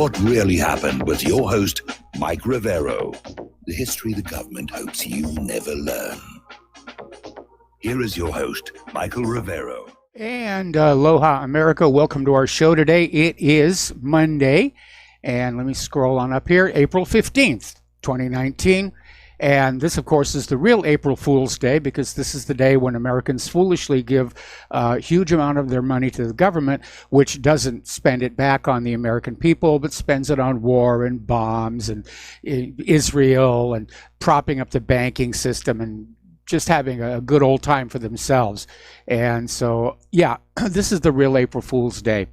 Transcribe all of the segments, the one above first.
What Really Happened with your host, Mike Rivero. The history the government hopes you never learn. Here is your host, Michael Rivero. And aloha, America. Welcome to our show today. It is Monday, and let me scroll on up here, April 15th, 2019. And this, of course, is the real April Fool's Day, because this is the day when Americans foolishly give a huge amount of their money to the government, which doesn't spend it back on the American people, but spends it on war and bombs and Israel and propping up the banking system and just having a good old time for themselves. And so, yeah, this is the real April Fool's Day.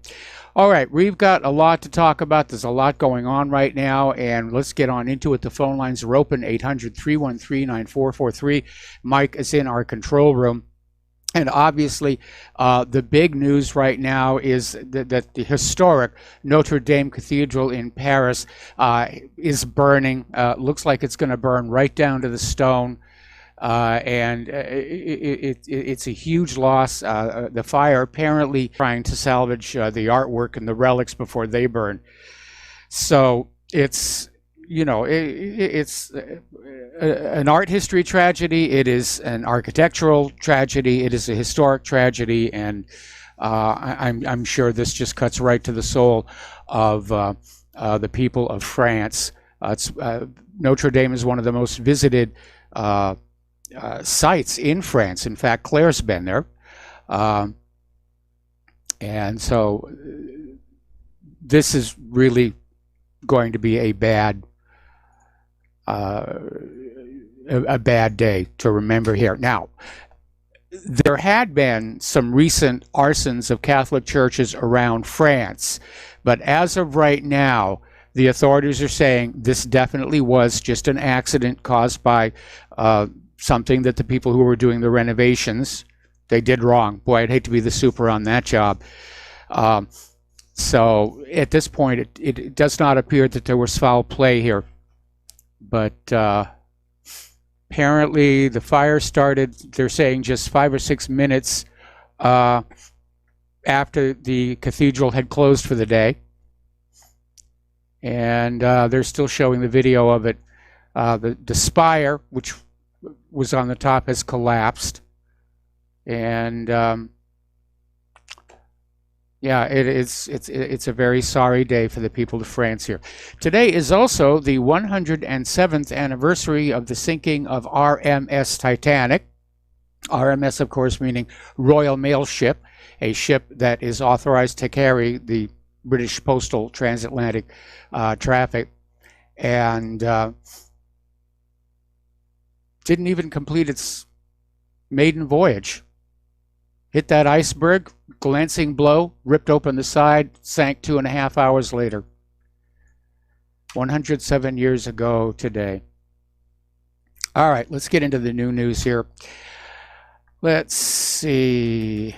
All right, we've got a lot to talk about. There's a lot going on right now, and let's get on into it. The phone lines are open, 800-313-9443. Mike is in our control room. And obviously, the big news right now is that the historic Notre Dame Cathedral in Paris is burning. Looks like it's going to burn right down to the stone. And it's a huge loss. The fire apparently trying to salvage the artwork and the relics before they burn. So it's, you know, it's an art history tragedy. It is an architectural tragedy. It is a historic tragedy. And I'm sure this just cuts right to the soul of the people of France. Notre Dame is one of the most visited sites in France. In fact, Claire's been there. And so this is really going to be a bad day to remember here. Now, there had been some recent arsons of Catholic churches around France, but as of right now, the authorities are saying this definitely was just an accident caused by something that the people who were doing the renovations, they did wrong. Boy, I'd hate to be the super on that job. So at this point, it does not appear that there was foul play here. But apparently the fire started, they're saying, just 5 or 6 minutes after the cathedral had closed for the day. And they're still showing the video of it. The spire, which was on the top, has collapsed. And yeah, it's a very sorry day for the people of France here. Today is also the 107th anniversary of the sinking of RMS Titanic. RMS, of course, meaning Royal Mail Ship, a ship that is authorized to carry the British postal transatlantic traffic, and didn't even complete its maiden voyage. Hit that iceberg, glancing blow, ripped open the side, sank 2.5 hours later. 107 years ago today. All right, let's get into the new news here. Let's see.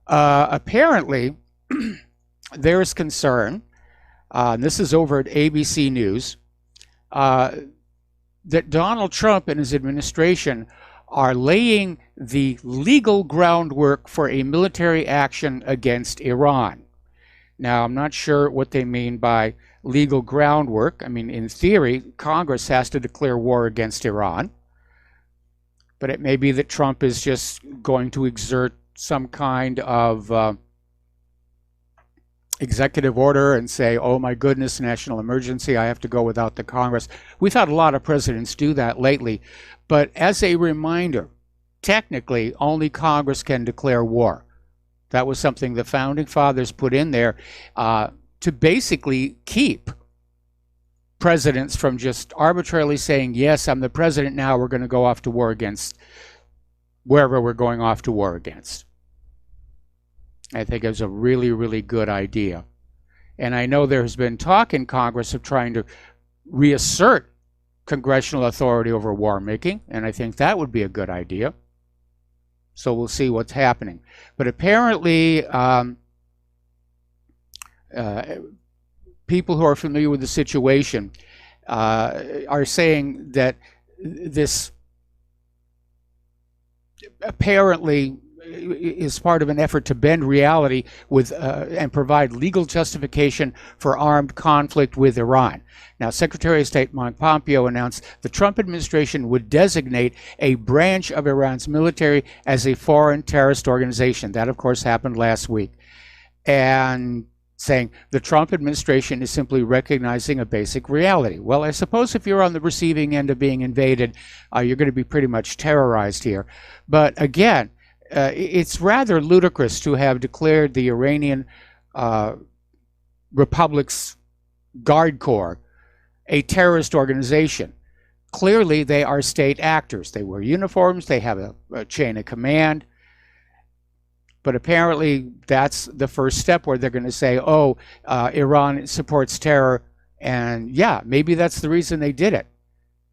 Apparently, there is concern, and this is over at ABC News, that Donald Trump and his administration are laying the legal groundwork for a military action against Iran. Now, I'm not sure what they mean by legal groundwork. I mean, in theory, Congress has to declare war against Iran. But it may be that Trump is just going to exert some kind of executive order and say, oh my goodness, national emergency, I have to go without the Congress. We've had a lot of presidents do that lately. But as a reminder, technically, only Congress can declare war. That was something the founding fathers put in there to basically keep presidents from just arbitrarily saying, yes, I'm the president now, we're going to go off to war against wherever we're going off to war against. I think it was a really, really good idea. And I know there has been talk in Congress of trying to reassert congressional authority over war making, and I think that would be a good idea. So we'll see what's happening. But apparently, people who are familiar with the situation are saying that this apparently is part of an effort to bend reality with and provide legal justification for armed conflict with Iran. Now, Secretary of State Mike Pompeo announced the Trump administration would designate a branch of Iran's military as a foreign terrorist organization. That, of course, happened last week. And saying the Trump administration is simply recognizing a basic reality. Well, I suppose if you're on the receiving end of being invaded, you're going to be pretty much terrorized here. But again, it's rather ludicrous to have declared the Iranian Republic's Guard Corps a terrorist organization. Clearly, they are state actors. They wear uniforms, they have a chain of command. But apparently, that's the first step where they're going to say, oh, Iran supports terror. And yeah, maybe that's the reason they did it.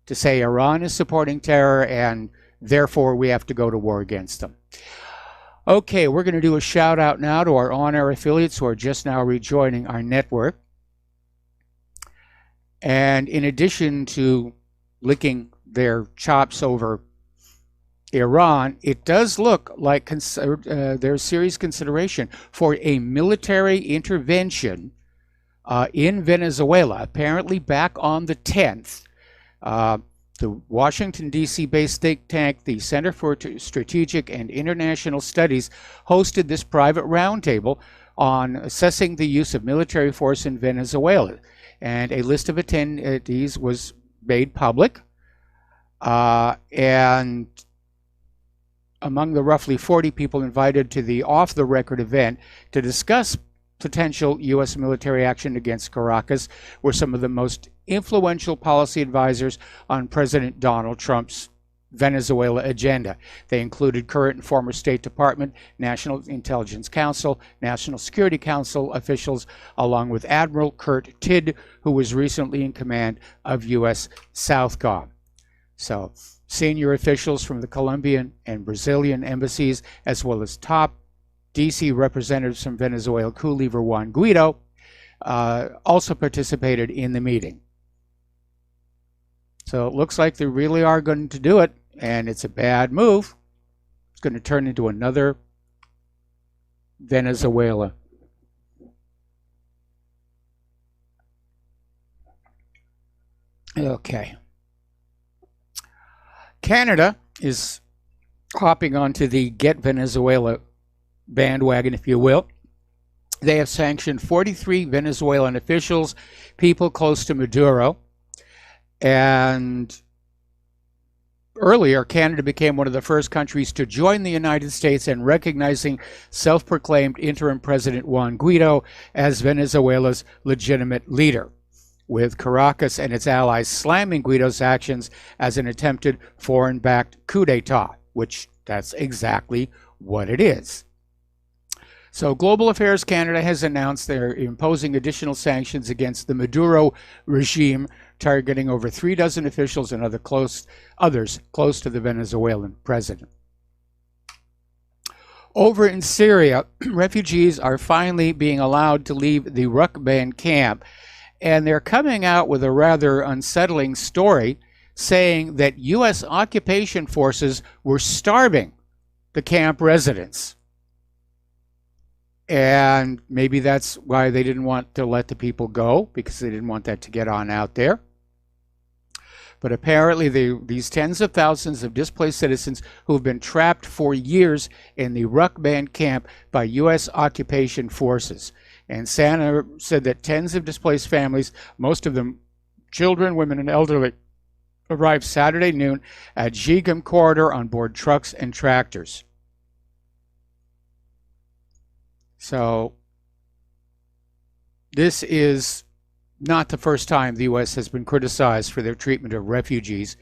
To say Iran is supporting terror and therefore we have to go to war against them. Okay, we're going to do a shout out now to our on-air affiliates who are just now rejoining our network. And in addition to licking their chops over Iran, it does look like there's serious consideration for a military intervention in Venezuela, apparently back on the 10th. The Washington, D.C. based think tank, the Center for Strategic and International Studies, hosted this private roundtable on assessing the use of military force in Venezuela. And a list of attendees was made public. And among the roughly 40 people invited to the off-the-record event to discuss potential U.S. military action against Caracas were some of the most influential policy advisors on President Donald Trump's Venezuela agenda. They included current and former State Department, National Intelligence Council, National Security Council officials, along with Admiral Kurt Tidd, who was recently in command of U.S. Southcom. So, senior officials from the Colombian and Brazilian embassies, as well as top D.C. representatives from Venezuela, coup leader Juan Guaido, also participated in the meeting. So it looks like they really are going to do it, and it's a bad move. It's going to turn into another Venezuela. Okay. Canada is hopping onto the Get Venezuela bandwagon, if you will. They have sanctioned 43 Venezuelan officials, people close to Maduro. And earlier, Canada became one of the first countries to join the United States in recognizing self-proclaimed interim President Juan Guaido as Venezuela's legitimate leader, with Caracas and its allies slamming Guaido's actions as an attempted foreign-backed coup d'etat, which that's exactly what it is. So Global Affairs Canada has announced they're imposing additional sanctions against the Maduro regime, targeting over 36 officials and others close to the Venezuelan president. Over in Syria, refugees are finally being allowed to leave the Rukban camp, and they're coming out with a rather unsettling story saying that U.S. occupation forces were starving the camp residents. And maybe that's why they didn't want to let the people go, because they didn't want that to get on out there. But apparently these tens of thousands of displaced citizens who have been trapped for years in the Rukban camp by U.S. occupation forces. And Santa said that tens of displaced families, most of them children, women, and elderly, arrived Saturday noon at Jigam corridor on board trucks and tractors. So this is not the first time the U.S. has been criticized for their treatment of refugees.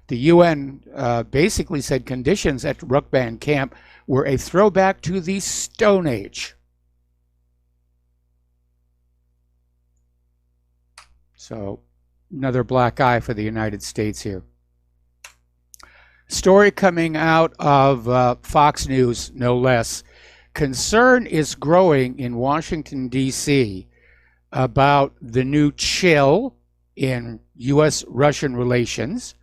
The UN basically said conditions at Rukban camp were a throwback to the Stone Age. So another black eye for the United States here. Story coming out of Fox News, no less. Concern is growing in Washington, D.C. about the new chill in U.S.-Russian relations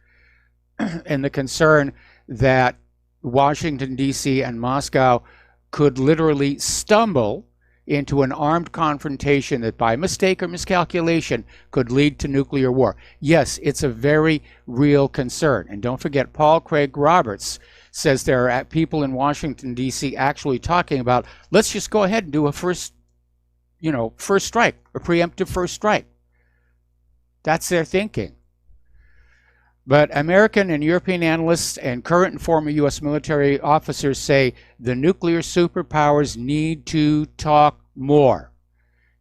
and the concern that Washington, D.C. and Moscow could literally stumble into an armed confrontation that by mistake or miscalculation could lead to nuclear war. Yes, it's a very real concern. And don't forget, Paul Craig Roberts says there are people in Washington, D.C. actually talking about, let's just go ahead and do a first strike, a preemptive first strike. That's their thinking. But American and European analysts and current and former U.S. military officers say the nuclear superpowers need to talk more.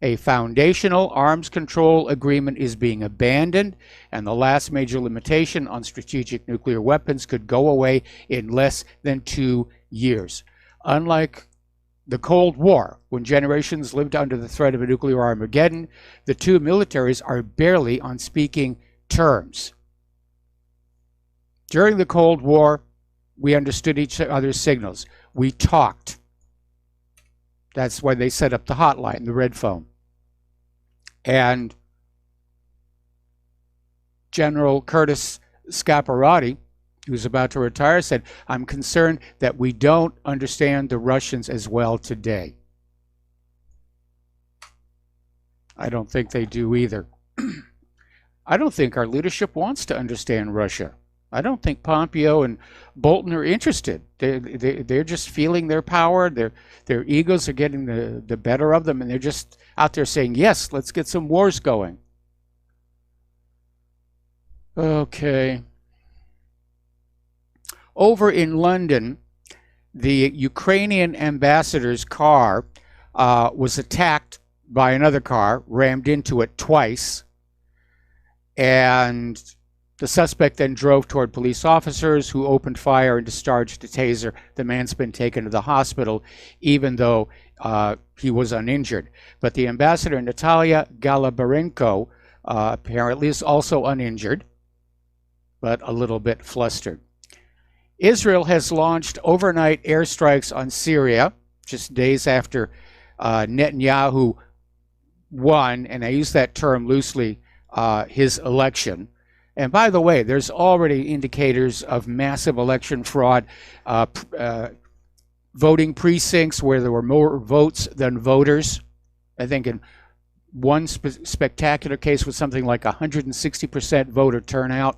A foundational arms control agreement is being abandoned, and the last major limitation on strategic nuclear weapons could go away in less than 2 years. Unlike the Cold War, when generations lived under the threat of a nuclear Armageddon, the two militaries are barely on speaking terms. During the Cold War, we understood each other's signals. We talked. That's why they set up the hotline, the red phone. And General Curtis Scaparrotti, who's about to retire, said, I'm concerned that we don't understand the Russians as well today. I don't think they do either. I don't think our leadership wants to understand Russia. I don't think Pompeo and Bolton are interested. They're just feeling their power. Their egos are getting the better of them, and they're just out there saying, yes, let's get some wars going. Okay. Over in London, the Ukrainian ambassador's car was attacked by another car, rammed into it twice, and the suspect then drove toward police officers who opened fire and discharged a taser. The man's been taken to the hospital, even though he was uninjured. But the ambassador, Natalia Galabarenko, apparently is also uninjured, but a little bit flustered. Israel has launched overnight airstrikes on Syria, just days after Netanyahu won, and I use that term loosely, his election. And by the way, there's already indicators of massive election fraud, voting precincts where there were more votes than voters. I think in one spectacular case was something like 160% voter turnout.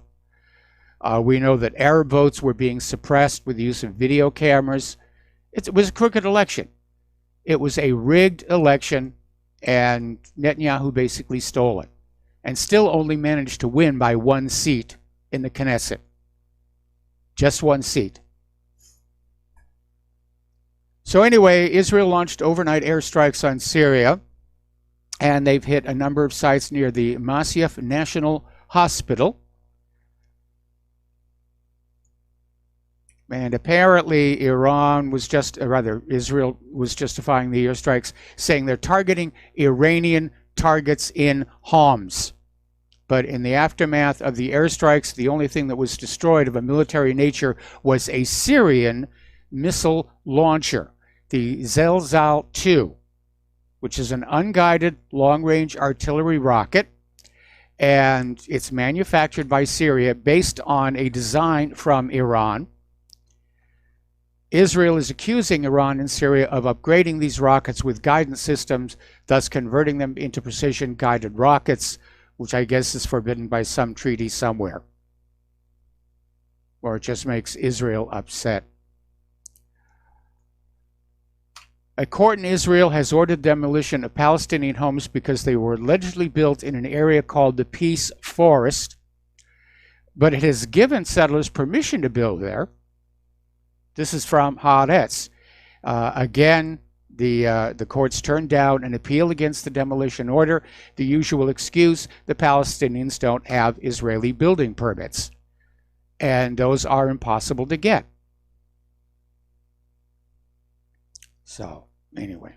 We know that Arab votes were being suppressed with the use of video cameras. It was a crooked election. It was a rigged election, and Netanyahu basically stole it, and still only managed to win by 1 seat in the Knesset. Just 1 seat. So anyway, Israel launched overnight airstrikes on Syria, and they've hit a number of sites near the Masyaf National Hospital. And apparently Israel was justifying the airstrikes, saying they're targeting Iranian targets in Homs. But in the aftermath of the airstrikes, the only thing that was destroyed of a military nature was a Syrian missile launcher, the Zelzal 2, which is an unguided long-range artillery rocket, and it's manufactured by Syria based on a design from Iran. Israel is accusing Iran and Syria of upgrading these rockets with guidance systems, thus converting them into precision-guided rockets, which I guess is forbidden by some treaty somewhere. Or it just makes Israel upset. A court in Israel has ordered demolition of Palestinian homes because they were allegedly built in an area called the Peace Forest, but it has given settlers permission to build there. This is from Haaretz. Again, the courts turned down an appeal against the demolition order. The usual excuse, the Palestinians don't have Israeli building permits. And those are impossible to get. So, anyway.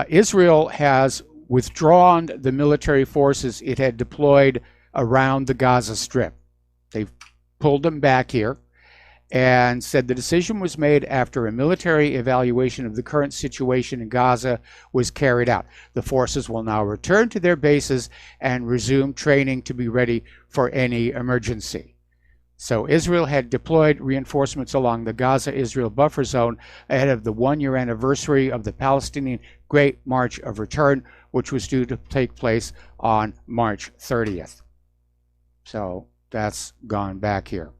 Israel has withdrawn the military forces it had deployed around the Gaza Strip. They've pulled them back here, and said the decision was made after a military evaluation of the current situation in Gaza was carried out. The forces will now return to their bases and resume training to be ready for any emergency. So Israel had deployed reinforcements along the Gaza-Israel buffer zone ahead of the one-year anniversary of the Palestinian Great March of Return, which was due to take place on March 30th. So that's gone back here.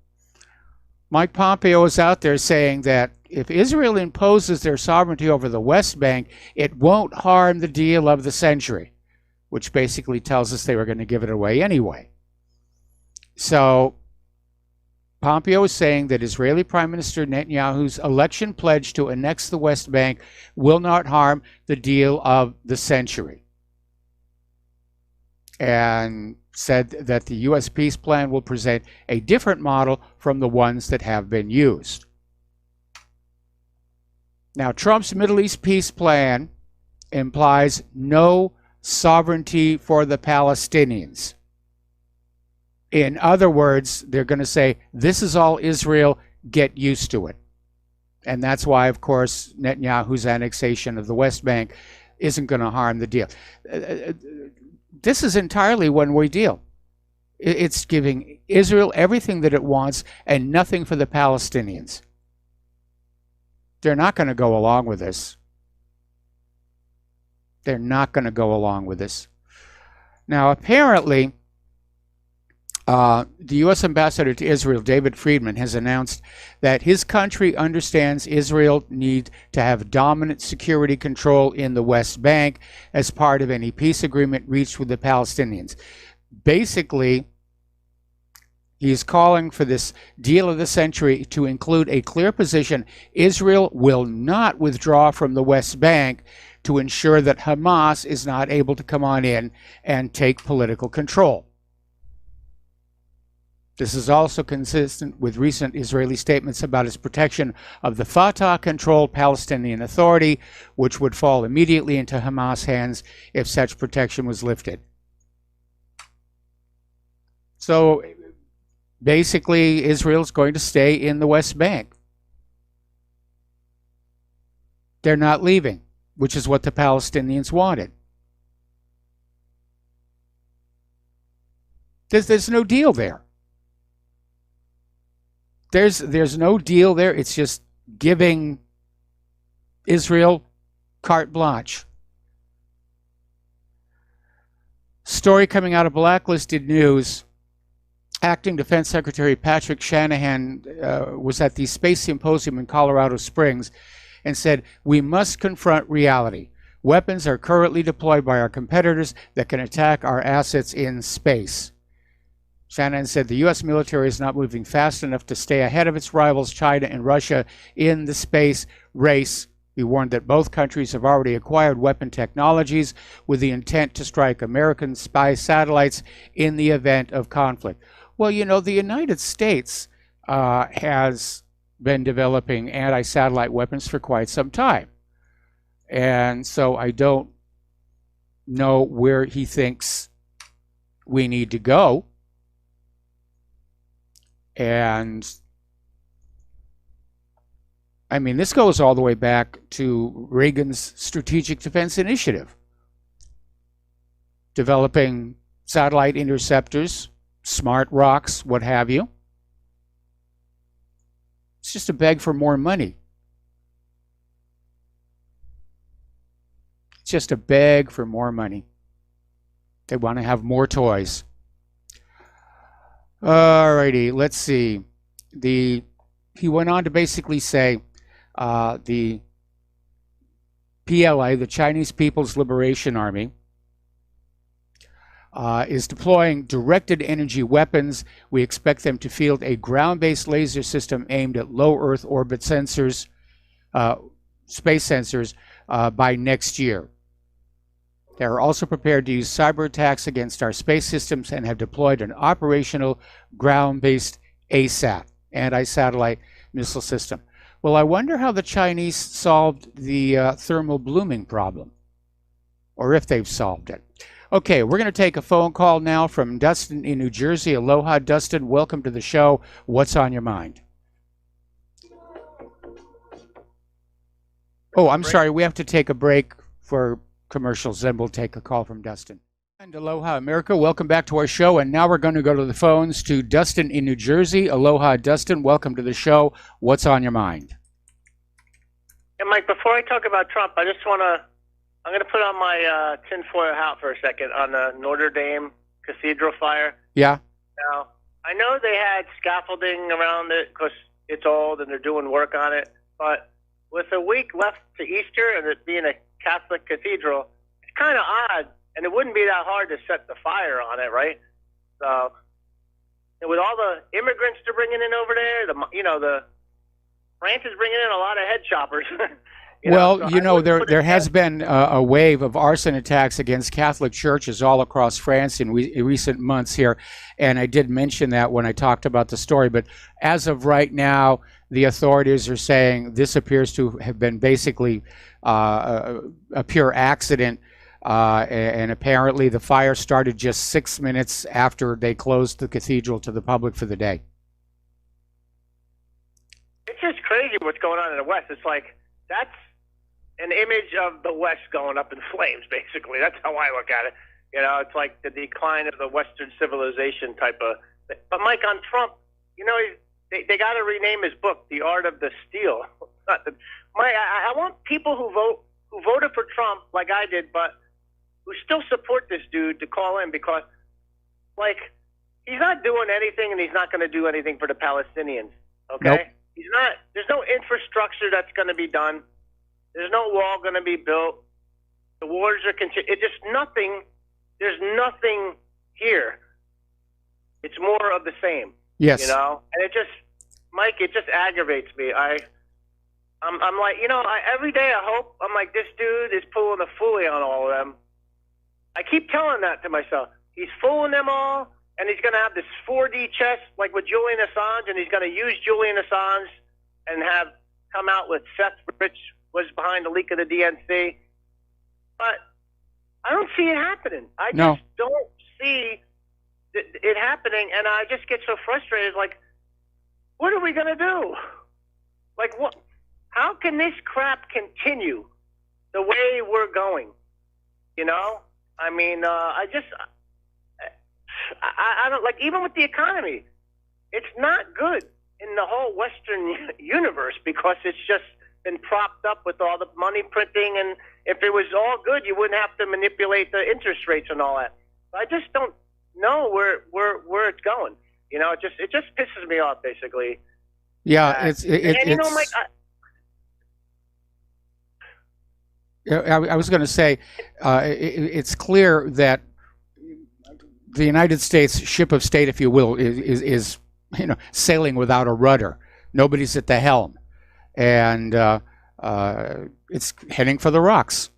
Mike Pompeo is out there saying that if Israel imposes their sovereignty over the West Bank, it won't harm the deal of the century, which basically tells us they were going to give it away anyway. So Pompeo is saying that Israeli Prime Minister Netanyahu's election pledge to annex the West Bank will not harm the deal of the century, and said that the U.S. peace plan will present a different model from the ones that have been used. Now, Trump's Middle East peace plan implies no sovereignty for the Palestinians. In other words, they're going to say, this is all Israel, get used to it. And that's why, of course, Netanyahu's annexation of the West Bank isn't going to harm the deal. This is entirely one-way deal. It's giving Israel everything that it wants and nothing for the Palestinians. They're not going to go along with this. They're not going to go along with this. Now, apparently, the U.S. ambassador to Israel, David Friedman, has announced that his country understands Israel needs to have dominant security control in the West Bank as part of any peace agreement reached with the Palestinians. Basically, he's calling for this deal of the century to include a clear position: Israel will not withdraw from the West Bank to ensure that Hamas is not able to come on in and take political control. This is also consistent with recent Israeli statements about its protection of the Fatah-controlled Palestinian Authority, which would fall immediately into Hamas' hands if such protection was lifted. So basically, Israel's going to stay in the West Bank. They're not leaving, which is what the Palestinians wanted. There's no deal there. There's no deal there. It's just giving Israel carte blanche. Story coming out of Blacklisted News. Acting Defense Secretary Patrick Shanahan was at the Space Symposium in Colorado Springs and said, "We must confront reality. Weapons are currently deployed by our competitors that can attack our assets in space." Shanahan said the U.S. military is not moving fast enough to stay ahead of its rivals, China and Russia, in the space race. He warned that both countries have already acquired weapon technologies with the intent to strike American spy satellites in the event of conflict. Well, you know, the United States has been developing anti-satellite weapons for quite some time. And so I don't know where he thinks we need to go. And I mean, this goes all the way back to Reagan's Strategic Defense Initiative, developing satellite interceptors, smart rocks, what have you. It's just a beg for more money. It's just a beg for more money. They want to have more toys. Alrighty, let's see. He went on to basically say the PLA, the Chinese People's Liberation Army, is deploying directed energy weapons. We expect them to field a ground-based laser system aimed at low Earth orbit sensors, space sensors, by next year. They are also prepared to use cyber attacks against our space systems and have deployed an operational ground-based ASAT, anti-satellite missile system. Well, I wonder how the Chinese solved the thermal blooming problem, or if they've solved it. Okay, we're going to take a phone call now from Dustin in New Jersey. Aloha, Dustin. Welcome to the show. What's on your mind? Oh, I'm sorry. We have to take a break for commercials, then we'll take a call from Dustin. And aloha, America. Welcome back to our show. And now we're going to go to the phones to Dustin in New Jersey. Aloha, Dustin. Welcome to the show. What's on your mind? And Mike, before I talk about Trump, I'm going to put on my tinfoil hat for a second on the Notre Dame Cathedral fire. Yeah. Now, I know they had scaffolding around it because it's old and they're doing work on it. But with a week left to Easter and it being a Catholic cathedral, it's kind of odd. And it wouldn't be that hard to set the fire on it, right? So, and with all the immigrants they're bringing in over there, the France is bringing in a lot of head choppers. There has been a wave of arson attacks against Catholic churches all across France in recent months here, and I did mention that when I talked about the story. But as of right now, the authorities are saying this appears to have been basically a pure accident. And apparently the fire started just 6 minutes after they closed the cathedral to the public for the day. It's just crazy what's going on in the West. It's like, that's an image of the West going up in flames, basically. That's how I look at it. It's like the decline of the Western civilization type of thing. But Mike, on Trump, they got to rename his book, The Art of the Steal. Mike, I want people who voted for Trump like I did, but who still support this dude to call in because, like, he's not doing anything and he's not going to do anything for the Palestinians, okay? Nope. He's not. There's no infrastructure that's going to be done. There's no wall going to be built. The wars are continuing. It's just nothing. There's nothing here. It's more of the same. Yes. And it just, Mike, it just aggravates me. I'm like, every day I hope, I'm like, this dude is pulling a foolie on all of them. I keep telling that to myself. He's fooling them all, and he's going to have this 4D chess like with Julian Assange, and he's going to use Julian Assange and have come out with Seth Rich was behind the leak of the DNC. But I don't see it happening. I just don't see it happening, and I just get so frustrated. Like, what are we going to do? Like, what? How can this crap continue the way we're going? I mean, I don't like, even with the economy, it's not good in the whole Western universe because it's just been propped up with all the money printing. And if it was all good, you wouldn't have to manipulate the interest rates and all that. I just don't know where it's going. It just pisses me off, basically. Yeah, Mike, I was going to say, it's clear that the United States ship of state, if you will, is sailing without a rudder. Nobody's at the helm, and it's heading for the rocks.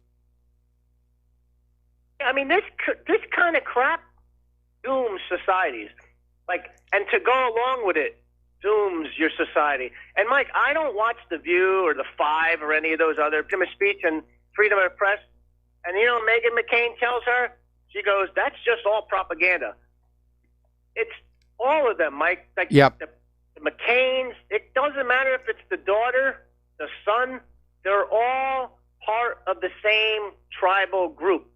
I mean, this kind of crap dooms societies, and to go along with it dooms your society. And Mike, I don't watch The View or The Five or any of those other freedom of speech and freedom of press. And Meghan McCain tells her, she goes, that's just all propaganda. It's all of them, Mike. Yep. The McCains, it doesn't matter if it's the daughter, the son, they're all part of the same tribal group.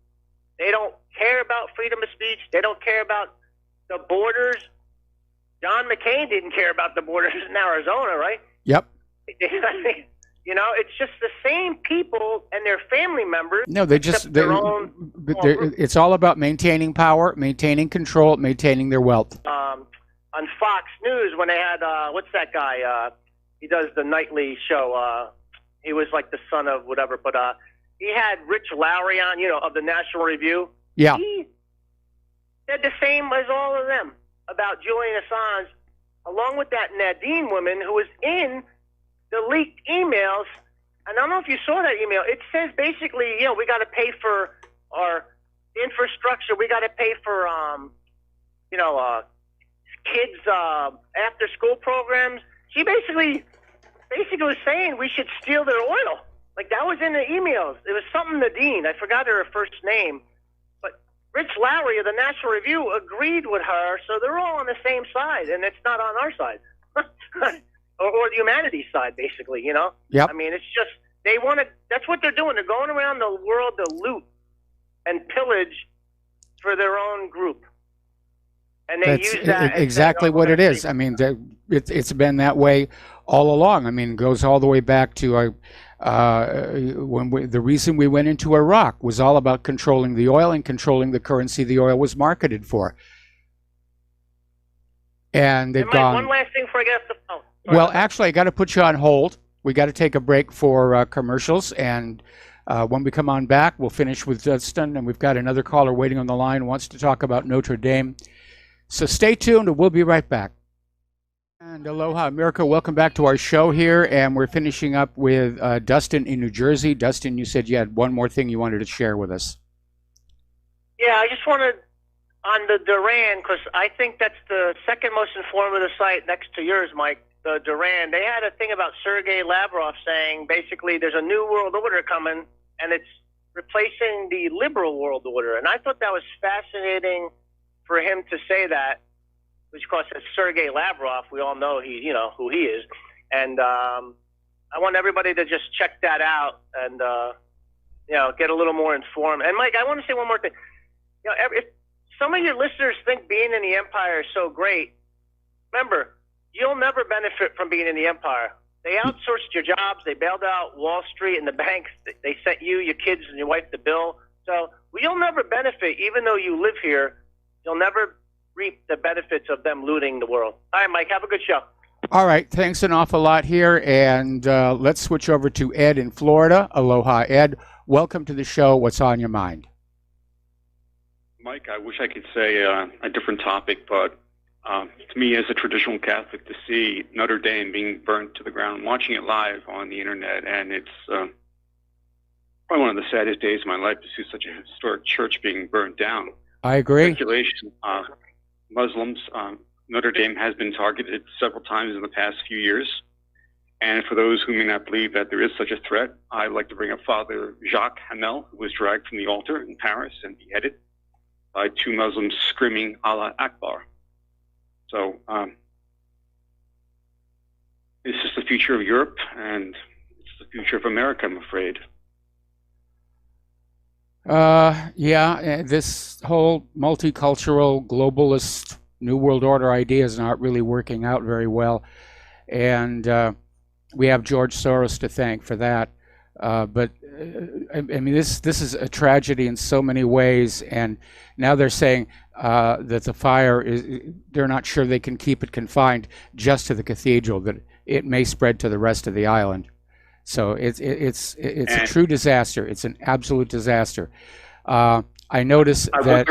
They don't care about freedom of speech. They don't care about the borders. John McCain didn't care about the borders in Arizona, right? Yep. It's just the same people and their family members. No, it's all about maintaining power, maintaining control, maintaining their wealth. On Fox News, when they had, what's that guy? He does the nightly show. He was like the son of whatever, but he had Rich Lowry on, of the National Review. Yeah. He said the same as all of them about Julian Assange, along with that Nadine woman who was in the leaked emails. And I don't know if you saw that email. It says basically, we got to pay for our infrastructure. We got to pay for, kids' after-school programs. She basically was saying we should steal their oil. Like, that was in the emails. It was something Nadine. I forgot her first name. But Rich Lowry of the National Review agreed with her, so they're all on the same side, and it's not on our side. or the humanities side, basically, Yep. I mean, it's just, they want to, that's what they're doing. They're going around the world to loot and pillage for their own group. And they That's use that as exactly saying, oh, what we're it gonna is. take- I mean, it's been that way all along. I mean, it goes all the way back to the reason we went into Iraq was all about controlling the oil and controlling the currency the oil was marketed for. And they've Mike, gone. one last thing before I get off the phone. Sorry Well, about that. actually, I got to put you on hold. We got to take a break for commercials, and when we come on back, we'll finish with Dustin, and we've got another caller waiting on the line who wants to talk about Notre Dame. So stay tuned, and we'll be right back. And aloha, America. Welcome back to our show here, and we're finishing up with Dustin in New Jersey. Dustin, you said you had one more thing you wanted to share with us. Yeah, I just wanted on the Duran, because I think that's the second most informative site next to yours, Mike. The Duran. They had a thing about Sergei Lavrov saying basically there's a new world order coming, and it's replacing the liberal world order. And I thought that was fascinating for him to say that, which of course is Sergei Lavrov. We all know who he is. And I want everybody to just check that out and get a little more informed. And Mike, I want to say one more thing. If some of your listeners think being in the empire is so great, remember, you'll never benefit from being in the empire. They outsourced your jobs. They bailed out Wall Street and the banks. They sent you, your kids, and your wife the bill. So you'll never benefit, even though you live here. You'll never reap the benefits of them looting the world. All right, Mike, have a good show. All right, thanks an awful lot here, and let's switch over to Ed in Florida. Aloha, Ed. Welcome to the show. What's on your mind? Mike, I wish I could say a different topic, but to me, as a traditional Catholic, to see Notre Dame being burnt to the ground, watching it live on the internet, and it's probably one of the saddest days of my life to see such a historic church being burnt down. I agree. Speculation. Muslims, Notre Dame has been targeted several times in the past few years. And for those who may not believe that there is such a threat, I'd like to bring up Father Jacques Hamel, who was dragged from the altar in Paris and beheaded by two Muslims screaming Allah Akbar. So this is the future of Europe, and it's the future of America, I'm afraid. This whole multicultural, globalist, New World Order idea is not really working out very well. And we have George Soros to thank for that. But I mean, this is a tragedy in so many ways. And now they're saying that the fire they're not sure they can keep it confined just to the cathedral, that it may spread to the rest of the island. So it's a true disaster. It's an absolute disaster. I noticed that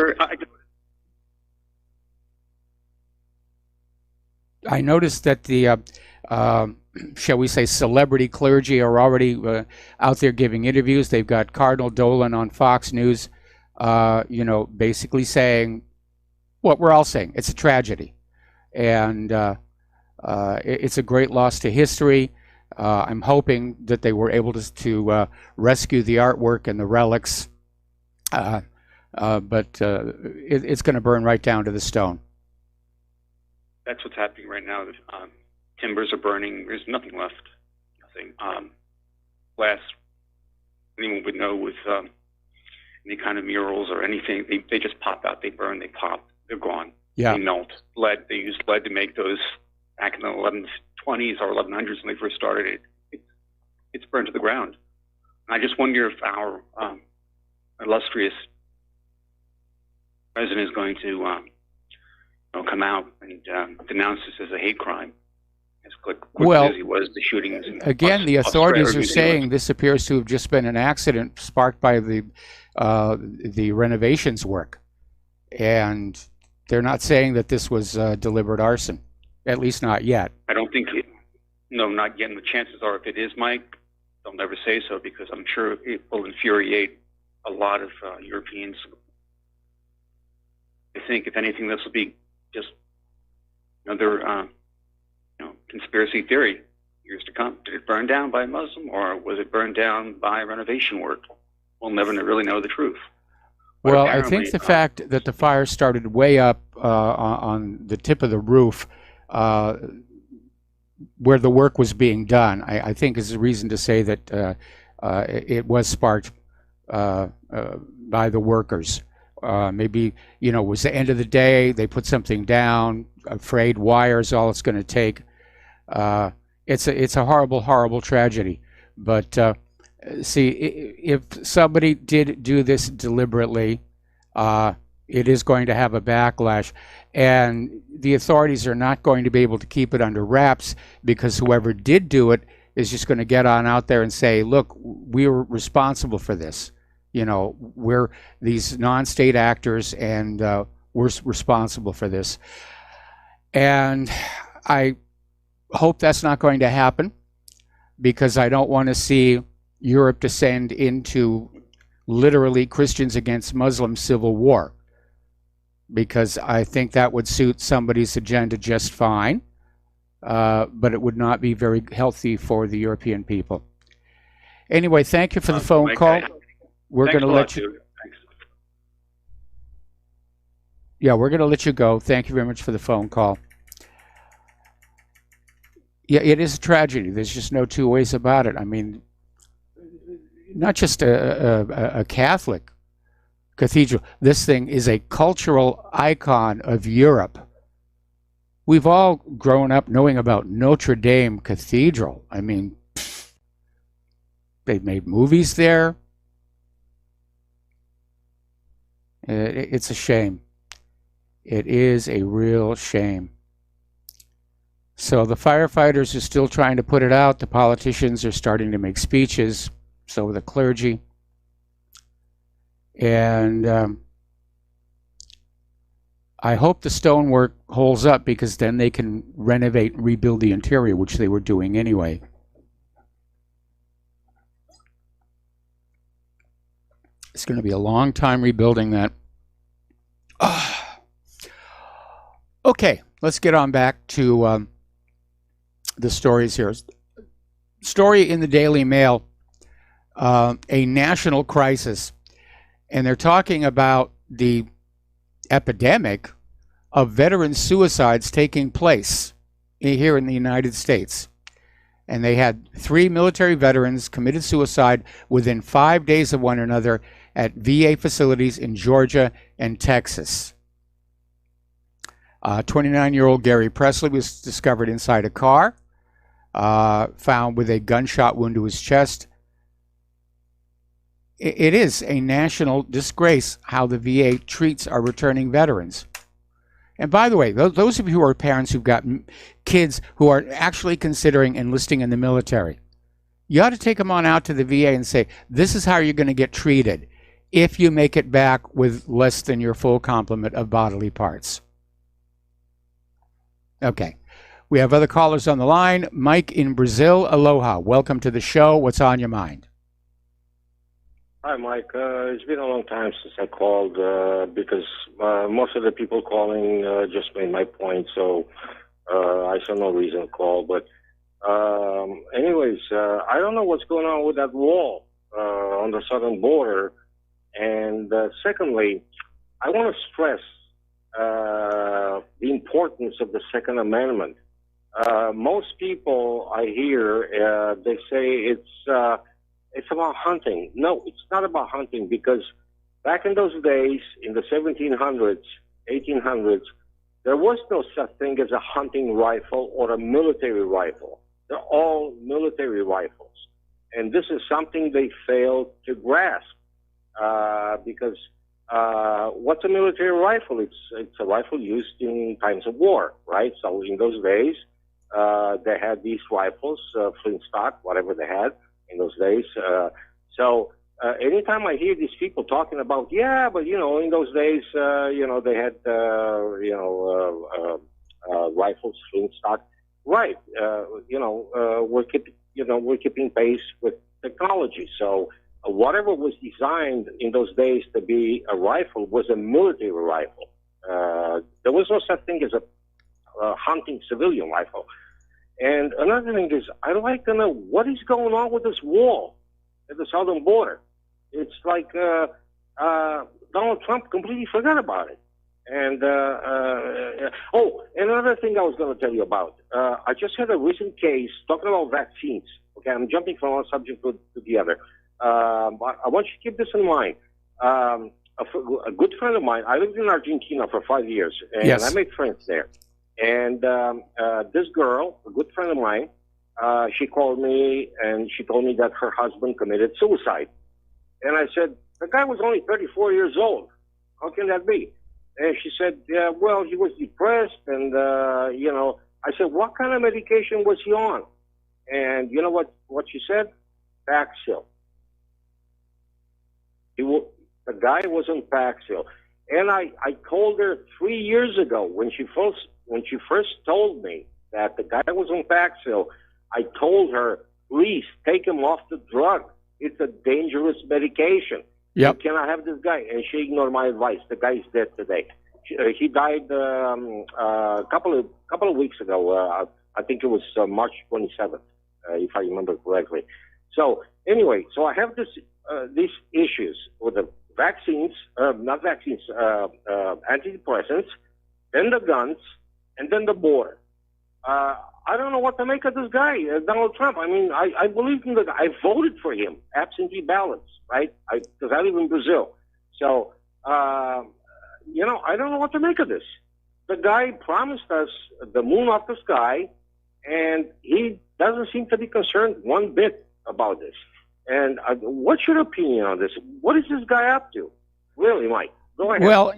the shall we say celebrity clergy are already out there giving interviews. They've got Cardinal Dolan on Fox News, basically saying what we're all saying. It's a tragedy, and it's a great loss to history. I'm hoping that they were able to rescue the artwork and the relics, but it's going to burn right down to the stone. That's what's happening right now. Timbers are burning. There's nothing left. Nothing. Glass, anyone would know with any kind of murals or anything, they just pop out. They burn. They pop. They're gone. Yeah. They melt. Lead. They used lead to make those back in the 1120s or 1100s when they first started. It's burned to the ground. And I just wonder if our illustrious president is going to come out and denounce this as a hate crime. As quick as he was the shootings. Again, the authorities are saying this appears to have just been an accident sparked by the renovations work, and they're not saying that this was deliberate arson, at least not yet. I don't think not yet. And the chances are, if it is, Mike, they'll never say so because I'm sure it will infuriate a lot of Europeans. I think, if anything, this will be just another conspiracy theory years to come. Did it burn down by a Muslim, or was it burned down by renovation work? We'll never really know the truth. But well, I think the fact that the fire started way up on the tip of the roof where the work was being done, I think is a reason to say that it was sparked by the workers, Maybe, it was the end of the day, they put something down, afraid wire's all it's going to take. It's a horrible, horrible tragedy. But see, if somebody did do this deliberately, it is going to have a backlash. And the authorities are not going to be able to keep it under wraps, because whoever did do it is just going to get on out there and say, look, we were responsible for this. We're these non-state actors, and we're responsible for this. And I hope that's not going to happen, because I don't want to see Europe descend into literally Christians against Muslim civil war, because I think that would suit somebody's agenda just fine, but it would not be very healthy for the European people. Anyway, thank you for the phone call. We're going to let you. Yeah, we're going to let you go. Thank you very much for the phone call. Yeah, it is a tragedy. There's just no two ways about it. I mean, not just a Catholic cathedral. This thing is a cultural icon of Europe. We've all grown up knowing about Notre Dame Cathedral. I mean, they've made movies there. It's a shame. It is a real shame. So the firefighters are still trying to put it out. The politicians are starting to make speeches. So are the clergy. And I hope the stonework holds up, because then they can renovate and rebuild the interior, which they were doing anyway. It's going to be a long time rebuilding that. Okay, let's get on back to the stories here. Story in the Daily Mail, a national crisis. And they're talking about the epidemic of veteran suicides taking place here in the United States. And they had 3 military veterans committed suicide within 5 days of one another at VA facilities in Georgia and Texas. 29-year-old Gary Presley was discovered inside a car, found with a gunshot wound to his chest. It is a national disgrace how the VA treats our returning veterans. And by the way, those of you who are parents who've got kids who are actually considering enlisting in the military, you ought to take them on out to the VA and say, this is how you're going to get treated if you make it back with less than your full complement of bodily parts. Okay. We have other callers on the line. Mike in Brazil, aloha. Welcome to the show. What's on your mind? Hi, Mike. It's been a long time since I called because most of the people calling just made my point, so I saw no reason to call. But anyways, I don't know what's going on with that wall on the southern border. And secondly, I want to stress the importance of the Second Amendment. Most people I hear, they say it's about hunting. No, it's not about hunting, because back in those days, in the 1700s, 1800s, there was no such thing as a hunting rifle or a military rifle. They're all military rifles. And this is something they failed to grasp, because what's a military rifle? It's a rifle used in times of war, right? So in those days, they had these rifles, flintstock, whatever they had in those days. So anytime I hear these people talking about, yeah, but in those days, they had rifles, flintstock, right? We're keeping pace with technology. So whatever was designed in those days to be a rifle was a military rifle. There was no such thing as a hunting civilian rifle. And another thing is, I'd like to know what is going on with this wall at the southern border. It's like Donald Trump completely forgot about it. And another thing I was going to tell you about. I just had a recent case talking about vaccines. Okay, I'm jumping from one subject to the other. But I want you to keep this in mind. A a good friend of mine. I lived in Argentina for 5 years, and Yes. I made friends there. And this girl, a good friend of mine, she called me and she told me that her husband committed suicide. And I said, the guy was only 34 years old. How can that be? And she said, yeah, well, he was depressed. And, I said, what kind of medication was he on? And you know what she said? Paxil. The guy was on Paxil. And I told her 3 years ago when she first told me that the guy was on Paxil, I told her, please take him off the drug. It's a dangerous medication. Yep. You cannot have this guy. And she ignored my advice. The guy's dead today. He died a couple of weeks ago. I think it was March 27th, if I remember correctly. So anyway, so I have these issues with the vaccines, antidepressants, then the guns, and then the border. I don't know what to make of this guy, Donald Trump. I mean, I believe in the guy. I voted for him, absentee ballots, right? Because I live in Brazil. So, I don't know what to make of this. The guy promised us the moon off the sky, and he doesn't seem to be concerned one bit about this. And what's your opinion on this? What is this guy up to? Really, Mike? Go ahead. Well,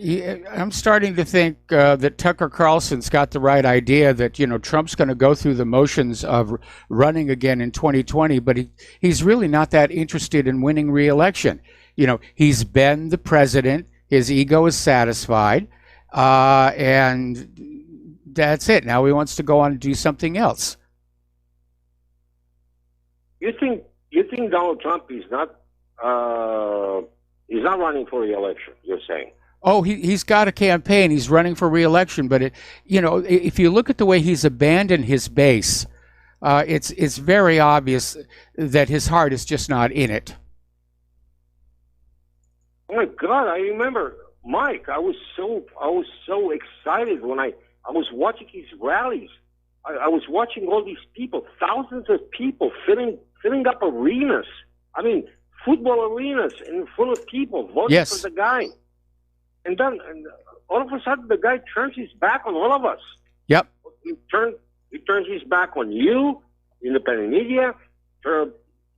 I'm starting to think that Tucker Carlson's got the right idea that, Trump's going to go through the motions of running again in 2020, but he's really not that interested in winning re-election. He's been the president. His ego is satisfied, and that's it. Now he wants to go on and do something else. You think Donald Trump is not running for re-election? You're saying? Oh, he's got a campaign. He's running for re-election, but if you look at the way he's abandoned his base, it's very obvious that his heart is just not in it. Oh my God! I remember, Mike. I was so excited when I was watching his rallies. I was watching all these people, thousands of people filling up arenas. I mean, football arenas and full of people voting for the guy. And then all of a sudden, the guy turns his back on all of us. Yep. He turns his back on you, independent media.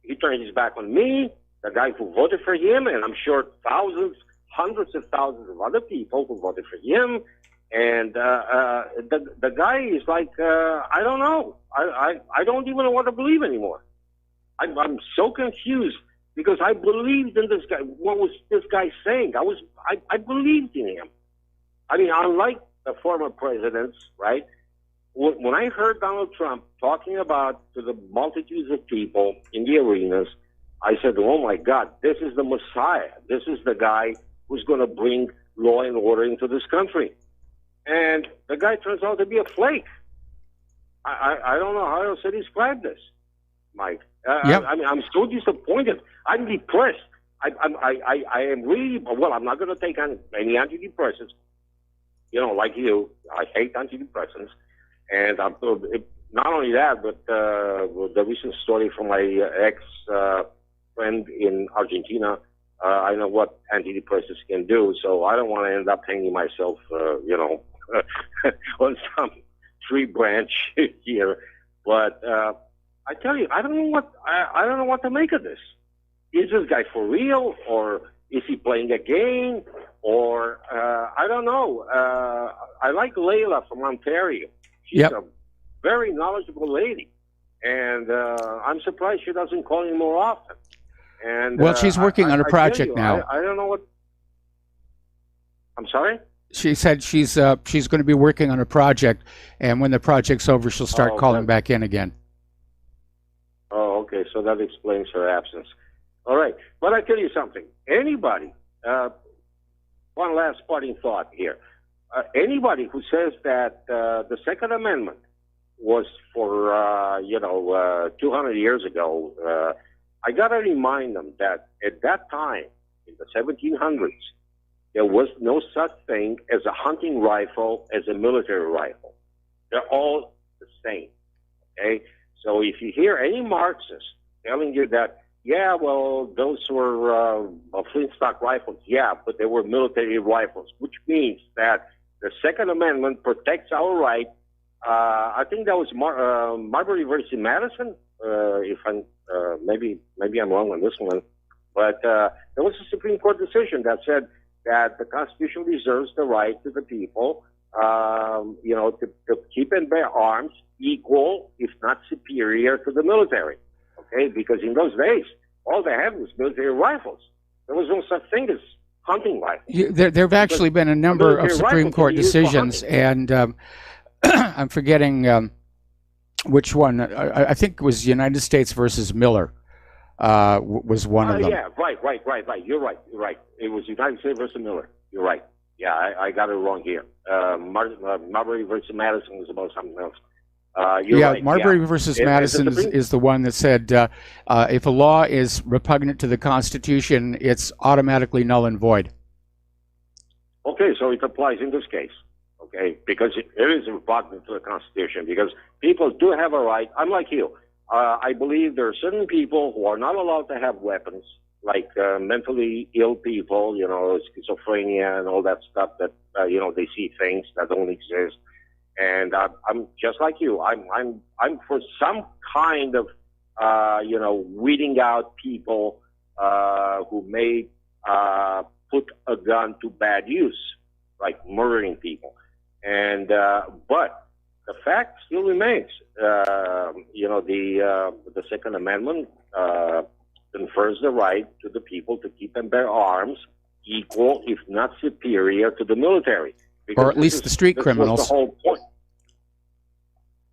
He turns his back on me, the guy who voted for him, and I'm sure thousands, hundreds of thousands of other people who voted for him. And the guy is like, I don't know. I don't even know what to believe anymore. I'm so confused because I believed in this guy. What was this guy saying? I believed in him. I mean, unlike the former presidents, right? When I heard Donald Trump talking about to the multitudes of people in the arenas, I said, oh my God, this is the Messiah. This is the guy who's going to bring law and order into this country. And the guy turns out to be a flake. I don't know how else to describe this, Mike. Yep. I mean, I'm so disappointed. I'm depressed. I am really, well, I'm not going to take any antidepressants. Like you, I hate antidepressants. And not only that, but the recent story from my ex-friend in Argentina, I know what antidepressants can do, so I don't want to end up hanging myself, on some tree branch here. But I tell you, I don't know what to make of this. Is this guy for real, or is he playing a game, or I don't know. I like Layla from Ontario. She's a very knowledgeable lady, and I'm surprised she doesn't call me more often. And well, she's working on a project now. I don't know what. I'm sorry? She said she's going to be working on a project, and when the project's over, she'll start calling back in again. Oh, okay. So that explains her absence. All right. But I tell you something. Anybody, one last parting thought here. Anybody who says that the Second Amendment was for, 200 years ago, I got to remind them that at that time, in the 1700s, there was no such thing as a hunting rifle, as a military rifle. They're all the same, okay? So if you hear any Marxist telling you that Yeah, well, those were flintstock rifles. Yeah, but they were military rifles, which means that the Second Amendment protects our right. I think that was Marbury versus Madison. If I'm maybe I'm wrong on this one, but there was a Supreme Court decision that said that the Constitution reserves the right to the people, to keep and bear arms equal, if not superior, to the military. Okay, because in those days, all they had was military rifles. There was no such thing as hunting rifles. There have actually been a number of Supreme Court decisions, and I'm forgetting which one. I think it was United States versus Miller was one of them. Yeah, right. You're right. It was United States versus Miller. You're right. Yeah, I got it wrong here. Marbury versus Madison was about something else. Right. Marbury versus Madison is the one that said if a law is repugnant to the Constitution, it's automatically null and void. Okay, so it applies in this case. Okay, because it is repugnant to the Constitution. Because people do have a right. I'm like you. I believe there are certain people who are not allowed to have weapons, like mentally ill people, schizophrenia and all that stuff that they see things that don't exist. And I'm just like you. I'm for some kind of weeding out people who may put a gun to bad use, like murdering people. And but the fact still remains. The Second Amendment confers the right to the people to keep and bear arms equal, if not superior, to the military. Or at least the street criminals. Was the whole point.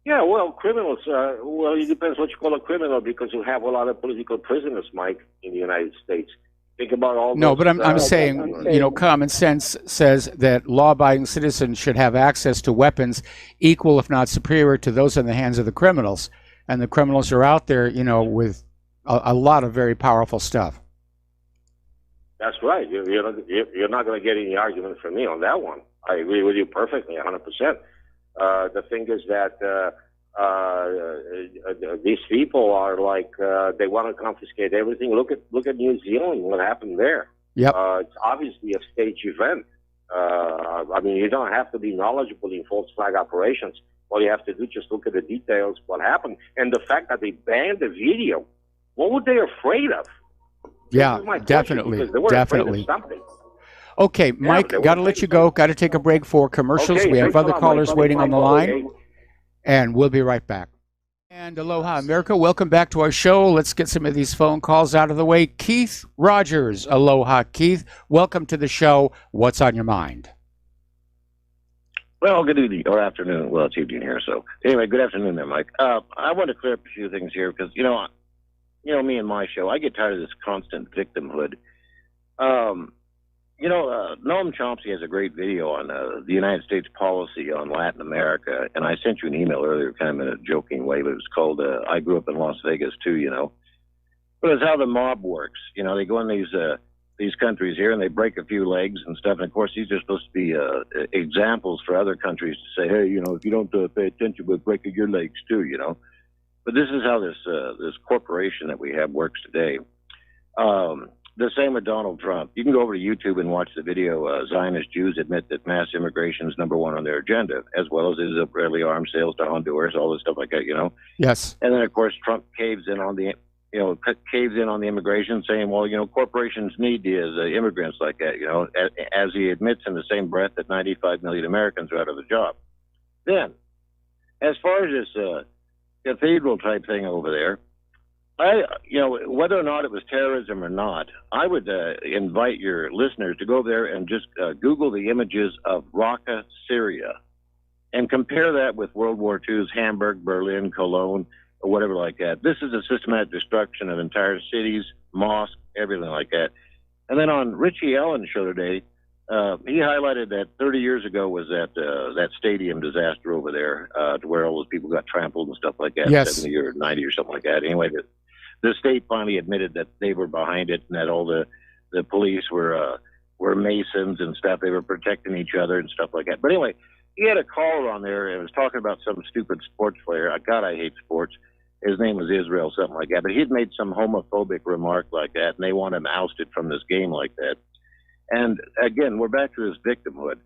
Yeah, well, criminals, it depends what you call a criminal, because you have a lot of political prisoners, Mike, in the United States. Think about all No, those, but I'm saying, common sense says that law-abiding citizens should have access to weapons equal, if not superior, to those in the hands of the criminals. And the criminals are out there, with a lot of very powerful stuff. That's right. You're not going to get any argument from me on that one. I agree with you perfectly, 100%. The thing is that these people are like they want to confiscate everything. Look at New Zealand. What happened there? Yep. It's obviously a stage event. You don't have to be knowledgeable in false flag operations. All you have to do is just look at the details, what happened, and the fact that they banned the video. What were they afraid of? Yeah, definitely. Okay, Mike, got to let you go. Got to take a break for commercials. Okay, we have other callers waiting on the line, okay. And we'll be right back. And aloha, America. Welcome back to our show. Let's get some of these phone calls out of the way. Keith Rogers. Aloha, Keith. Welcome to the show. What's on your mind? Well, good evening or afternoon. Well, it's evening here. So anyway, good afternoon there, Mike. I want to clear up a few things here because, me and my show, I get tired of this constant victimhood. Noam Chomsky has a great video on the United States policy on Latin America, and I sent you an email earlier, kind of in a joking way, but it was called I Grew Up in Las Vegas Too, But it's how the mob works. They go in these countries here, and they break a few legs and stuff, and of course these are supposed to be examples for other countries to say, hey, if you don't pay attention, we're breaking your legs too, But this is how this corporation that we have works today. The same with Donald Trump. You can go over to YouTube and watch the video. Zionist Jews admit that mass immigration is number one on their agenda, as well as Israeli arms sales to Honduras, all this stuff like that, Yes. And then, of course, Trump caves in on the immigration, saying, well, corporations need the immigrants like that, as he admits in the same breath that 95 million Americans are out of a job. Then, as far as this cathedral type thing over there, whether or not it was terrorism or not, I would invite your listeners to go over there and just Google the images of Raqqa, Syria, and compare that with World War II's Hamburg, Berlin, Cologne, or whatever like that. This is a systematic destruction of entire cities, mosques, everything like that. And then on Richie Allen's show today, he highlighted that 30 years ago was that stadium disaster over there, to where all those people got trampled and stuff like that, yes. 70 or 90 or something like that. Anyway, the state finally admitted that they were behind it and that all the police were Masons and stuff. They were protecting each other and stuff like that. But anyway, he had a caller on there and was talking about some stupid sports player. God, I hate sports. His name was Israel, something like that. But he'd made some homophobic remark like that, and they want him ousted from this game like that. And again, we're back to this victimhood.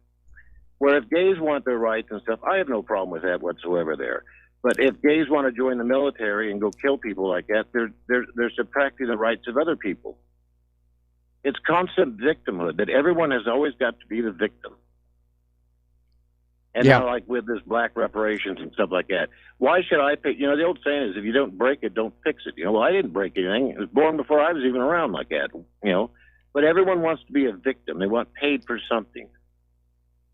Where if gays want their rights and stuff, I have no problem with that whatsoever there. But if gays want to join the military and go kill people like that, they're subtracting the rights of other people. It's constant victimhood that everyone has always got to be the victim. And now, like with this black reparations and stuff like that, why should I pay? You know, the old saying is, if you don't break it, don't fix it. You know, well, I didn't break anything. It was born before I was even around like that, you know. But everyone wants to be a victim. They want paid for something.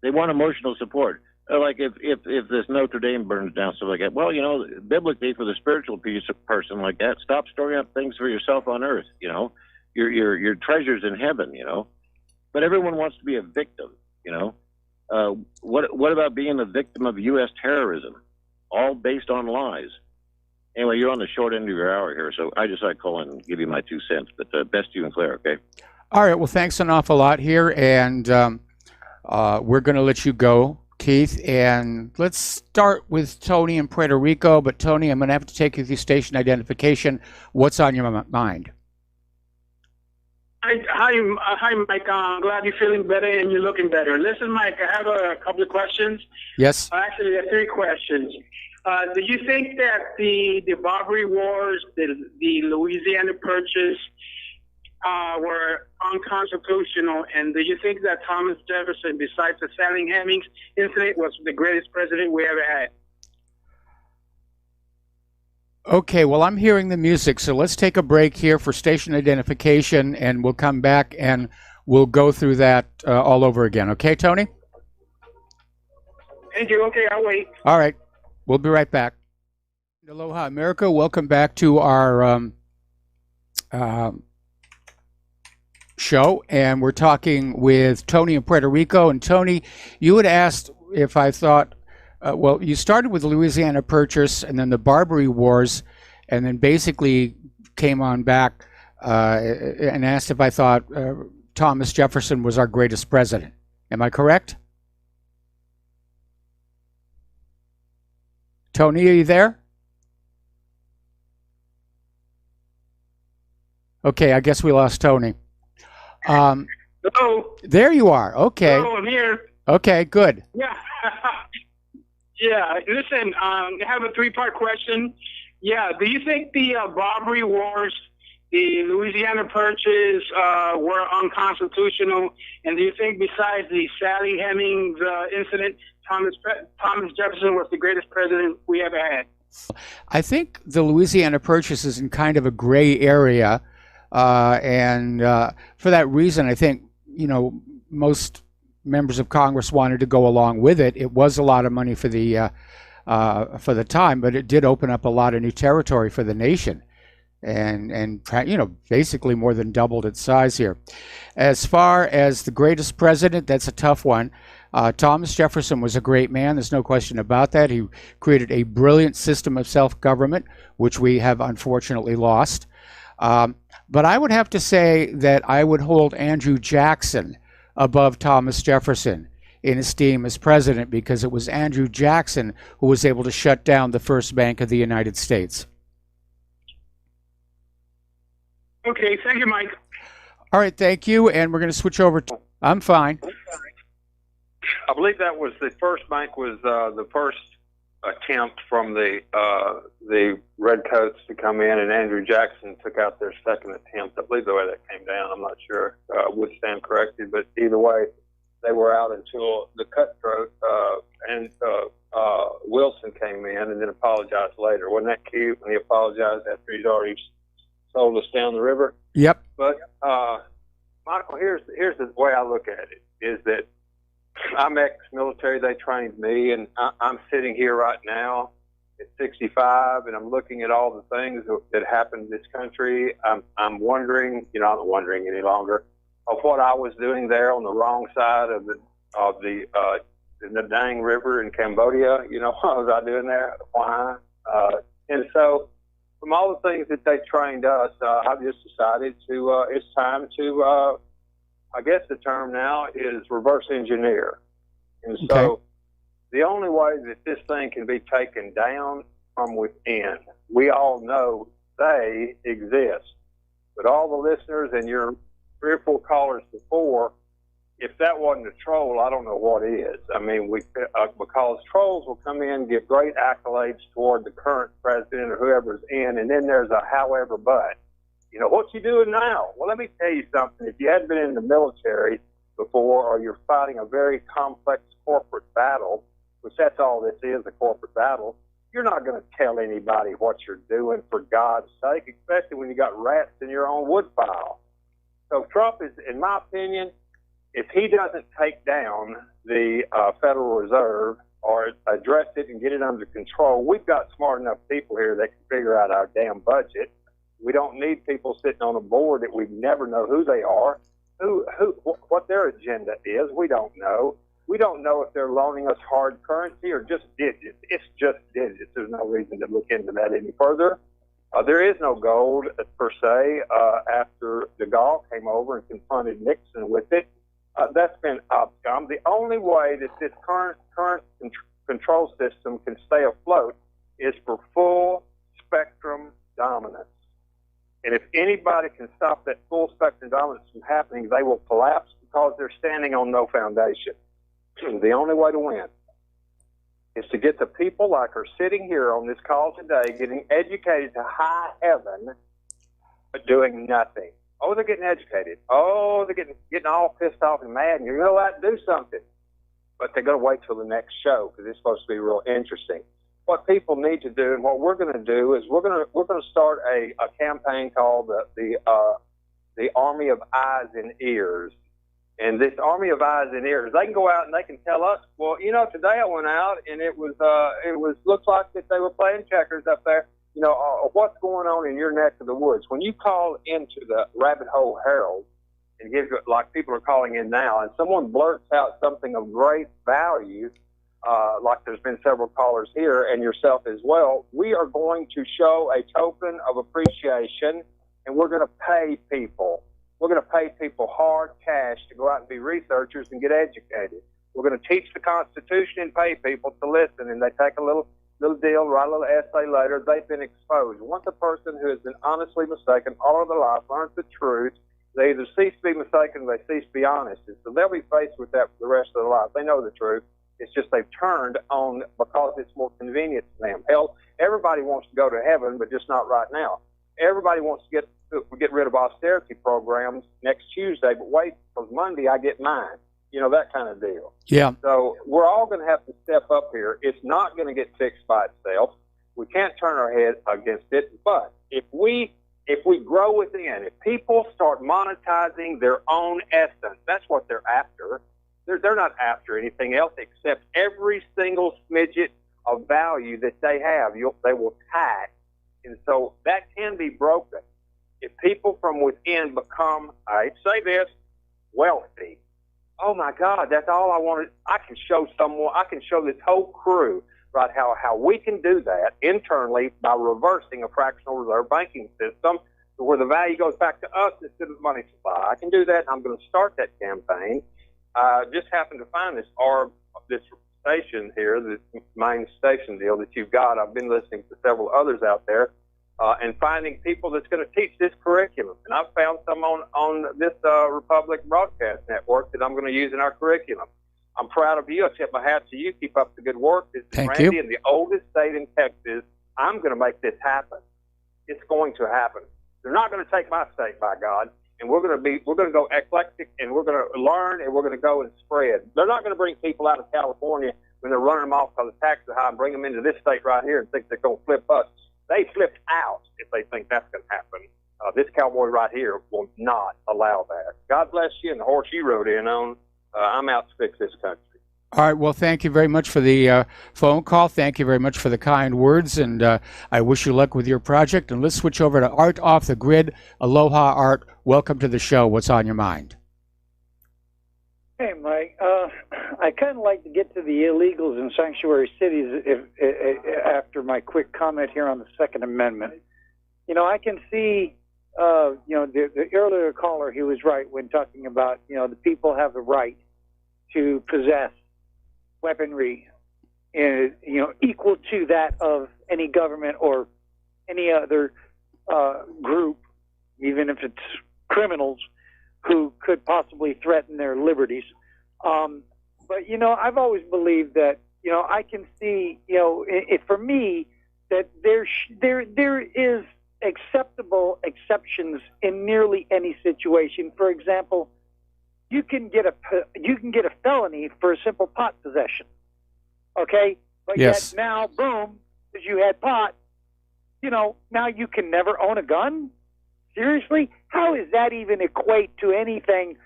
They want emotional support. Like if this Notre Dame burns down, stuff like that. Well, you know, biblically, for the spiritual person like that, stop storing up things for yourself on earth. You know, your treasures in heaven. You know, but everyone wants to be a victim. You know, what about being a victim of U.S. terrorism, all based on lies? Anyway, you're on the short end of your hour here, so I just like call in and give you my 2 cents. But best you and Claire, okay? All right. Well, thanks an awful lot here, and we're going to let you go, Keith, and let's start with Tony in Puerto Rico. But Tony, I'm going to have to take you through station identification. What's on your mind? Hi, Mike. I'm glad you're feeling better and you're looking better. Listen, Mike, I have a couple of questions. Yes. Actually, there are 3 questions. Do you think that the Barbary Wars, the Louisiana Purchase, were unconstitutional? And do you think that Thomas Jefferson, besides the Sally Hemings incident, was the greatest president we ever had? Okay, well, I'm hearing the music, so let's take a break here for station identification, and we'll come back and we'll go through that all over again. Okay, Tony? Thank you. Okay, I'll wait. All right, we'll be right back. Aloha, America. Welcome back to our show, and we're talking with Tony in Puerto Rico. And Tony, you had asked if I thought, well, you started with the Louisiana Purchase and then the Barbary Wars, and then basically came on back and asked if I thought Thomas Jefferson was our greatest president. Am I correct? Tony, are you there? Okay, I guess we lost Tony. Hello. There you are. Okay. Hello, I'm here. Okay, good. Yeah. Yeah. Listen, I have a 3-part question. Yeah. Do you think the Barbary Wars, the Louisiana Purchase, were unconstitutional? And do you think, besides the Sally Hemings incident, Thomas Jefferson was the greatest president we ever had? I think the Louisiana Purchase is in kind of a gray area. And for that reason, I think, you know, most members of Congress wanted to go along with it. It was a lot of money for the time, but it did open up a lot of new territory for the nation, and you know, basically more than doubled its size here. As far as the greatest president, that's a tough one. Thomas Jefferson was a great man. There's no question about that. He created a brilliant system of self-government, which we have unfortunately lost. But I would have to say that I would hold Andrew Jackson above Thomas Jefferson in esteem as president, because it was Andrew Jackson who was able to shut down the first bank of the United States. Okay, thank you, Mike. All right, thank you, and we're going to switch over to... I'm fine. I believe that was the first bank, was the first attempt from the Redcoats to come in, and Andrew Jackson took out their second attempt. I believe the way that came down, I'm not sure, would stand corrected, but either way, they were out until the cutthroat and Wilson came in and then apologized later. Wasn't that cute when he apologized after he'd already sold us down the river? Yep. But Michael, here's the way I look at it, is that I'm ex-military. They trained me, and I'm sitting here right now at 65, and I'm looking at all the things that happened in this country. I'm wondering, you know, I'm not wondering any longer of what I was doing there on the wrong side of the Dang River in Cambodia. You know, what was I doing there? Why? And so, from all the things that they trained us, I've just decided to. It's time to. I guess the term now is reverse engineer. And so the only way that this thing can be taken down from within. We all know they exist. But all the listeners and your 3 or 4 callers before, if that wasn't a troll, I don't know what is. I mean, because trolls will come in, give great accolades toward the current president or whoever's in, and then there's a however but. You know, what you doing now? Well, let me tell you something. If you hadn't been in the military before, or you're fighting a very complex corporate battle, which that's all this is, a corporate battle, you're not going to tell anybody what you're doing, for God's sake, especially when you got rats in your own woodpile. So Trump is, in my opinion, if he doesn't take down the Federal Reserve or address it and get it under control, we've got smart enough people here that can figure out our damn budget. We don't need people sitting on a board that we never know who they are, what their agenda is. We don't know. We don't know if they're loaning us hard currency or just digits. It's just digits. There's no reason to look into that any further. There is no gold, per se, after de Gaulle came over and confronted Nixon with it. That's been upscum. The only way that this current control system can stay afloat is for full spectrum dominance. And if anybody can stop that full spectrum dominance from happening, they will collapse because they're standing on no foundation. The only way to win is to get the people like are sitting here on this call today, getting educated to high heaven, but doing nothing. Oh, they're getting educated. Oh, they're getting all pissed off and mad, and you're going to let them do something. But they're going to wait till the next show because it's supposed to be real interesting. What people need to do, and what we're going to do, is we're going to start a campaign called the Army of Eyes and Ears. And this Army of Eyes and Ears, they can go out and they can tell us, well, you know, today I went out and it was looks like that they were playing checkers up there. You know, what's going on in your neck of the woods? When you call into the Rabbit Hole Herald and give, like people are calling in now, and someone blurts out something of great value, like there's been several callers here and yourself as well, we are going to show a token of appreciation, and we're going to pay people. We're going to pay people hard cash to go out and be researchers and get educated. We're going to teach the Constitution and pay people to listen, and they take a little deal, write a little essay later. They've been exposed. Once a person who has been honestly mistaken all of their life learns the truth, they either cease to be mistaken or they cease to be honest. And so they'll be faced with that for the rest of their life. They know the truth. It's just they've turned on because it's more convenient to them. Hell, everybody wants to go to heaven, but just not right now. Everybody wants to get rid of austerity programs next Tuesday, but wait, because Monday I get mine. You know, that kind of deal. Yeah. So we're all going to have to step up here. It's not going to get fixed by itself. We can't turn our head against it. But if we grow within, if people start monetizing their own essence, that's what they're after. They're not after anything else except every single smidget of value that they have. They will tax. And so that can be broken. If people from within become, I hate to say this, wealthy, oh my God, that's all I wanted. I can show this whole crew, right, how we can do that internally by reversing a fractional reserve banking system where the value goes back to us instead of the money supply. I can do that. I'm going to start that campaign. Just happened to find this station here, this main station deal that you've got. I've been listening to several others out there. And finding people that's going to teach this curriculum. And I've found some on this Republic Broadcast Network that I'm going to use in our curriculum. I'm proud of you. I tip my hat to you. Keep up the good work. This is Randy in the oldest state in Texas. I'm going to make this happen. It's going to happen. They're not going to take my state, by God. And we're going to go eclectic, and we're going to learn, and we're going to go and spread. They're not going to bring people out of California when they're running them off because the taxes are high and bring them into this state right here and think they're going to flip us. They flipped out if they think that's going to happen. This cowboy right here will not allow that. God bless you and the horse you rode in on. I'm out to fix this country. All right. Well, thank you very much for the phone call. Thank you very much for the kind words, and I wish you luck with your project. And let's switch over to Art Off the Grid. Aloha, Art. Welcome to the show. What's on your mind? Hey, Mike. I kind of like to get to the illegals in sanctuary cities after my quick comment here on the Second Amendment. You know, I can see, the earlier caller, he was right when talking about, the people have the right to possess weaponry, equal to that of any government or any other group, even if it's criminals, who could possibly threaten their liberties. But, I've always believed that, I can see, for me, that there is acceptable exceptions in nearly any situation. For example, you can get a felony for a simple pot possession. Okay? But Yes. yet now, boom, because you had pot, now you can never own a gun? Seriously? How does that even equate to anything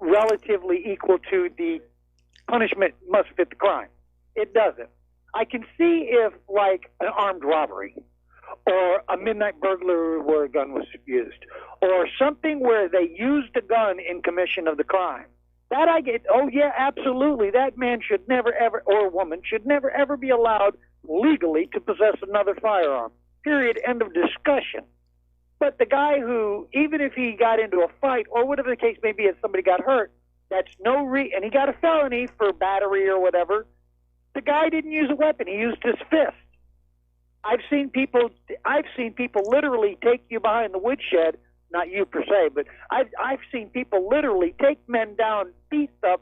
relatively equal to the punishment must fit the crime? It doesn't. I can see if, like, an armed robbery or a midnight burglary where a gun was used or something where they used a gun in commission of the crime. That I get, oh, yeah, absolutely. That man should never, ever, or woman should never, ever be allowed legally to possess another firearm. Period. End of discussion. But the guy who, even if he got into a fight or whatever the case may be, if somebody got hurt, that's and he got a felony for battery or whatever, the guy didn't use a weapon. He used his fist. I've seen people literally take you behind the woodshed, not you per se, but I've seen people literally take men down, beat the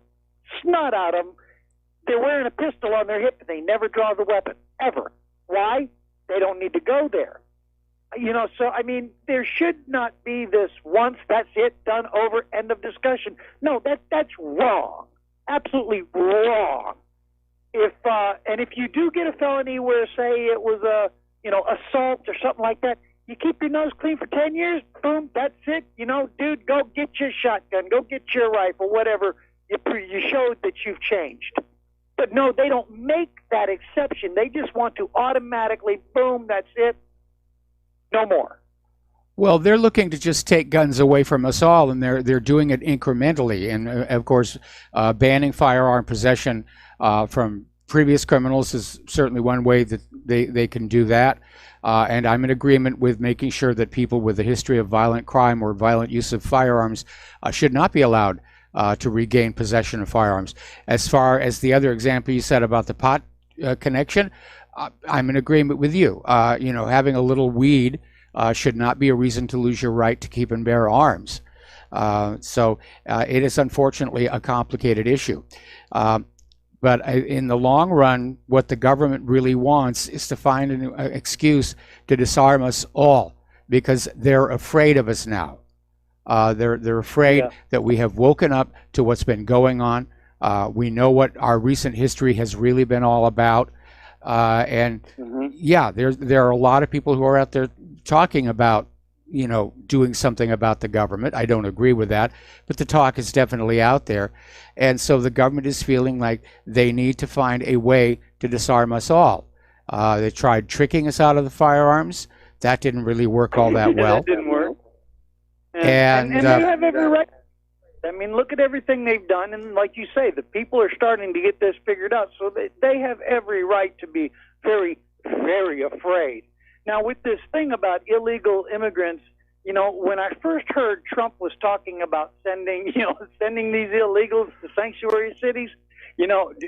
snot out of them. They're wearing a pistol on their hip and they never draw the weapon, ever. Why? They don't need to go there. So, there should not be this once, that's it, done, over, end of discussion. No, that's wrong. Absolutely wrong. And if you do get a felony where, say, it was assault or something like that, you keep your nose clean for 10 years, boom, that's it. Dude, go get your shotgun, go get your rifle, whatever. You showed that you've changed. But no, they don't make that exception. They just want to automatically, boom, that's it. No more. Well, they're looking to just take guns away from us all, and they're doing it incrementally. And of course, banning firearm possession from previous criminals is certainly one way that they can do that. And I'm in agreement with making sure that people with a history of violent crime or violent use of firearms should not be allowed to regain possession of firearms. As far as the other example you said about the pot connection, I'm in agreement with you. Having a little weed should not be a reason to lose your right to keep and bear arms. So it is unfortunately a complicated issue. But in the long run, what the government really wants is to find an excuse to disarm us all, because they're afraid of us now. They're afraid that we have woken up to what's been going on. We know what our recent history has really been all about. There are a lot of people who are out there talking about, doing something about the government. I don't agree with that, but the talk is definitely out there. And so the government is feeling like they need to find a way to disarm us all. They tried tricking us out of the firearms. That didn't really work all that well. That didn't work. And they have every right. Look at everything they've done, and like you say, the people are starting to get this figured out, so they have every right to be very, very afraid. Now, with this thing about illegal immigrants, when I first heard Trump was talking about sending these illegals to sanctuary cities,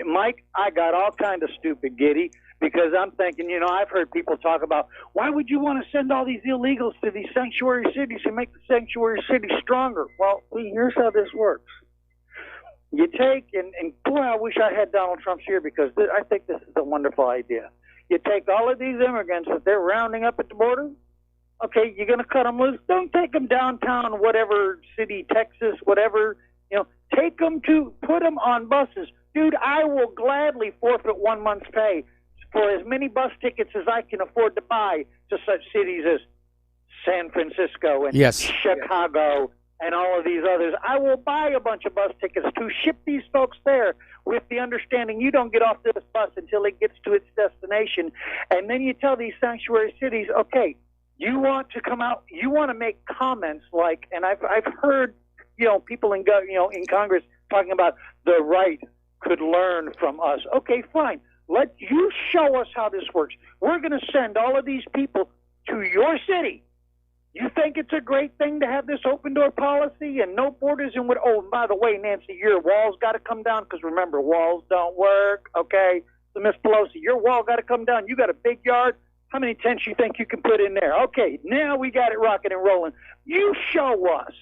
Mike, I got all kind of stupid giddy, because I'm thinking, I've heard people talk about, why would you want to send all these illegals to these sanctuary cities and make the sanctuary cities stronger? Well, here's how this works. You take, and boy, I wish I had Donald Trump here, because I think this is a wonderful idea. You take all of these immigrants that they're rounding up at the border. Okay, you're going to cut them loose. Don't take them downtown, whatever city, Texas, whatever. Take them put them on buses. Dude, I will gladly forfeit 1 month's pay for as many bus tickets as I can afford to buy to such cities as San Francisco and Chicago and all of these others. I will buy a bunch of bus tickets to ship these folks there, with the understanding you don't get off this bus until it gets to its destination. And then you tell these sanctuary cities, okay, you want to come out, you want to make comments like, and I've heard, people in Congress talking about the right could learn from us. Okay, fine. Let you show us how this works. We're going to send all of these people to your city. You think it's a great thing to have this open door policy and no borders and what? Oh, and by the way, Nancy, your wall's got to come down, because remember, walls don't work. Okay, so Miss Pelosi, your wall got to come down. You got a big yard. How many tents you think you can put in there? Okay, now we got it rocking and rolling. You show us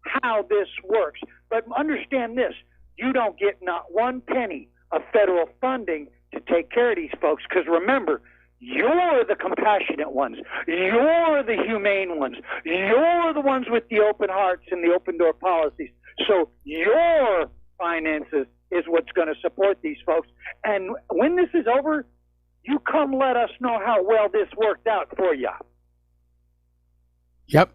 how this works. But understand this, you don't get not one penny of federal funding to take care of these folks, because remember, you're the compassionate ones. You're the humane ones. You're the ones with the open hearts and the open door policies. So your finances is what's going to support these folks. And when this is over, you come let us know how well this worked out for you. Yep.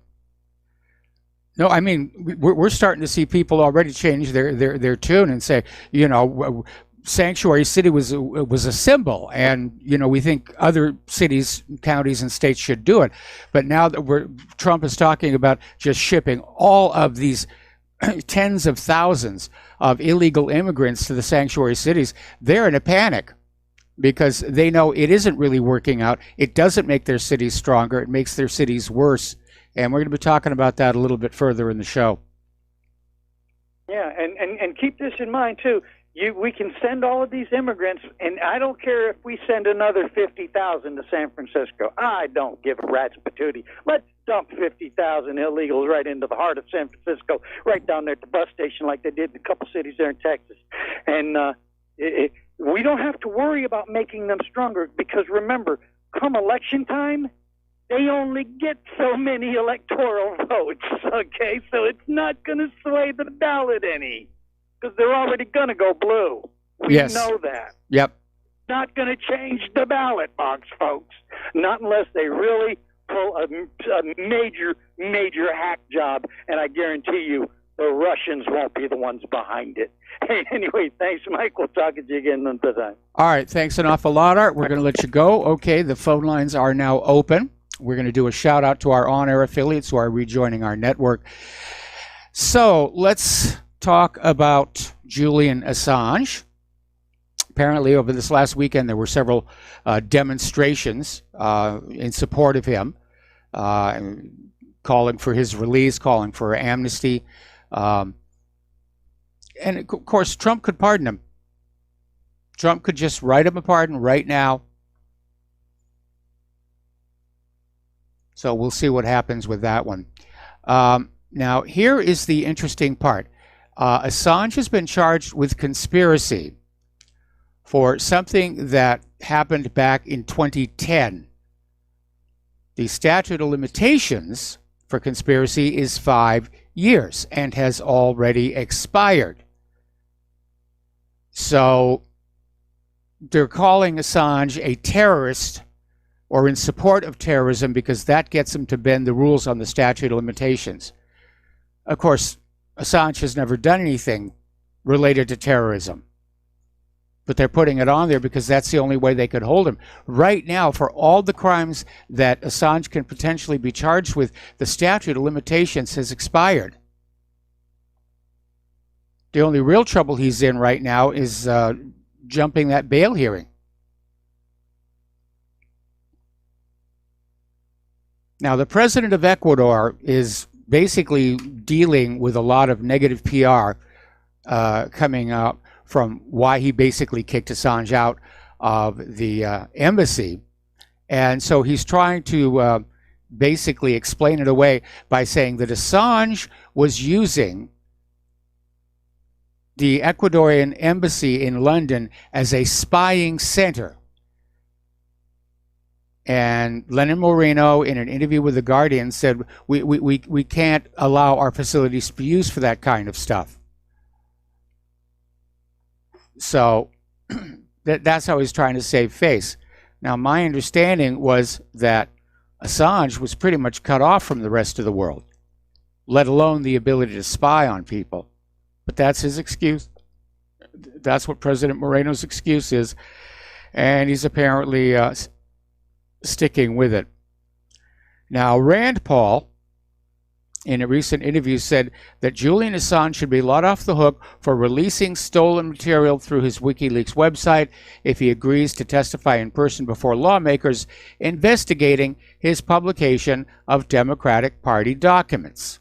No, I mean, we're starting to see people already change their tune and say, you know, Sanctuary City was a symbol, and you know, we think other cities, counties, and states should do it. But now that Trump is talking about just shipping all of these tens of thousands of illegal immigrants to the sanctuary cities, they're in a panic because they know it isn't really working out. It doesn't make their cities stronger. It makes their cities worse. And we're going to be talking about that a little bit further in the show. Yeah, and keep this in mind too. We can send all of these immigrants, and I don't care if we send another 50,000 to San Francisco. I don't give a rat's patootie. Let's dump 50,000 illegals right into the heart of San Francisco, right down there at the bus station like they did in a couple cities there in Texas. And we don't have to worry about making them stronger, because remember, come election time, they only get so many electoral votes, okay? So it's not going to sway the ballot any, because they're already going to go blue. We know that. Yep. Not going to change the ballot box, folks. Not unless they really pull a major hack job, and I guarantee you the Russians won't be the ones behind it. Hey, anyway, thanks, Mike. We'll talk to you again another time. All right, thanks an awful lot, Art. We're going to let you go. Okay, the phone lines are now open. We're going to do a shout out to our on-air affiliates who are rejoining our network. So let's talk about Julian Assange. Apparently, over this last weekend, there were several demonstrations in support of him, calling for his release, calling for amnesty. And of course, Trump could pardon him. Trump could just write him a pardon right now. So we'll see what happens with that one. Now, here is the interesting part. Assange has been charged with conspiracy for something that happened back in 2010. The statute of limitations for conspiracy is 5 years and has already expired. So they're calling Assange a terrorist or in support of terrorism because that gets them to bend the rules on the statute of limitations. Of course, Assange has never done anything related to terrorism, but they're putting it on there because that's the only way they could hold him. Right now, for all the crimes that Assange can potentially be charged with, the statute of limitations has expired. The only real trouble he's in right now is jumping that bail hearing. Now, the president of Ecuador is basically dealing with a lot of negative PR coming out from why he basically kicked Assange out of the embassy. And so he's trying to basically explain it away by saying that Assange was using the Ecuadorian embassy in London as a spying center. And Lenin Moreno, in an interview with The Guardian, said, we can't allow our facilities to be used for that kind of stuff. So that's how he's trying to save face. Now, my understanding was that Assange was pretty much cut off from the rest of the world, let alone the ability to spy on people. But that's his excuse. That's what President Moreno's excuse is. And he's apparently sticking with it. Now, Rand Paul, in a recent interview, said that Julian Assange should be let off the hook for releasing stolen material through his WikiLeaks website if he agrees to testify in person before lawmakers investigating his publication of Democratic Party documents.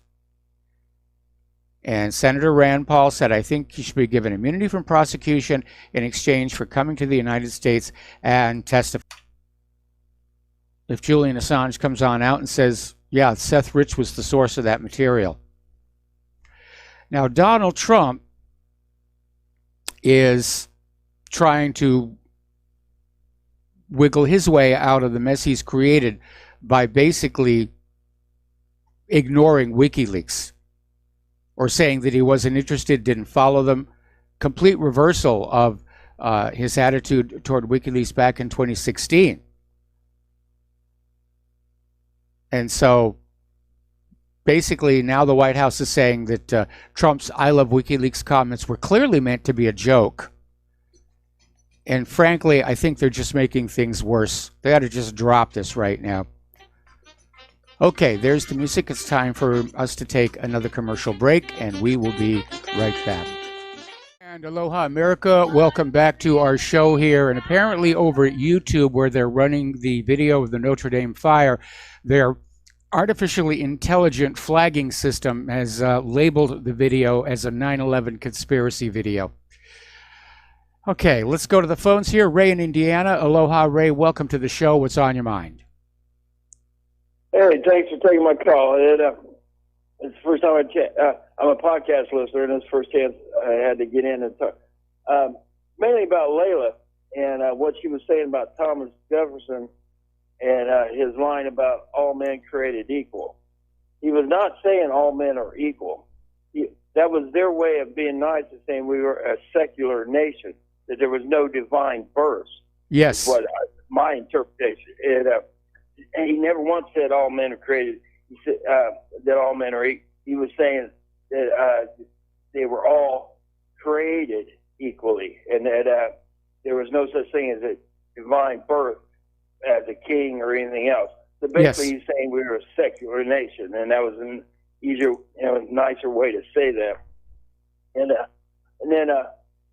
And Senator Rand Paul said, I think he should be given immunity from prosecution in exchange for coming to the United States and testifying. if Julian Assange comes on out and says, yeah, Seth Rich was the source of that material. Now, Donald Trump is trying to wiggle his way out of the mess he's created by basically ignoring WikiLeaks or saying that he wasn't interested, didn't follow them. Complete reversal of his attitude toward WikiLeaks back in 2016. And so basically now the White House is saying that Trump's I love WikiLeaks comments were clearly meant to be a joke. And frankly, I think they're just making things worse. They ought to just drop this right now. Okay, there's the music. It's time for us to take another commercial break, and we will be right back. And aloha, America. Welcome back to our show here. And apparently over at YouTube, where they're running the video of the Notre Dame fire, their artificially intelligent flagging system has labeled the video as a 9/11 conspiracy video. Okay, let's go to the phones here. Ray in Indiana. Aloha, Ray. Welcome to the show. What's on your mind? Hey, thanks for taking my call. It's the first time I'm a podcast listener, and it's the first chance I had to get in and talk. Mainly about Layla and what she was saying about Thomas Jefferson and his line about all men created equal. He was not saying all men are equal. That was their way of being nice and saying we were a secular nation, that there was no divine birth. Yes. What my interpretation. And he never once said all men are created. He said that all men are equal. He was saying that they were all created equally, and that there was no such thing as a divine birth as a king or anything else. So basically, he's saying we were a secular nation, and that was an easier, nicer way to say that. And then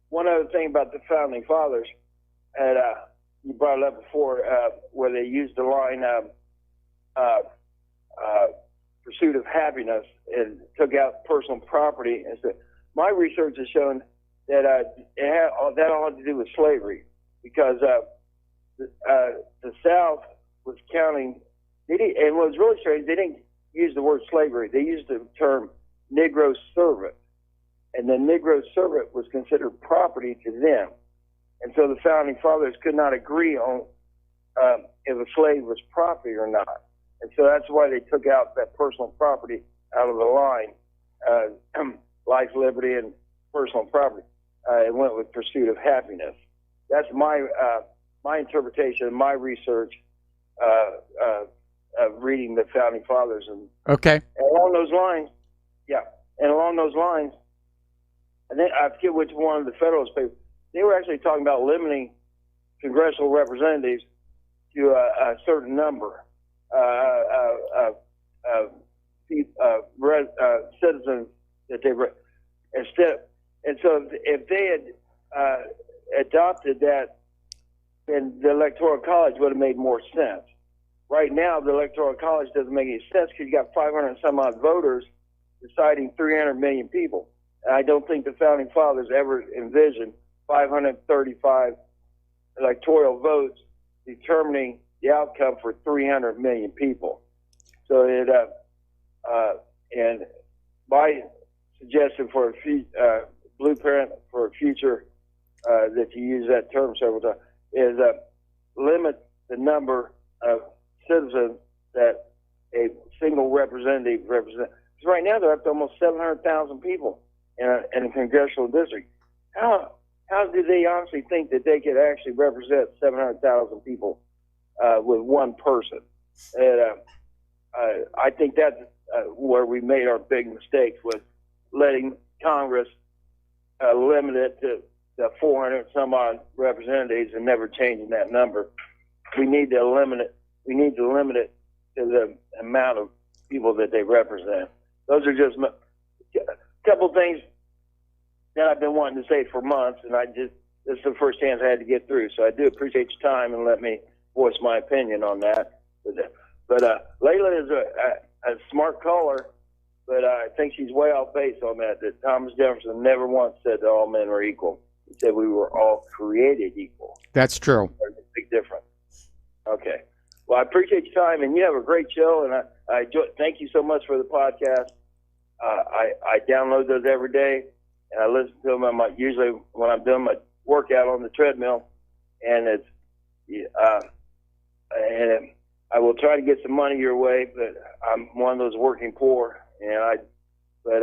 one other thing about the founding fathers, and you brought it up before, where they used the line "pursuit of happiness" and took out personal property. And so my research has shown that that all had to do with slavery, because the South was counting. And what was really strange, they didn't use the word slavery. They used the term Negro servant. And the Negro servant was considered property to them. And so the founding fathers could not agree on if a slave was property or not. And so that's why they took out that personal property out of the line, life, liberty, and personal property. It went with pursuit of happiness. That's my interpretation, my research of reading the founding fathers. And along those lines, and then I forget which one of the Federalist papers, they were actually talking about limiting congressional representatives to a certain number citizens that they instead. And so if they had adopted that, then the Electoral College would have made more sense. Right now, the Electoral College doesn't make any sense because you got 500 and some odd voters deciding 300 million people. And I don't think the founding fathers ever envisioned 535 electoral votes determining the outcome for 300 million people. So and my suggestion for a blueprint for a future that you use that term several times is limit the number of citizens that a single representative represents. Because right now they're up to almost 700,000 people in a congressional district. How do they honestly think that they could actually represent 700,000 people with one person? And I think that's where we made our big mistakes, with letting Congress limit it to the 400 some odd representatives and never changing that number. We need to limit it. We need to limit it to the amount of people that they represent. Those are just a couple things that I've been wanting to say for months, and this is the first chance I had to get through. So I do appreciate your time and let me voice my opinion on that. But Layla is a smart caller, but I think she's way off base on that Thomas Jefferson never once said that all men were equal. He said we were all created equal. That's true. There's a big difference. Okay. Well, I appreciate your time, and you have a great show, and I enjoy. Thank you so much for the podcast. I download those every day, and I listen to them. Usually when I'm doing my workout on the treadmill, and and I will try to get some money your way, but I'm one of those working poor, but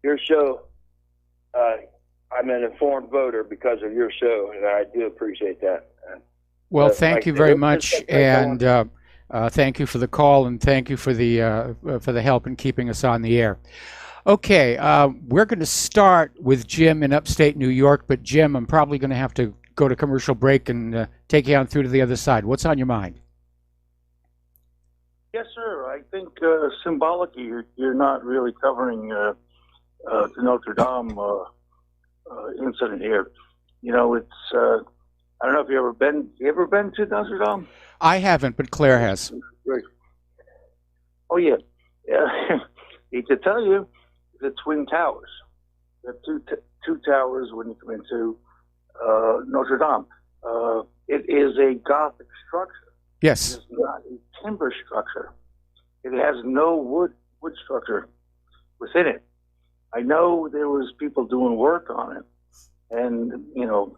your show, I'm an informed voter because of your show, and I do appreciate that. Well, thank you very much, and thank you for the call, and thank you for the help in keeping us on the air. Okay, we're going to start with Jim in upstate New York, but Jim, I'm probably going to have to go to commercial break and take you on through to the other side. What's on your mind? Yes, sir. I think symbolically, you're not really covering the Notre Dame incident here. You know, it's I don't know if you ever been. You ever been to Notre Dame? I haven't, but Claire has. Right. Oh yeah. To tell you, the Twin Towers. The two towers when you come into Notre Dame. It is a Gothic structure. Yes. It's not a timber structure. It has no wood structure within it. I know there was people doing work on it, and you know,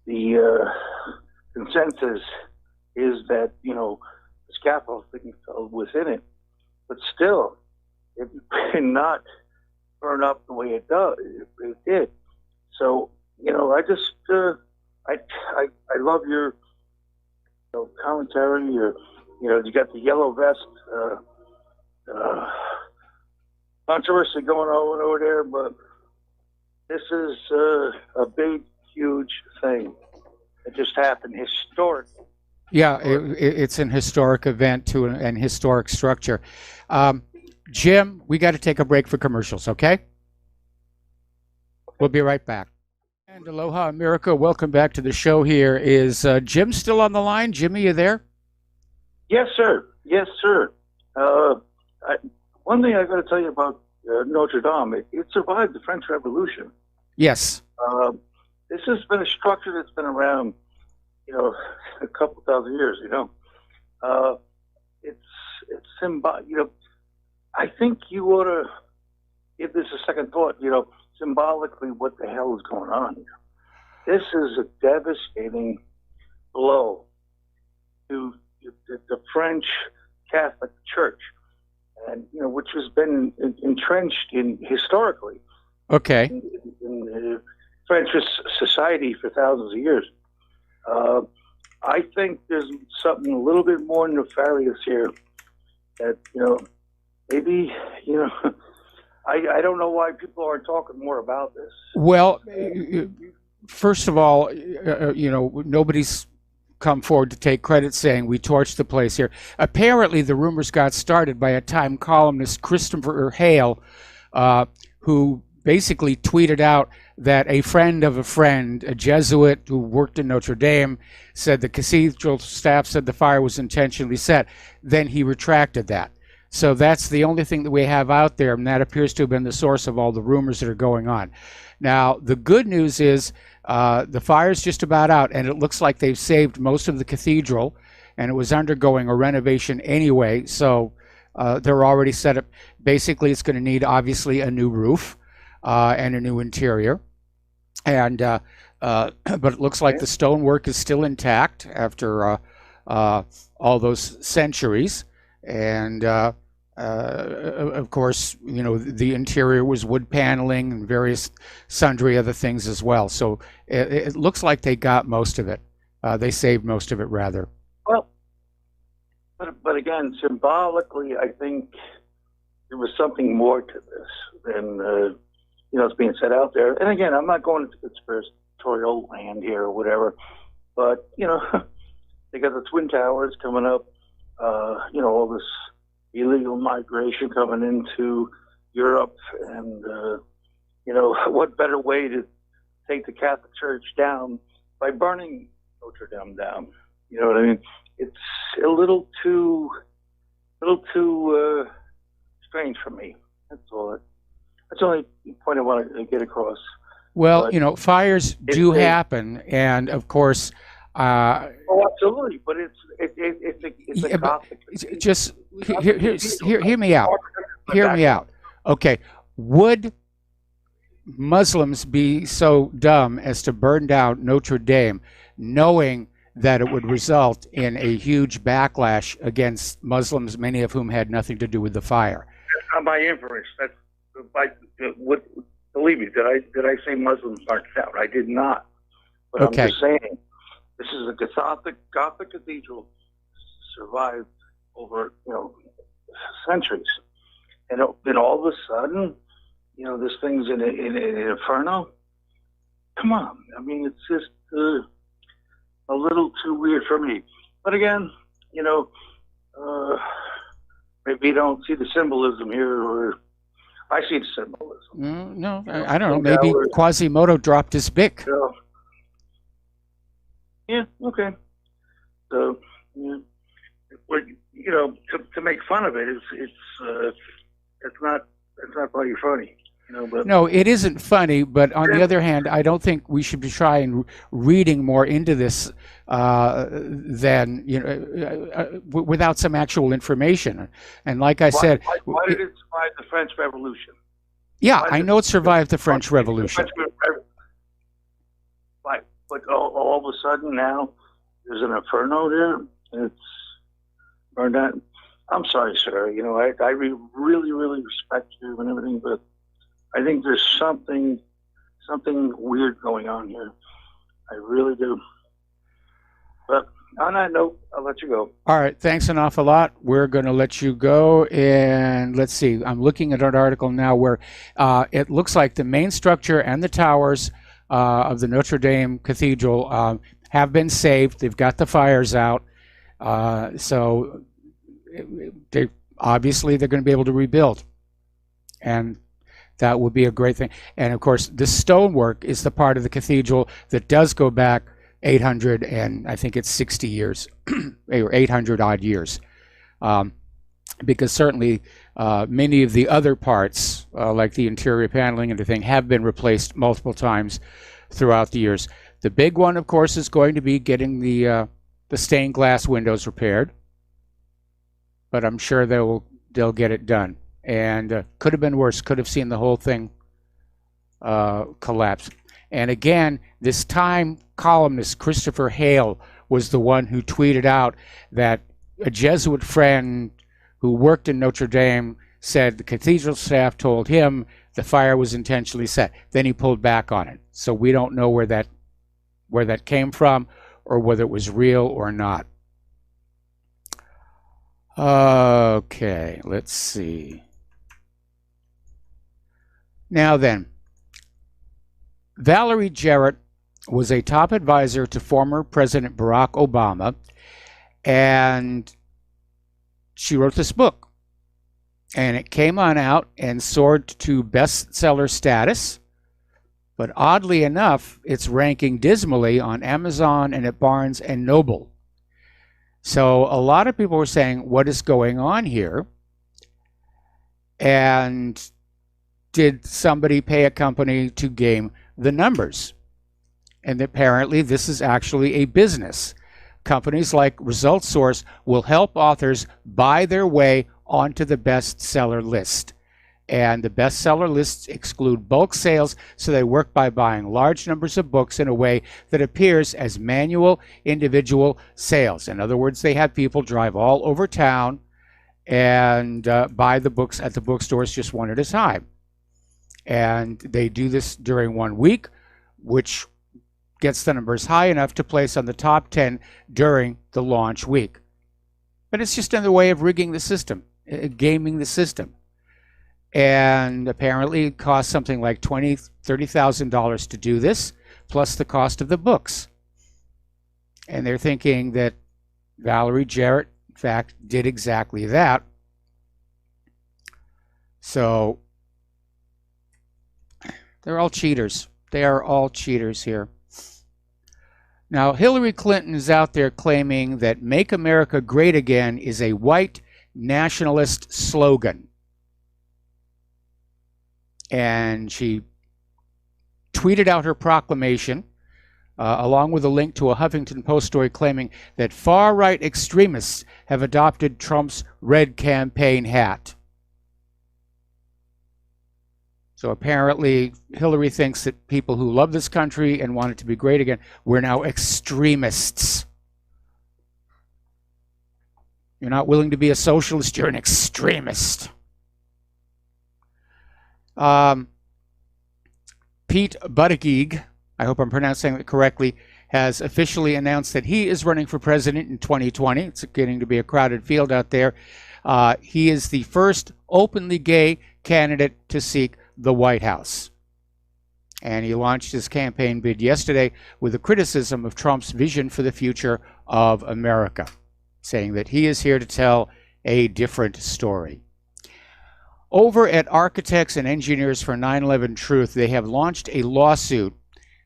the consensus is that the scaffolding fell within it, but still, it cannot burn up the way it did. So I just I love your commentary. You got the yellow vest controversy going on over there, but this is a big, huge thing. It just happened, historic. Yeah, it's an historic event to an historic structure. Jim, we got to take a break for commercials, okay? We'll be right back. And aloha, America. Welcome back to the show here. Is Jim still on the line? Jimmy, you there? Yes, sir. Yes, sir. One thing I got to tell you about Notre Dame, it survived the French Revolution. Yes. This has been a structure that's been around, a couple thousand years. It's symbolic. I think you ought to give this a second thought. Symbolically, what the hell is going on here? This is a devastating blow to the French Catholic Church, and which has been entrenched historically. Okay. In French society for thousands of years. I think there's something a little bit more nefarious here. That maybe I don't know why people aren't talking more about this. Well, first of all, nobody's come forward to take credit saying we torched the place here. Apparently, the rumors got started by a Time columnist, Christopher Hale, who basically tweeted out that a friend of a friend, a Jesuit who worked in Notre Dame, said the cathedral staff said the fire was intentionally set. Then he retracted that. So that's the only thing that we have out there, and that appears to have been the source of all the rumors that are going on. Now, the good news is the fire's just about out, and it looks like they've saved most of the cathedral, and it was undergoing a renovation anyway, so they're already set up. Basically, it's going to need, obviously, a new roof and a new interior. And but it looks like the stonework is still intact after all those centuries. And of course, the interior was wood paneling and various sundry other things as well. So it looks like they got most of it. They saved most of it, rather. Well, but again, symbolically, I think there was something more to this than it's being said out there. And again, I'm not going into conspiratorial land here or whatever, but they got the Twin Towers coming up. All this illegal migration coming into Europe, and what better way to take the Catholic Church down by burning Notre Dame down? You know what I mean? It's a little too strange for me. That's all. That's the only point I want to get across. Well, fires do happen, and of course. Oh, absolutely, but It's a Gothic. Just hear me out. Hear me out. Okay, would Muslims be so dumb as to burn down Notre Dame, knowing that it would result in a huge backlash against Muslims, many of whom had nothing to do with the fire? That's not by inference. That's by what. Believe me, did I say Muslims aren't out? I did not. But Okay. I'm just saying, this is a Gothic cathedral survived over centuries, and then all of a sudden, this thing's in an inferno. Come on, I mean, it's just a little too weird for me. But again, maybe you don't see the symbolism here, or I see the symbolism. No, I don't know. Maybe Quasimodo dropped his bic. Yeah, okay. So, to make fun of it, it's not very funny. But No, it isn't funny, but on the other hand, I don't think we should be trying reading more into this than without some actual information. And like I said, why did it survive the French Revolution? Yeah, I know it survived the French Revolution. Right, but all of a sudden now there's an inferno there. It's burned out. I'm sorry, sir. I really, really respect you and everything, but I think there's something weird going on here. I really do. But on that note, I'll let you go. All right, thanks an awful lot. We're going to let you go, and let's see. I'm looking at an article now where it looks like the main structure and the towers of the Notre Dame Cathedral have been saved. They've got the fires out, so they're going to be able to rebuild, and that would be a great thing. And of course, this stonework is the part of the cathedral that does go back 800 and I think it's 60 years or 800 odd years, because certainly many of the other parts, like the interior paneling and everything, have been replaced multiple times throughout the years. The big one, of course, is going to be getting the stained glass windows repaired, but I'm sure they'll get it done. And could have been worse. Could have seen the whole thing collapse. And again, this Time columnist Christopher Hale was the one who tweeted out that a Jesuit friend who worked in Notre Dame said the cathedral staff told him the fire was intentionally set. Then he pulled back on it. So we don't know where that came from or whether it was real or not. Okay, let's see. Now then, Valerie Jarrett was a top advisor to former President Barack Obama, and she wrote this book. And it came on out and soared to bestseller status, but oddly enough, it's ranking dismally on Amazon and at Barnes and Noble. So a lot of people were saying, what is going on here? And did somebody pay a company to game the numbers? And apparently this is actually a business. Companies like Result Source will help authors buy their way onto the bestseller list. And the bestseller lists exclude bulk sales, so they work by buying large numbers of books in a way that appears as manual individual sales. In other words, they have people drive all over town and buy the books at the bookstores just one at a time. And they do this during 1 week, which gets the numbers high enough to place on the top 10 during the launch week. But it's just another way of rigging the system, gaming the system. And apparently it costs something like $20,000, $30,000 to do this, plus the cost of the books. And they're thinking that Valerie Jarrett, in fact, did exactly that. So they're all cheaters. They are all cheaters here. Now, Hillary Clinton is out there claiming that Make America Great Again is a white nationalist slogan. And she tweeted out her proclamation along with a link to a Huffington Post story claiming that far-right extremists have adopted Trump's red campaign hat. So apparently Hillary thinks that people who love this country and want it to be great again, we're now extremists. You're not willing to be a socialist, you're an extremist. Pete Buttigieg, I hope I'm pronouncing it correctly, has officially announced that he is running for president in 2020. It's getting to be a crowded field out there. He is the first openly gay candidate to seek the White House. And he launched his campaign bid yesterday with a criticism of Trump's vision for the future of America, saying that he is here to tell a different story. Over at Architects and Engineers for 9/11 Truth, they have launched a lawsuit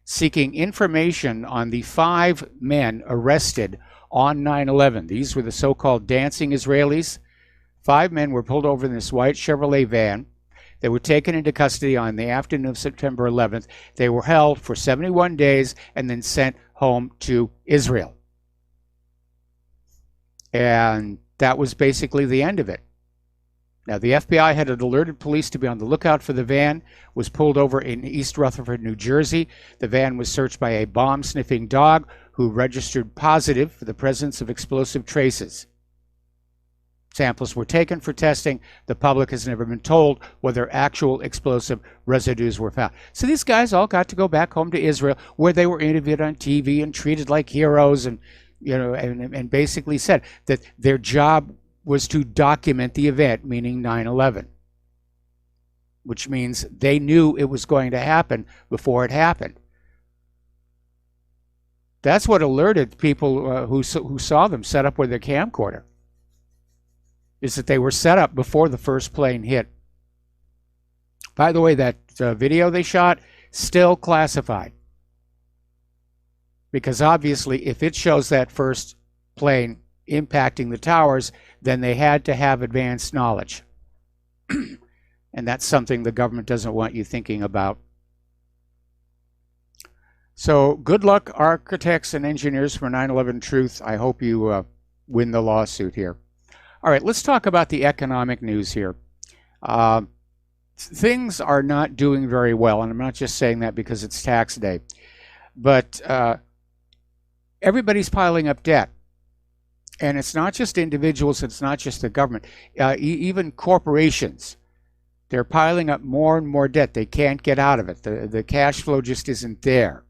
seeking information on the 5 men arrested on 9/11. These were the so-called dancing Israelis. 5 men were pulled over in this white Chevrolet van. They were taken into custody on the afternoon of September 11th. They were held for 71 days and then sent home to Israel. And that was basically the end of it. Now, the FBI had alerted police to be on the lookout for the van, was pulled over in East Rutherford, New Jersey. The van was searched by a bomb-sniffing dog who registered positive for the presence of explosive traces. Samples were taken for testing. The public has never been told whether actual explosive residues were found. So these guys all got to go back home to Israel, where they were interviewed on TV and treated like heroes, and and basically said that their job was to document the event, meaning 9/11, which means they knew it was going to happen before it happened. That's what alerted people who saw them set up with their camcorder, is that they were set up before the first plane hit. By the way, that video they shot, still classified. Because obviously, if it shows that first plane impacting the towers, then they had to have advanced knowledge. And that's something the government doesn't want you thinking about. So good luck, Architects and Engineers for 9/11 Truth. I hope you win the lawsuit here. All right, let's talk about the economic news here. Things are not doing very well, and I'm not just saying that because it's tax day. But everybody's piling up debt. And it's not just individuals, it's not just the government. Even corporations, they're piling up more and more debt. They can't get out of it. The cash flow just isn't there.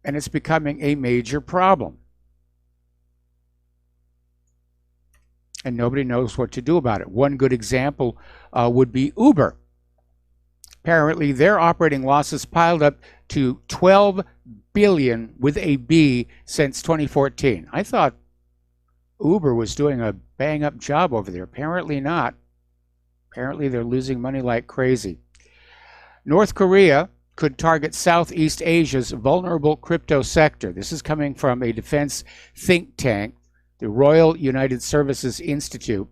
And it's becoming a major problem. And nobody knows what to do about it. One good example would be Uber. Apparently, their operating losses piled up to $12 billion with a B since 2014. I thought Uber was doing a bang-up job over there. Apparently not. Apparently they're losing money like crazy. North Korea could target Southeast Asia's vulnerable crypto sector. This is coming from a defense think tank, the Royal United Services Institute,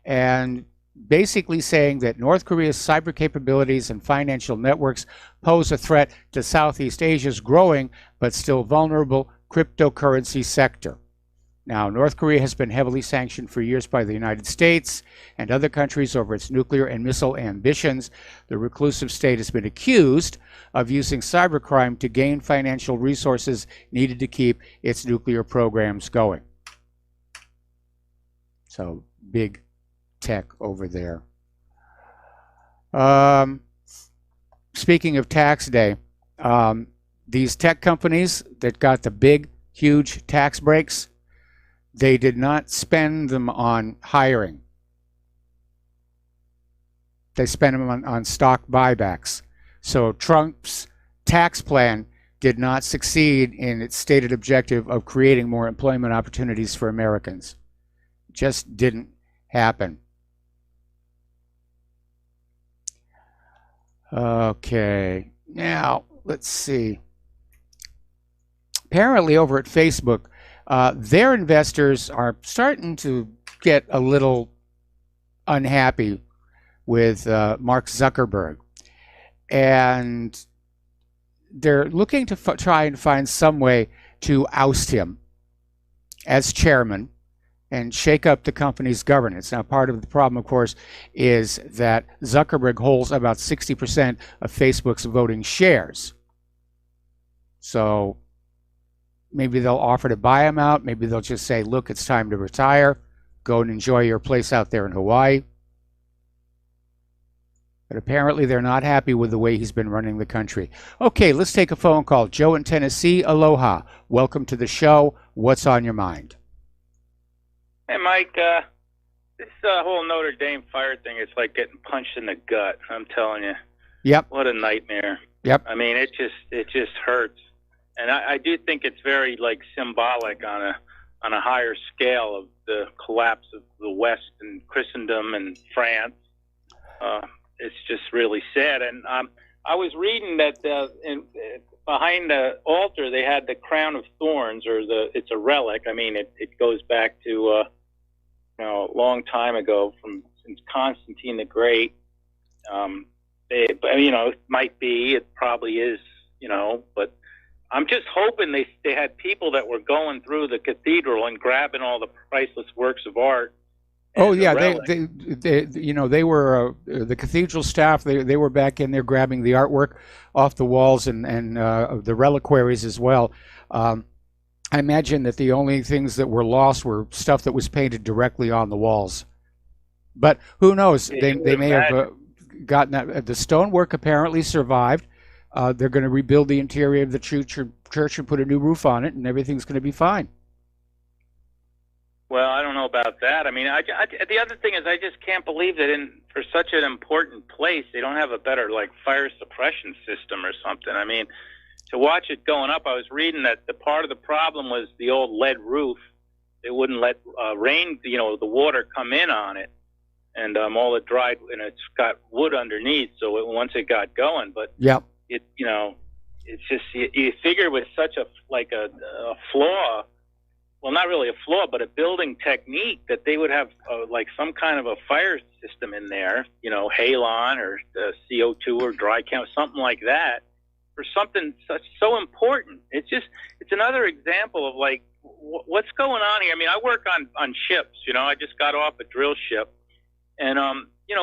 and basically saying that North Korea's cyber capabilities and financial networks pose a threat to Southeast Asia's growing but still vulnerable cryptocurrency sector. Now, North Korea has been heavily sanctioned for years by the United States and other countries over its nuclear and missile ambitions. The reclusive state has been accused of using cybercrime to gain financial resources needed to keep its nuclear programs going. So, big tech over there. Speaking of tax day, these tech companies that got the big, huge tax breaks, they did not spend them on hiring. They spent them on stock buybacks. So Trump's tax plan did not succeed in its stated objective of creating more employment opportunities for Americans. It just didn't happen. Okay, now let's see. Apparently over at Facebook, their investors are starting to get a little unhappy with Mark Zuckerberg. And they're looking to try and find some way to oust him as chairman and shake up the company's governance. Now, part of the problem, of course, is that Zuckerberg holds about 60% of Facebook's voting shares. So maybe they'll offer to buy him out. Maybe they'll just say, look, it's time to retire. Go and enjoy your place out there in Hawaii. But apparently they're not happy with the way he's been running the country. Okay, let's take a phone call. Joe in Tennessee, aloha. Welcome to the show. What's on your mind? Hey, Mike, this whole Notre Dame fire thing is like getting punched in the gut. I'm telling you. Yep. What a nightmare. Yep. I mean, it just hurts. And I do think it's very, like, symbolic on a higher scale of the collapse of the West and Christendom and France. It's just really sad. And I was reading that behind the altar they had the crown of thorns, or it's a relic. I mean, it goes back to a long time ago, since Constantine the Great. It might be, it probably is, but I'm just hoping they had people that were going through the cathedral and grabbing all the priceless works of art. Oh yeah, they were the cathedral staff. They were back in there grabbing the artwork off the walls and the reliquaries as well. I imagine that the only things that were lost were stuff that was painted directly on the walls. But who knows? They may have gotten that. The stonework apparently survived. They're going to rebuild the interior of the church and put a new roof on it, and everything's going to be fine. Well, I don't know about that. I mean, the other thing is I just can't believe that for such an important place, they don't have a better, like, fire suppression system or something. I mean, to watch it going up, I was reading that the part of the problem was the old lead roof. They wouldn't let rain, the water come in on it. And all the dried, and it's got wood underneath, so once it got going. But yeah, it's just, you figure with such a flaw, well, not really a flaw, but a building technique, that they would have like some kind of a fire system in there, halon or CO2 or dry chem, something like that, for something so important. It's another example of, like, what's going on here. I mean, I work on ships. I just got off a drill ship, and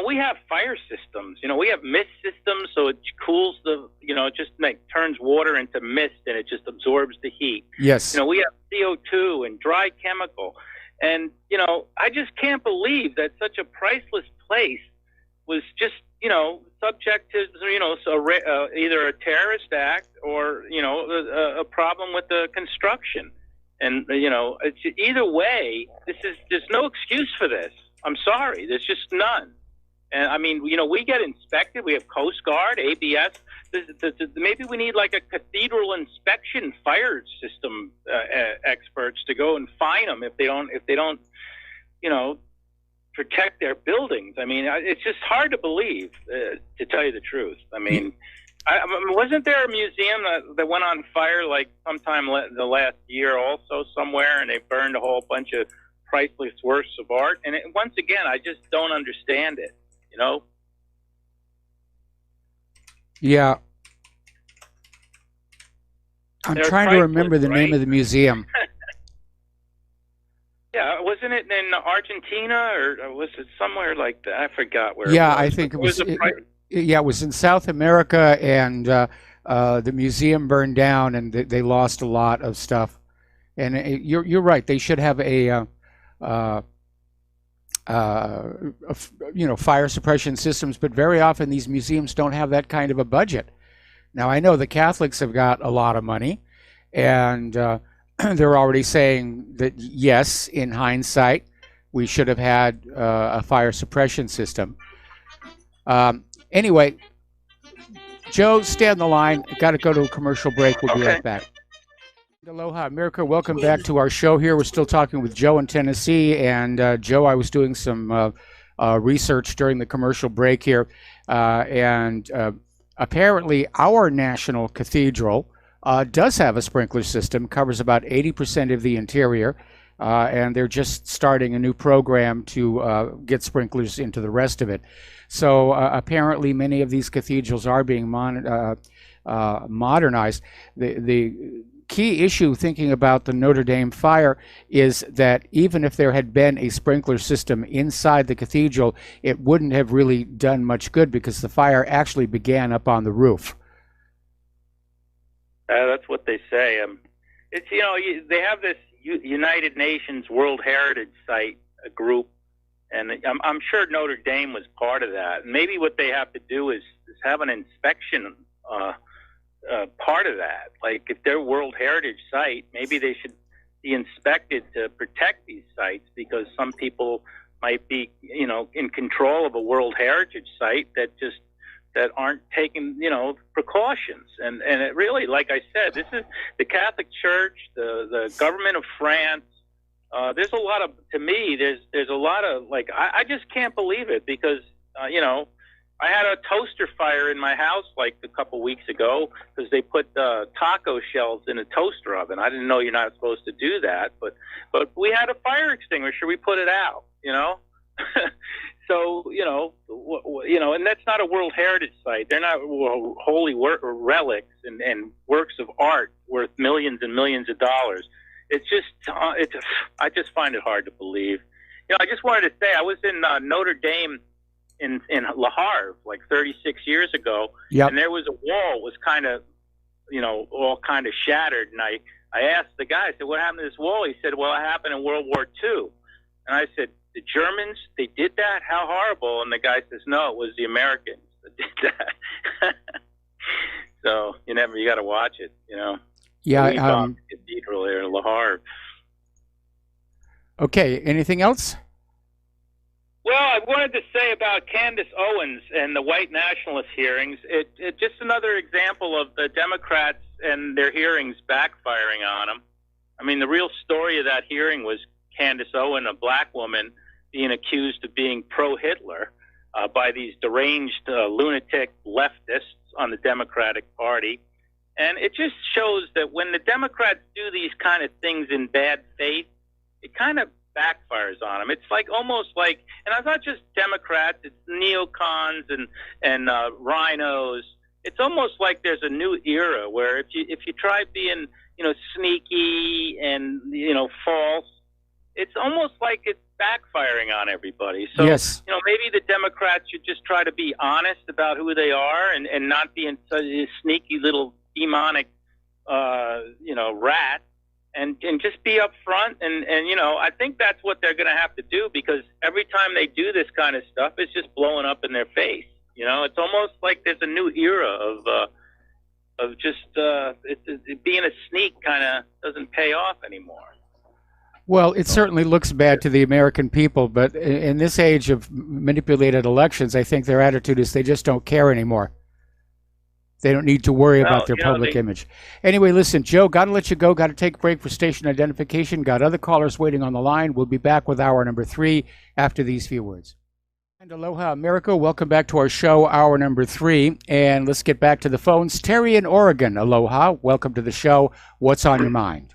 we have fire systems. We have mist systems, so it cools it just turns water into mist, and it just absorbs the heat. Yes. We have CO2 and dry chemical. And, I just can't believe that such a priceless place was just, subject to, either a terrorist act or, a problem with the construction. And, it's either way, there's no excuse for this. I'm sorry. There's just none. And I mean, we get inspected. We have Coast Guard, ABS. Maybe we need, like, a cathedral inspection fire system experts to go and fine them if they don't, protect their buildings. I mean, it's just hard to believe, to tell you the truth. I mean, wasn't there a museum that went on fire, like, sometime the last year also somewhere, and they burned a whole bunch of priceless works of art? And once again, I just don't understand it. Yeah. I'm trying to remember the name of the museum. Yeah, wasn't it in Argentina, or was it somewhere like that? I forgot where. Yeah, it was. I think it was. It was in South America, and the museum burned down, and they lost a lot of stuff. And you're right. They should have a fire suppression systems, but very often these museums don't have that kind of a budget. Now, I know the Catholics have got a lot of money, and they're already saying that, yes, in hindsight, we should have had a fire suppression system. Anyway, Joe, stay on the line. Got to go to a commercial break. We'll be right back. Aloha, America. Welcome back to our show here. We're still talking with Joe in Tennessee. And Joe, I was doing some research during the commercial break here. And apparently our national cathedral does have a sprinkler system, covers about 80% of the interior. And they're just starting a new program to get sprinklers into the rest of it. So apparently many of these cathedrals are being modernized. The key issue thinking about the Notre Dame fire is that even if there had been a sprinkler system inside the cathedral, it wouldn't have really done much good because the fire actually began up on the roof. That's what they say. It's they have this United Nations World Heritage Site group, and I'm sure Notre Dame was part of that. And maybe what they have to do is have an inspection part of that. Like if they're World Heritage Site, maybe they should be inspected to protect these sites, because some people might be, in control of a World Heritage Site that aren't taking, precautions. And it really, like I said, this is the Catholic Church, the government of France. There's a lot of, to me, there's a lot of, like, I just can't believe it, because, I had a toaster fire in my house like a couple weeks ago because they put taco shells in a toaster oven. I didn't know you're not supposed to do that, but we had a fire extinguisher. We put it out, So, and that's not a World Heritage Site. They're not holy relics and works of art worth millions and millions of dollars. It's just, I just find it hard to believe. I just wanted to say I was in Notre Dame in Le Havre like 36 years ago, and there was a wall was kind of, all kind of shattered. And I asked the guy, I said, what happened to this wall? He said, well, it happened in World War II. And I said, the Germans, they did that? How horrible. And the guy says, no, it was the Americans that did that. So you got to watch it, Yeah. Cathedral here in Le Havre. Okay. Anything else? Well, I wanted to say about Candace Owens and the white nationalist hearings. It just another example of the Democrats and their hearings backfiring on them. I mean, the real story of that hearing was Candace Owens, a black woman, being accused of being pro-Hitler by these deranged lunatic leftists on the Democratic Party. And it just shows that when the Democrats do these kind of things in bad faith, it kind of backfires on them. It's like almost like, and it's not just Democrats, it's neocons and rhinos. It's almost like there's a new era where if you try being sneaky and false, it's almost like it's backfiring on everybody. So yes. Maybe the Democrats should just try to be honest about who they are and not be in such a sneaky little demonic rat. And just be upfront, and I think that's what they're going to have to do, because every time they do this kind of stuff, it's just blowing up in their face. It's almost like there's a new era of just being a sneak kind of doesn't pay off anymore. Well, it certainly looks bad to the American people, but in this age of manipulated elections, I think their attitude is they just don't care anymore. They don't need to worry about their public image. Anyway, listen, Joe, got to let you go. Got to take a break for station identification. Got other callers waiting on the line. We'll be back with hour number 3 after these few words. And aloha, America. Welcome back to our show, hour number 3. And let's get back to the phones. Terry in Oregon, aloha. Welcome to the show. What's on your mind?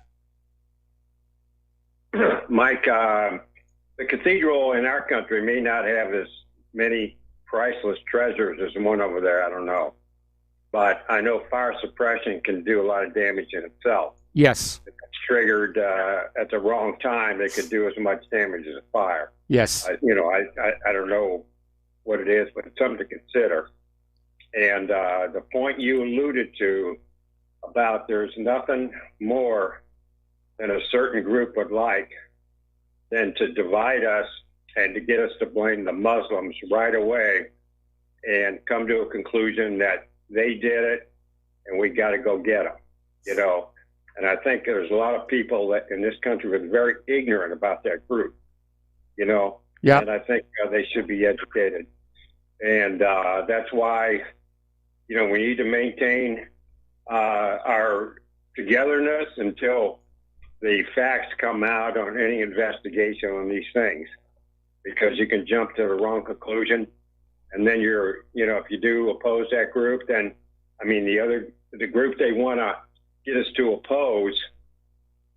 Mike, the cathedral in our country may not have as many priceless treasures as the one over there. I don't know. But I know fire suppression can do a lot of damage in itself. Yes. If it's triggered at the wrong time, it could do as much damage as a fire. Yes. I don't know what it is, but it's something to consider. And the point you alluded to about there's nothing more than a certain group would like than to divide us and to get us to blame the Muslims right away and come to a conclusion that they did it, and we got to go get them, And I think there's a lot of people that in this country are very ignorant about that group, Yeah. And I think they should be educated. And that's why, we need to maintain our togetherness until the facts come out on any investigation on these things, because you can jump to the wrong conclusion. And then if you do oppose that group, then, the group they want to get us to oppose,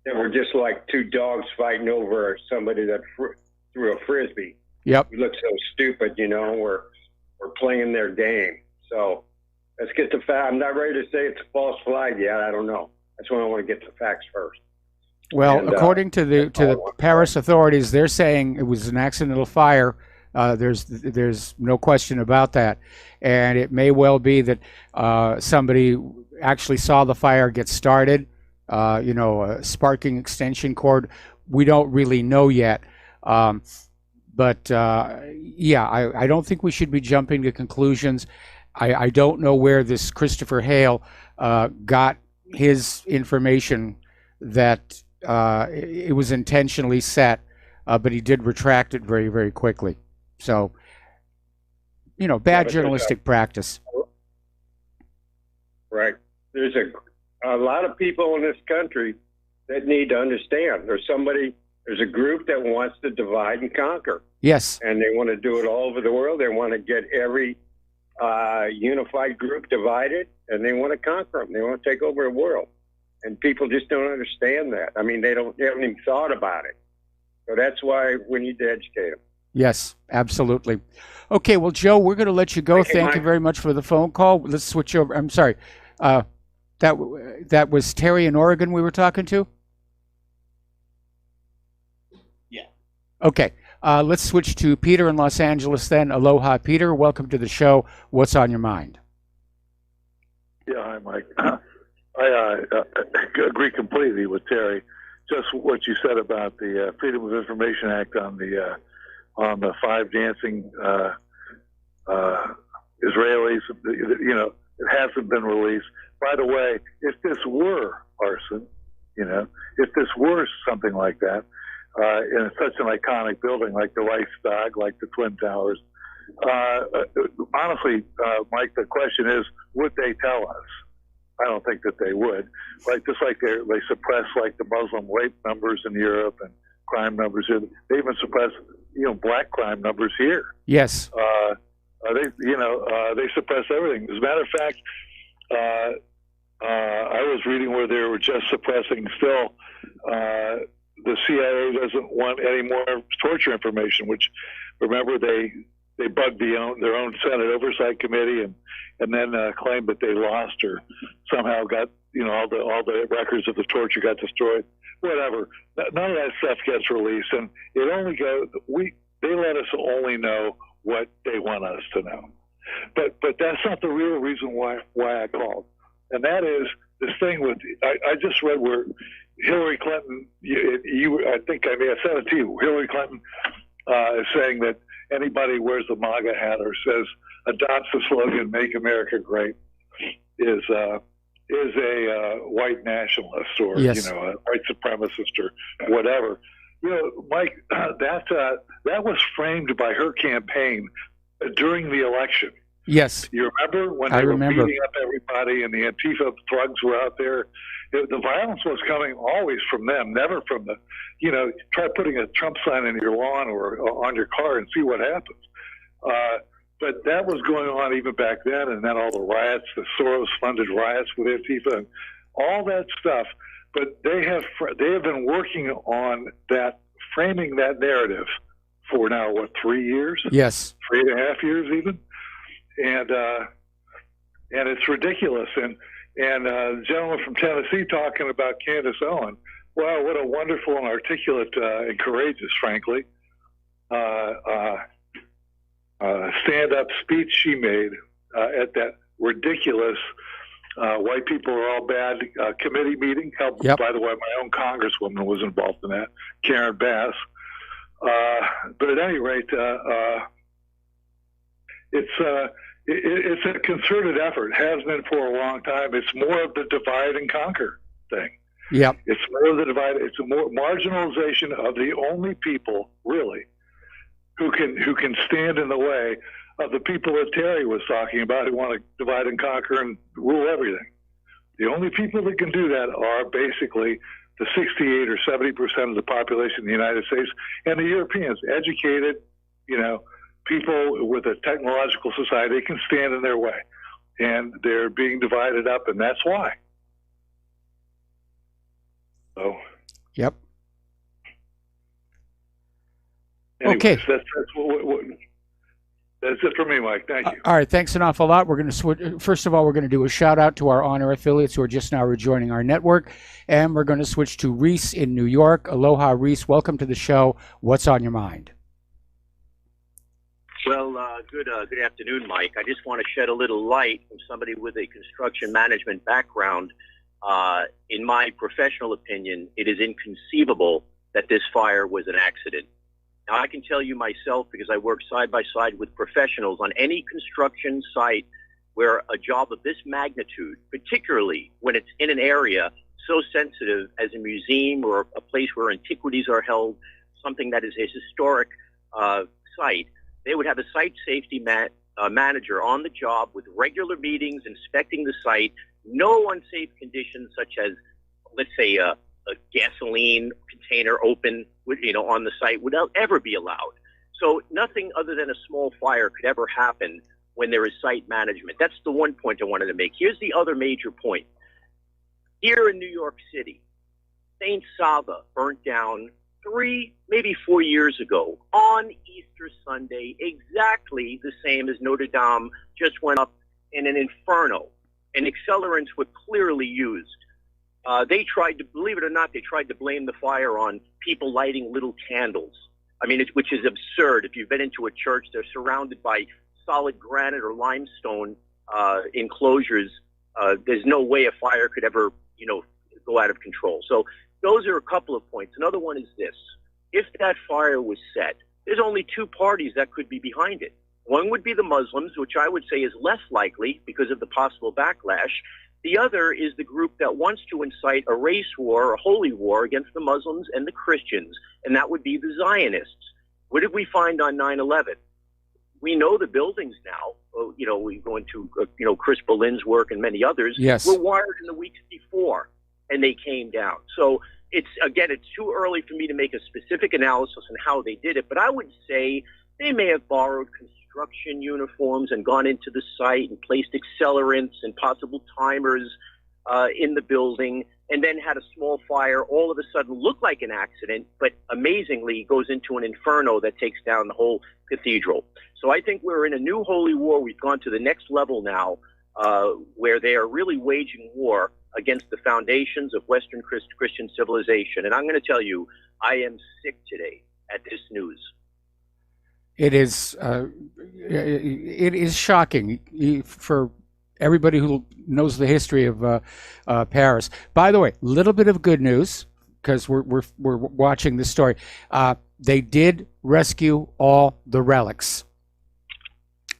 then we're just like two dogs fighting over somebody that threw a Frisbee. Yep. We look so stupid, we're playing their game. So Let's get the fact. I'm not ready to say it's a false flag yet. I don't know. That's when I want to get the facts first. Well, And, according to the Paris authorities, they're saying it was an accidental fire. There's no question about that, and it may well be that somebody actually saw the fire get started. A sparking extension cord. We don't really know yet, but I don't think we should be jumping to conclusions. I don't know where this Christopher Hale got his information that it was intentionally set, but he did retract it very, very quickly. So, bad journalistic practice. Right. There's a lot of people in this country that need to understand. There's a group that wants to divide and conquer. Yes. And they want to do it all over the world. They want to get every unified group divided, and they want to conquer them. They want to take over the world. And people just don't understand that. I mean, they haven't even thought about it. So that's why we need to educate them. Yes, absolutely. Okay, well, Joe, we're going to let you go. Thank you very much for the phone call. Let's switch over. I'm sorry. That was Terry in Oregon we were talking to? Yeah. Okay. Let's switch to Peter in Los Angeles then. Aloha, Peter. Welcome to the show. What's on your mind? Yeah, hi, Mike. I agree completely with Terry. Just what you said about the Freedom of Information Act on the 5 dancing Israelis. It hasn't been released. By the way, if this were arson, if this were something like that, in such an iconic building like the Reichstag, like the Twin Towers, honestly, Mike, the question is, would they tell us? I don't think that they would. Just like they suppress like the Muslim rape numbers in Europe and crime numbers here. They even suppress, black crime numbers here. Yes. They suppress everything. As a matter of fact, I was reading where they were just suppressing still. The CIA doesn't want any more torture information, which, remember, they bugged their own Senate Oversight Committee and then claimed that they lost or somehow got all the records of the torture got destroyed. Whatever, none of that stuff gets released, and it only they let us only know what they want us to know. But that's not the real reason why I called, and that is this thing with I just read where Hillary Clinton. I think I may have said it to you. Hillary Clinton is saying that anybody who wears the MAGA hat or adopts the slogan "Make America Great" is a white nationalist or yes. A white supremacist or whatever. Mike, that was framed by her campaign during the election. Yes. You remember when they were beating up everybody and the Antifa thugs were out there? The violence was coming always from them, never from the, try putting a Trump sign in your lawn or on your car and see what happens. But that was going on even back then, and then all the riots, the Soros-funded riots with Antifa, and all that stuff. But they have been working on that, framing that narrative for now, 3 years? Yes. 3.5 years even? And it's ridiculous. And the gentleman from Tennessee talking about Candace Owen, wow, what a wonderful and articulate and courageous, frankly, stand-up speech she made at that ridiculous white people are all bad committee meeting. Held, by the way, my own congresswoman was involved in that, Karen Bass. But at any rate, it's a concerted effort. Has been for a long time. It's more of the divide and conquer thing. Yep. It's more of the divide. It's a more marginalization of the only people, really, who can stand in the way of the people that Terry was talking about who want to divide and conquer and rule everything. The only people that can do that are basically the 68 or 70% of the population in the United States and the Europeans, educated, people with a technological society can stand in their way. And they're being divided up, and that's why. So. Yep. Anyways, okay. That's it for me, Mike. Thank you. All right, thanks an awful lot. We're going to switch. First of all, we're going to do a shout out to our honor affiliates who are just now rejoining our network, and we're going to switch to Reese in New York. Aloha, Reese. Welcome to the show. What's on your mind? Well, good afternoon, Mike. I just want to shed a little light from somebody with a construction management background. In my professional opinion, it is inconceivable that this fire was an accident. Now, I can tell you myself, because I work side by side with professionals on any construction site where a job of this magnitude, particularly when it's in an area so sensitive as a museum or a place where antiquities are held, something that is a historic site, they would have a site safety manager on the job with regular meetings, inspecting the site, no unsafe conditions such as, let's say, a gasoline container open, on the site would ever be allowed. So nothing other than a small fire could ever happen when there is site management. That's the one point I wanted to make. Here's the other major point. Here in New York City, St. Sava burnt down 3, maybe 4 years ago on Easter Sunday, exactly the same as Notre Dame just went up in an inferno, and accelerants were clearly used. They tried to, believe it or not, they tried to blame the fire on people lighting little candles. I mean, which is absurd. If you've been into a church, they're surrounded by solid granite or limestone enclosures. There's no way a fire could ever, go out of control. So those are a couple of points. Another one is this. If that fire was set, there's only 2 parties that could be behind it. One would be the Muslims, which I would say is less likely because of the possible backlash. The other is the group that wants to incite a race war, a holy war against the Muslims and the Christians, and that would be the Zionists. What did we find on 9/11? We know the buildings now. We go into, Chris Berlin's work and many others. Yes. Were wired in the weeks before, and they came down. So it's too early for me to make a specific analysis on how they did it, but I would say they may have borrowed construction uniforms and gone into the site and placed accelerants and possible timers in the building, and then had a small fire all of a sudden look like an accident, but amazingly goes into an inferno that takes down the whole cathedral. So I think we're in a new holy war. We've gone to the next level now, where they are really waging war against the foundations of Western Christian civilization. And I'm going to tell you, I am sick today at this news. It is shocking for everybody who knows the history of Paris. By the way, a little bit of good news, because we're watching this story. They did rescue all the relics.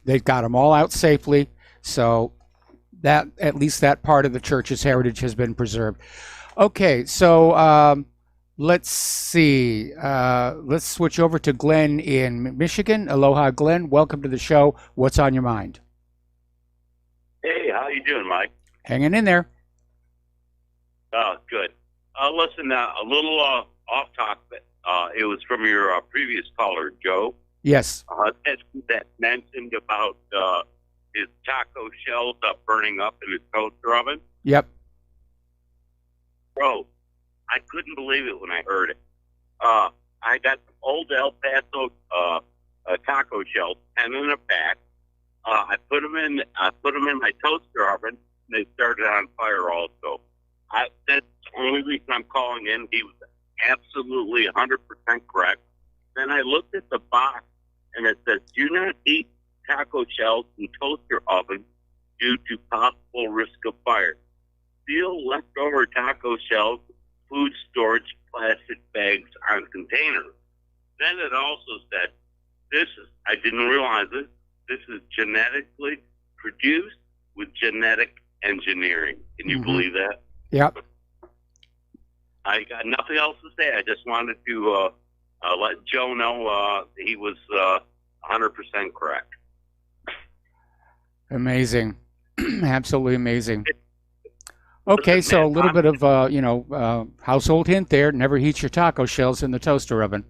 They got them all out safely, so that at least that part of the church's heritage has been preserved. Okay, so let's see. Let's switch over to Glenn in Michigan. Aloha, Glenn. Welcome to the show. What's on your mind? Hey, how you doing, Mike? Hanging in there. Oh, good. Listen, a little off topic. It was from your previous caller, Joe. Yes. That mentioned about his taco shells burning up in his toaster oven. Yep. Bro, I couldn't believe it when I heard it. I got old El Paso taco shells, 10 in a pack. I put them in my toaster oven, and they started on fire also. That's the only reason I'm calling in. He was absolutely 100% correct. Then I looked at the box, and it says, "Do not eat taco shells in toaster oven due to possible risk of fire. Seal leftover taco shells, food storage plastic bags on containers." Then it also said, I didn't realize it, this is genetically produced with genetic engineering. Can you believe that? Yep. I got nothing else to say. I just wanted to let Joe know he was 100% correct. Amazing. Absolutely amazing. Okay, so a little bit of, household hint there. Never heat your taco shells in the toaster oven.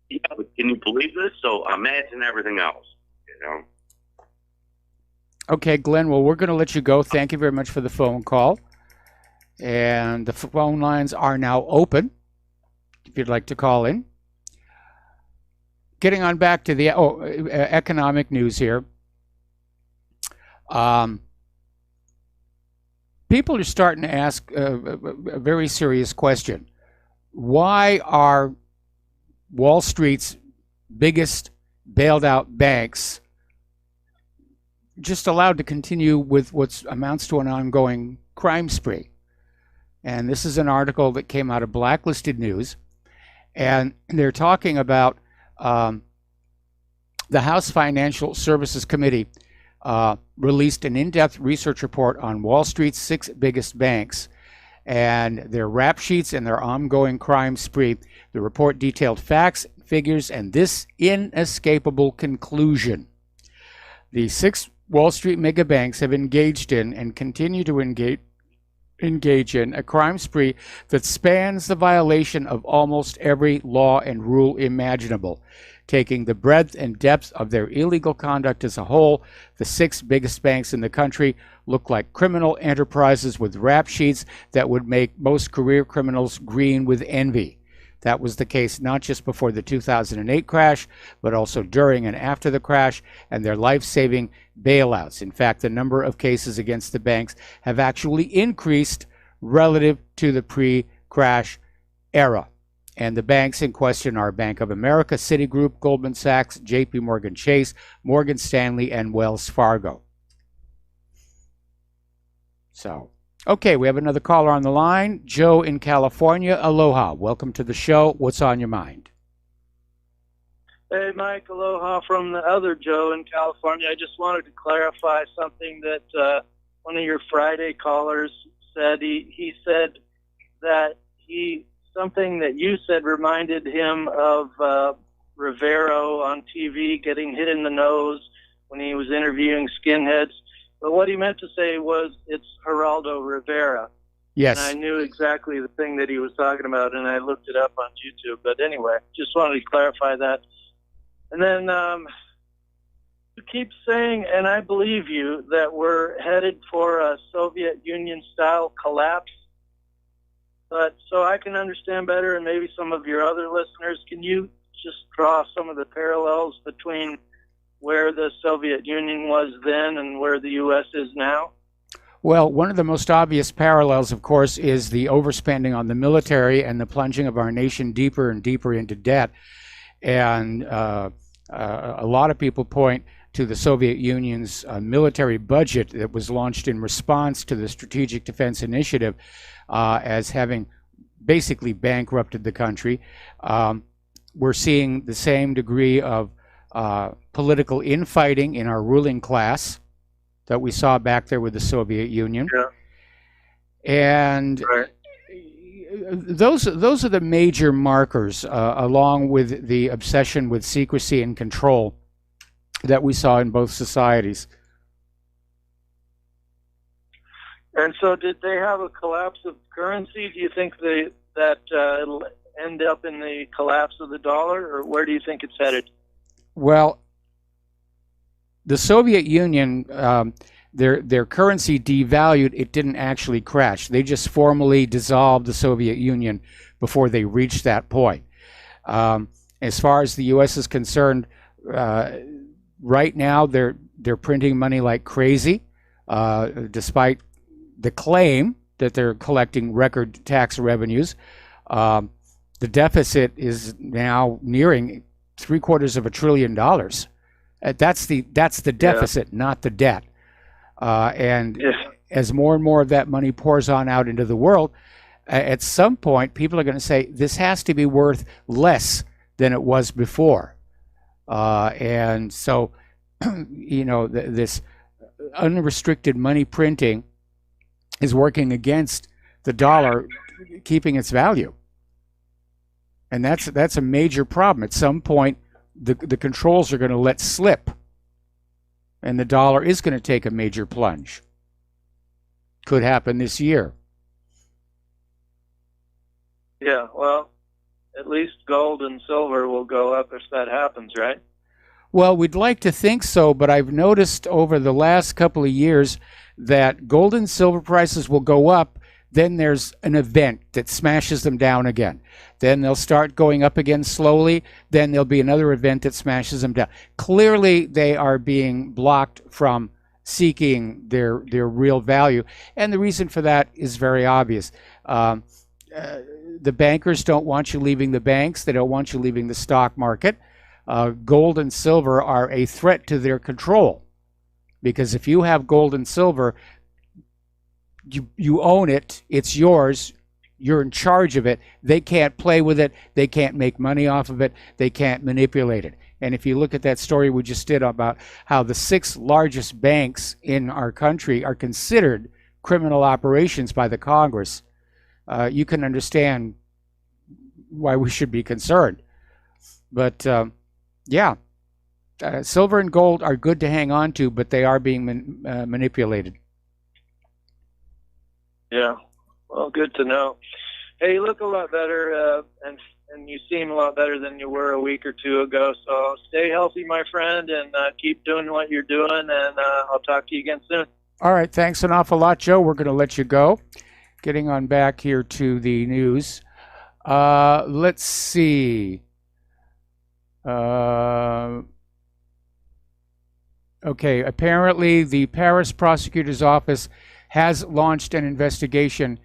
Yeah, but can you believe this? So imagine everything else, Okay, Glenn, well, we're going to let you go. Thank you very much for the phone call. And the phone lines are now open if you'd like to call in. getting on back to the economic news here. People are starting to ask a very serious question. Why are Wall Street's biggest bailed out banks just allowed to continue with what amounts to an ongoing crime spree? And this is an article that came out of Blacklisted News, and they're talking about the House Financial Services Committee released an in-depth research report on Wall Street's 6 biggest banks and their rap sheets and their ongoing crime spree. The report detailed facts, figures, and this inescapable conclusion. The 6 Wall Street mega banks have engaged in and continue to engage in a crime spree that spans the violation of almost every law and rule imaginable. Taking the breadth and depth of their illegal conduct as a whole, the 6 biggest banks in the country look like criminal enterprises with rap sheets that would make most career criminals green with envy. That was the case not just before the 2008 crash, but also during and after the crash and their life-saving bailouts. In fact, the number of cases against the banks have actually increased relative to the pre-crash era. And the banks in question are Bank of America, Citigroup, Goldman Sachs, JP Morgan Chase, Morgan Stanley, and Wells Fargo. So, okay, we have another caller on the line. Joe in California. Aloha. Welcome to the show. What's on your mind? Hey, Mike. Aloha from the other Joe in California. I just wanted to clarify something that one of your Friday callers said. He said that something that you said reminded him of Rivero on TV getting hit in the nose when he was interviewing skinheads. But what he meant to say was it's Geraldo Rivera. Yes. And I knew exactly the thing that he was talking about, and I looked it up on YouTube. But anyway, just wanted to clarify that. And then you keep saying, and I believe you, that we're headed for a Soviet Union-style collapse. But so I can understand better, and maybe some of your other listeners, can you just draw some of the parallels between where the Soviet Union was then and where the U.S. is now? Well, one of the most obvious parallels, of course, is the overspending on the military and the plunging of our nation deeper and deeper into debt. And a lot of people point to the Soviet Union's military budget that was launched in response to the Strategic Defense Initiative as having basically bankrupted the country. We're seeing the same degree of political infighting in our ruling class that we saw back there with the Soviet Union. Yeah. And right. Those are the major markers, along with the obsession with secrecy and control that we saw in both societies. And so did they have a collapse of currency? Do you think that it'll end up in the collapse of the dollar, or where do you think it's headed? Well, the Soviet Union, their currency devalued. It didn't actually crash. They just formally dissolved the Soviet Union before they reached that point. As far as the U.S. is concerned, right now they're printing money like crazy, despite the claim that they're collecting record tax revenues. The deficit is now nearing $750 billion. That's the deficit, not the debt. And as more and more of that money pours on out into the world, at some point people are going to say this has to be worth less than it was before. And so, this unrestricted money printing is working against the dollar keeping its value. And that's a major problem. At some point, the controls are going to let slip, and the dollar is going to take a major plunge. Could happen this year. Yeah, well, at least gold and silver will go up if that happens, right? Well, we'd like to think so, but I've noticed over the last couple of years that gold and silver prices will go up. Then there's an event that smashes them down again. Then they'll start going up again slowly. Then there'll be another event that smashes them down. Clearly, they are being blocked from seeking their real value. And the reason for that is very obvious. The bankers don't want you leaving the banks. They don't want you leaving the stock market. Gold and silver are a threat to their control. Because if you have gold and silver, you own it, it's yours, you're in charge of it. They can't play with it. They can't make money off of it. They can't manipulate it. And if you look at that story we just did about how the 6 largest banks in our country are considered criminal operations by the Congress, you can understand why we should be concerned. But yeah, silver and gold are good to hang on to, but they are being manipulated. Yeah, well, good to know. Hey, you look a lot better, and you seem a lot better than you were a week or two ago. So stay healthy, my friend, and keep doing what you're doing, and I'll talk to you again soon. All right, thanks an awful lot, Joe. We're going to let you go. Getting on back here to the news. Let's see. Okay, apparently the Paris prosecutor's office has launched an investigation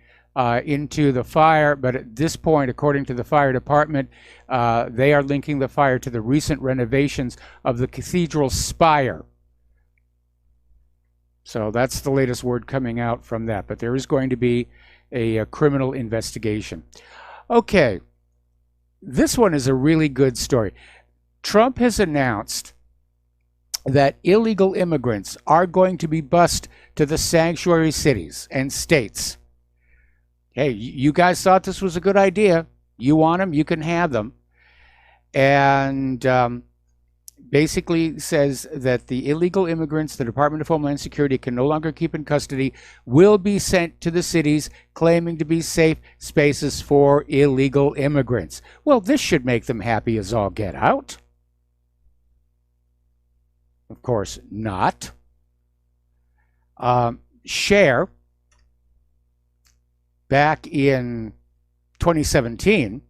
into the fire, but at this point, according to the fire department, they are linking the fire to the recent renovations of the cathedral spire. So that's the latest word coming out from that, but there is going to be a criminal investigation. Okay, this one is a really good story. Trump has announced that illegal immigrants are going to be bused to the sanctuary cities and states. Hey, you guys thought this was a good idea. You want them, you can have them. And basically says that the illegal immigrants the Department of Homeland Security can no longer keep in custody will be sent to the cities claiming to be safe spaces for illegal immigrants. Well, this should make them happy as all get out. Of course not. Cher, back in 2017,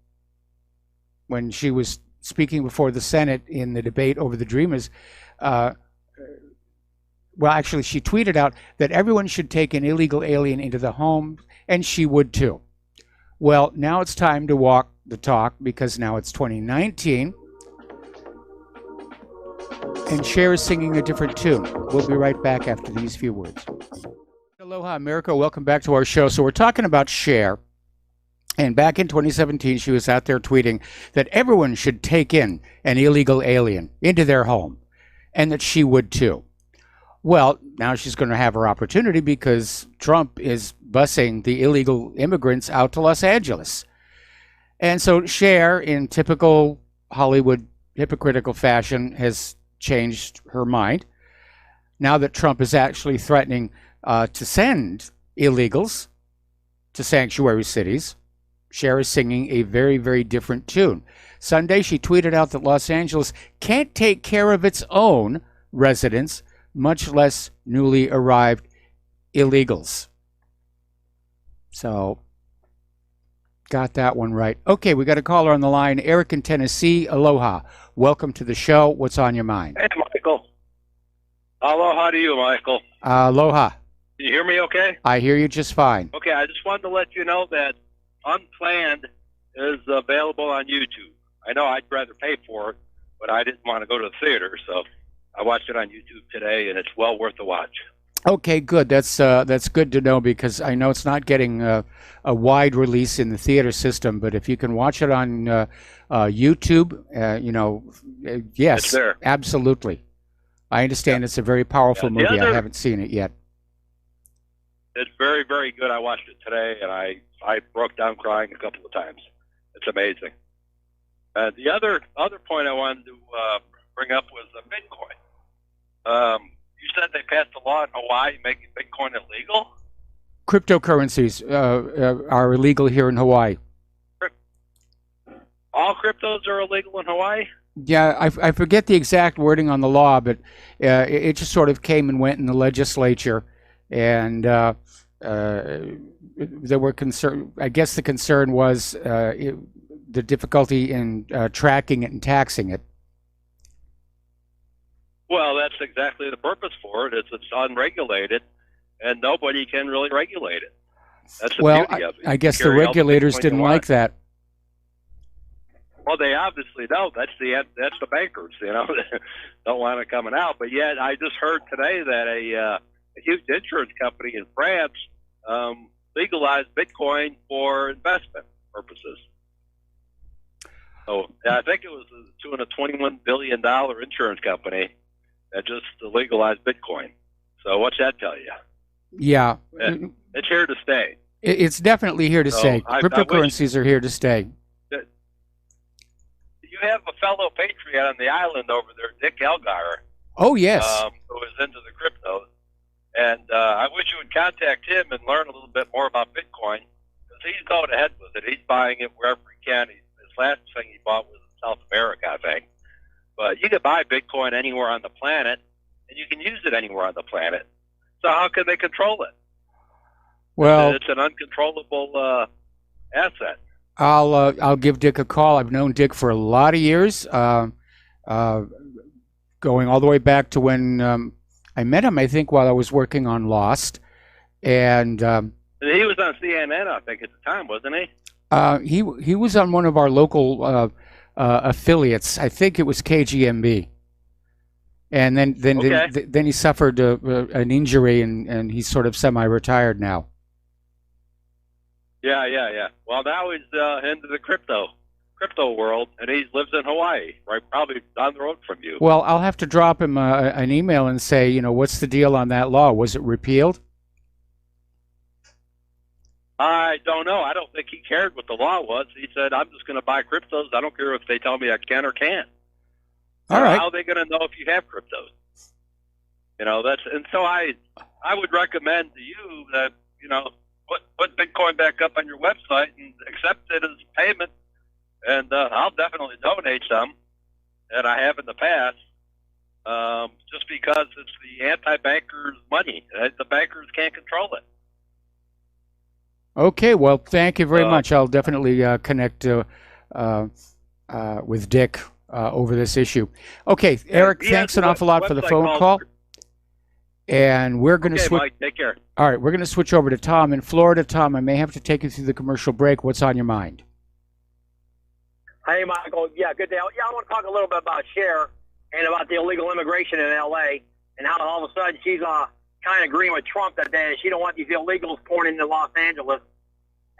when she was speaking before the Senate in the debate over the Dreamers, well, actually, she tweeted out that everyone should take an illegal alien into the home, and she would too. Well, now it's time to walk the talk, because now it's 2019, and Cher is singing a different tune. We'll be right back after these few words. Aloha, America. Welcome back to our show. So we're talking about Cher. And back in 2017, she was out there tweeting that everyone should take in an illegal alien into their home, and that she would too. Well, now she's going to have her opportunity, because Trump is busing the illegal immigrants out to Los Angeles. And so Cher, in typical Hollywood hypocritical fashion, has changed her mind. Now that Trump is actually threatening to send illegals to sanctuary cities, Cher is singing a very, very different tune. Sunday, she tweeted out that Los Angeles can't take care of its own residents, much less newly arrived illegals. So, got that one right. Okay, we got a caller on the line. Eric in Tennessee. Aloha. Welcome to the show. What's on your mind? Hey, Michael. Aloha to you, Michael. Aloha. Can you hear me okay? I hear you just fine. Okay, I just wanted to let you know that Unplanned is available on YouTube. I know I'd rather pay for it, but I didn't want to go to the theater, so I watched it on YouTube today, and it's well worth the watch. Okay, good. That's good to know, because I know it's not getting a wide release in the theater system, but if you can watch it on YouTube, yes, It's there. Absolutely. I understand it's a very powerful Yeah, the movie. I other- haven't seen it yet. It's very, very good. I watched it today, and I broke down crying a couple of times. It's amazing. The other point I wanted to bring up was Bitcoin. You said they passed a law in Hawaii making Bitcoin illegal? Cryptocurrencies are illegal here in Hawaii. All cryptos are illegal in Hawaii? Yeah, I forget the exact wording on the law, but it just sort of came and went in the legislature, and there were concern. I guess the concern was the difficulty in tracking it and taxing it. Well, that's exactly the purpose for it. It's unregulated, and nobody can really regulate it. That's the beauty of it. I guess the regulators didn't like that. Well, they obviously don't. That's the bankers, you know, don't want it coming out. But yet, I just heard today that a huge insurance company in France legalized Bitcoin for investment purposes. So I think it was to a $21 billion insurance company that just legalized Bitcoin. So what's that tell you? Yeah. It's here to stay. It's definitely here to stay. Cryptocurrencies are here to stay. You have a fellow patriot on the island over there, Dick Elgar. Oh, yes. Who is into the cryptos. And I wish you would contact him and learn a little bit more about Bitcoin, because he's going ahead with it. He's buying it wherever he can. His last thing he bought was in South America, I think. But you can buy Bitcoin anywhere on the planet, and you can use it anywhere on the planet. So how can they control it? Well, it's an uncontrollable asset. I'll give Dick a call. I've known Dick for a lot of years, going all the way back to when I met him, I think, while I was working on Lost. And he was on CNN, I think, at the time, wasn't he? He was on one of our local affiliates. I think it was KGMB. And then he suffered an injury, and he's sort of semi-retired now. Yeah. Well, now he's into the crypto world, and he lives in Hawaii, right? Probably down the road from you. Well, I'll have to drop him an email and say, you know, what's the deal on that law? Was it repealed? I don't know. I don't think he cared what the law was. He said, I'm just going to buy cryptos. I don't care if they tell me I can or can't. All right. How are they going to know if you have cryptos? You know, and so I would recommend to you that, you know, put Bitcoin back up on your website and accept it as payment. And I'll definitely donate some, and I have in the past, just because it's the anti-bankers' money. The bankers can't control it. Okay, well, thank you very much. I'll definitely connect with Dick over this issue. Okay, Eric, thanks an awful lot for the phone call. And we're going to switch. Mike, take care. All right, we're going to switch over to Tom in Florida. Tom, I may have to take you through the commercial break. What's on your mind? Hey, Michael. Yeah, good day. Yeah, I want to talk a little bit about Cher and about the illegal immigration in L.A. and how all of a sudden she's kind of agreeing with Trump that she don't want these illegals pouring into Los Angeles.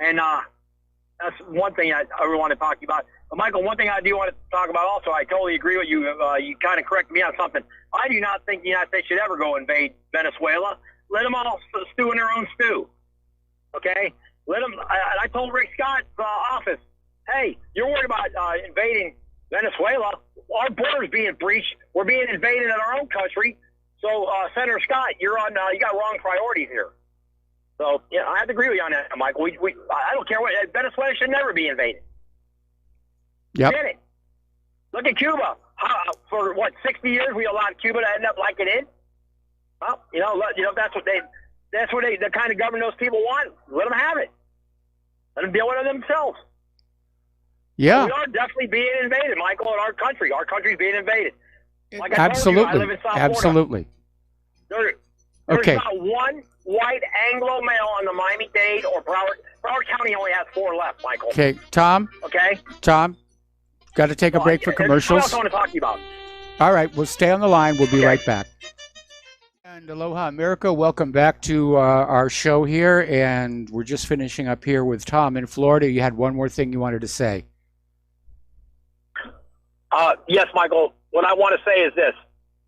And that's one thing I really want to talk to you about. But, Michael, one thing I do want to talk about also, I totally agree with you. You kind of corrected me on something. I do not think the United States should ever go invade Venezuela. Let them all stew in their own stew. Okay? Let them. I told Rick Scott's office, hey, you're worried about invading Venezuela. Our border's being breached. We're being invaded in our own country. So, Senator Scott, you got wrong priorities here. So, yeah, I have to agree with you on that, Michael. I don't care what. Venezuela should never be invaded. Yep. Get it. Look at Cuba. For 60 years we allowed Cuba to end up like it is. Well, that's what the kind of government those people want. Let them have it. Let them deal with it themselves. Yeah. We are definitely being invaded, Michael, in our country. Our country's being invaded. Like Absolutely. I live in South Absolutely. Florida. There's not one white Anglo male on the Miami-Dade or Broward County only has 4 left, Michael. Okay, Tom. Okay. Tom, got to take a break for commercials. What else I want to talk to you about? All right, we'll stay on the line. We'll be right back. And aloha, America. Welcome back to our show here. And we're just finishing up here with Tom in Florida. You had one more thing you wanted to say. Yes, Michael. What I want to say is this.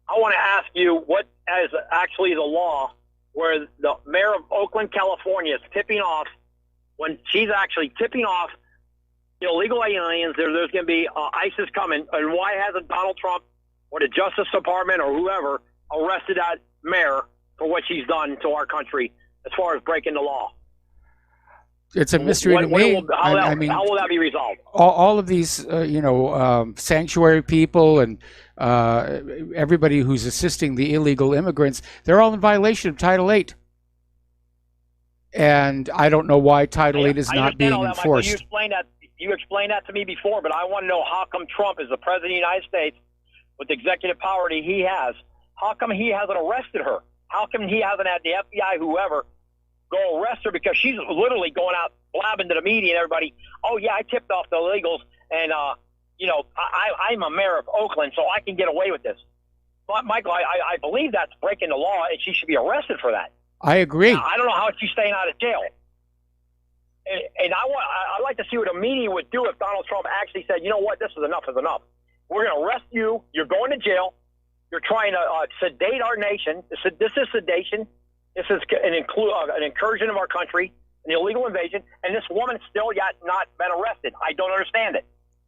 I want to ask you what is actually the law where the mayor of Oakland, California is tipping off, when she's actually tipping off illegal aliens, there's going to be ISIS coming, and why hasn't Donald Trump or the Justice Department or whoever arrested that mayor for what she's done to our country as far as breaking the law? It's a mystery to me. How will that be resolved? All of these, sanctuary people and everybody who's assisting the illegal immigrants, they're all in violation of Title VIII. and I don't know why Title 8 is I not understand being all that, Michael. enforced. You explained that to me before, but I want to know how come Trump is the president of the United States with the executive power that he has. How come he hasn't arrested her? How come he hasn't had the FBI, whoever, go arrest her? Because she's literally going out blabbing to the media and everybody, oh, yeah, I tipped off the illegals, and, I'm a mayor of Oakland, so I can get away with this. But, Michael, I believe that's breaking the law, and she should be arrested for that. I agree. Now, I don't know how she's staying out of jail. And I'd like to see what the media would do if Donald Trump actually said, you know what, this is enough is enough. We're going to arrest you. You're going to jail. You're trying to sedate our nation. This is sedation. This is an incursion of our country, an illegal invasion, and this woman still yet not been arrested. I don't understand it.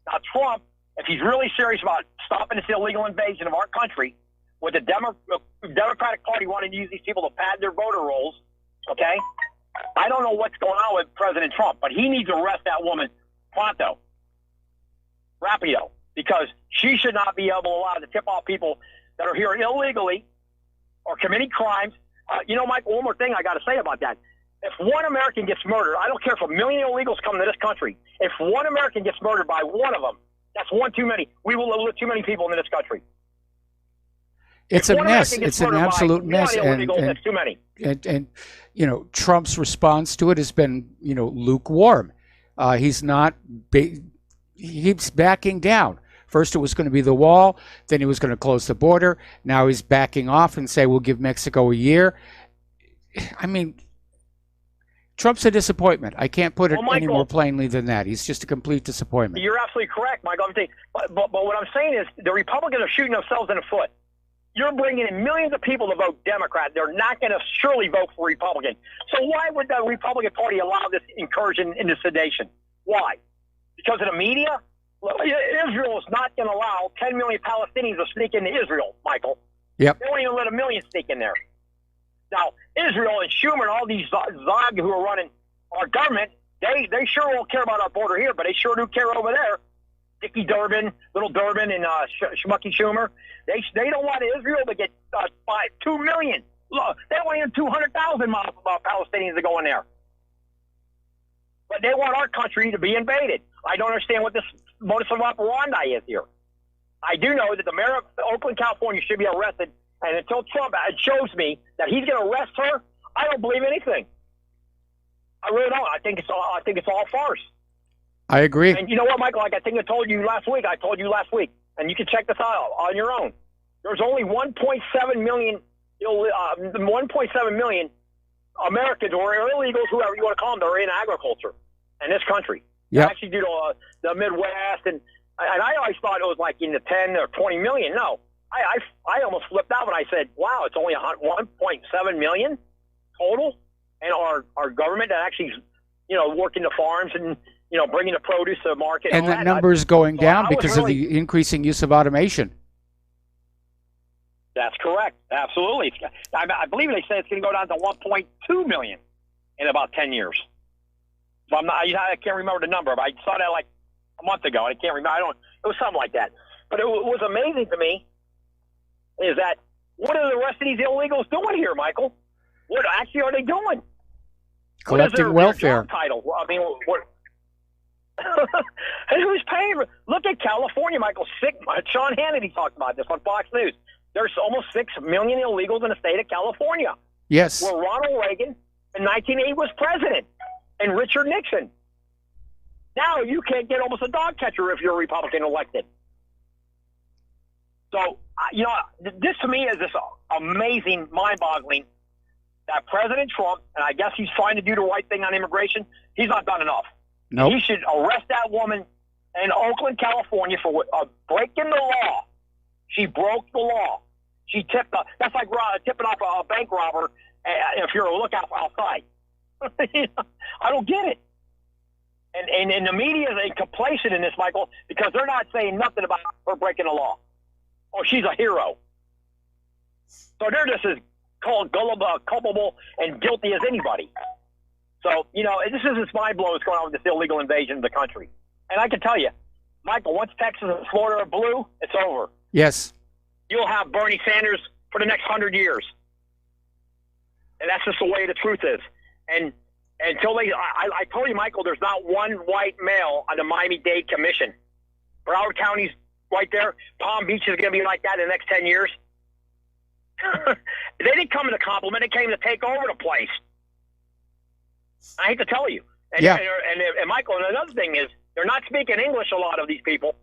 Now, Trump, if he's really serious about stopping this illegal invasion of our country, with the Democratic Party wanting to use these people to pad their voter rolls, okay? I don't know what's going on with President Trump, but he needs to arrest that woman pronto, rapido, because she should not be allowed to tip off people that are here illegally or committing crimes. Michael, one more thing I got to say about that. If one American gets murdered, I don't care if 1 million illegals come to this country. If one American gets murdered by one of them, that's one too many. We will live with too many people in this country. It's a mess. It's an absolute mess. That's too many. And Trump's response to it has been, lukewarm. He's not, he's backing down. First it was going to be the wall, then he was going to close the border. Now he's backing off and say we'll give Mexico a year. I mean, Trump's a disappointment. I can't put it any more plainly than that. He's just a complete disappointment. You're absolutely correct, Michael. But what I'm saying is the Republicans are shooting themselves in the foot. You're bringing in millions of people to vote Democrat. They're not going to surely vote for Republican. So why would the Republican Party allow this incursion into sedation? Why? Because of the media? Well, Israel is not going to allow 10 million Palestinians to sneak into Israel, Michael. Yep. They won't even let 1 million sneak in there. Now, Israel and Schumer and all these Zog who are running our government, they sure won't care about our border here, but they sure do care over there. Dickie Durbin, Little Durbin, and Schmucky Schumer. They don't want Israel to get 2 million. Look, they want even 200,000 Palestinians to go in there. But they want our country to be invaded. I don't understand what this modus operandi is here. I do know that the mayor of Oakland, California should be arrested, and until Trump shows me that he's going to arrest her, I don't believe anything. I really don't. I think it's all farce. I agree. And you know what, Michael? Like I think I told you last week, and you can check this out on your own. There's only 1.7 million, 1.7 million Americans or illegals, whoever you want to call them, that are in agriculture in this country. Yeah. Actually, due to the Midwest, and I always thought it was like in the 10 or 20 million. No, I almost flipped out when I said, "Wow, it's only 1.7 million total," and our government that actually, working the farms and bringing the produce to the market. And that number is going down because of the increasing use of automation. That's correct. Absolutely. I believe they say it's going to go down to 1.2 million in about 10 years. So I can't remember the number, but I saw that like a month ago. I can't remember. It was something like that. But it was amazing to me is that what are the rest of these illegals doing here, Michael? What actually are they doing? Collecting welfare. Their job title? I mean, what? Who's paying? Look at California, Michael. Sean Hannity talked about this on Fox News. There's almost 6 million illegals in the state of California. Yes. Where Ronald Reagan in 1980 was president, and Richard Nixon. Now you can't get almost a dog catcher if you're a Republican elected. So, this to me is just amazing, mind-boggling that President Trump, and I guess he's trying to do the right thing on immigration, he's not done enough. Nope. He should arrest that woman in Oakland, California for breaking the law. She broke the law. She tipped that's like tipping off a bank robber if you're a lookout outside. I don't get it. And the media is complacent in this, Michael, because they're not saying nothing about her breaking the law. Oh, she's a hero. So they're just as culpable and guilty as anybody. So, this is just mind-blowing what's going on with this illegal invasion of the country. And I can tell you, Michael, once Texas and Florida are blue, it's over. Yes. You'll have Bernie Sanders for the next 100 years. And that's just the way the truth is. And Until I told you, Michael, there's not one white male on the Miami-Dade Commission. Broward County's right there. Palm Beach is going to be like that in the next 10 years. They didn't come to compliment. They came to take over the place. I hate to tell you. And Michael, and another thing is, they're not speaking English, a lot of these people.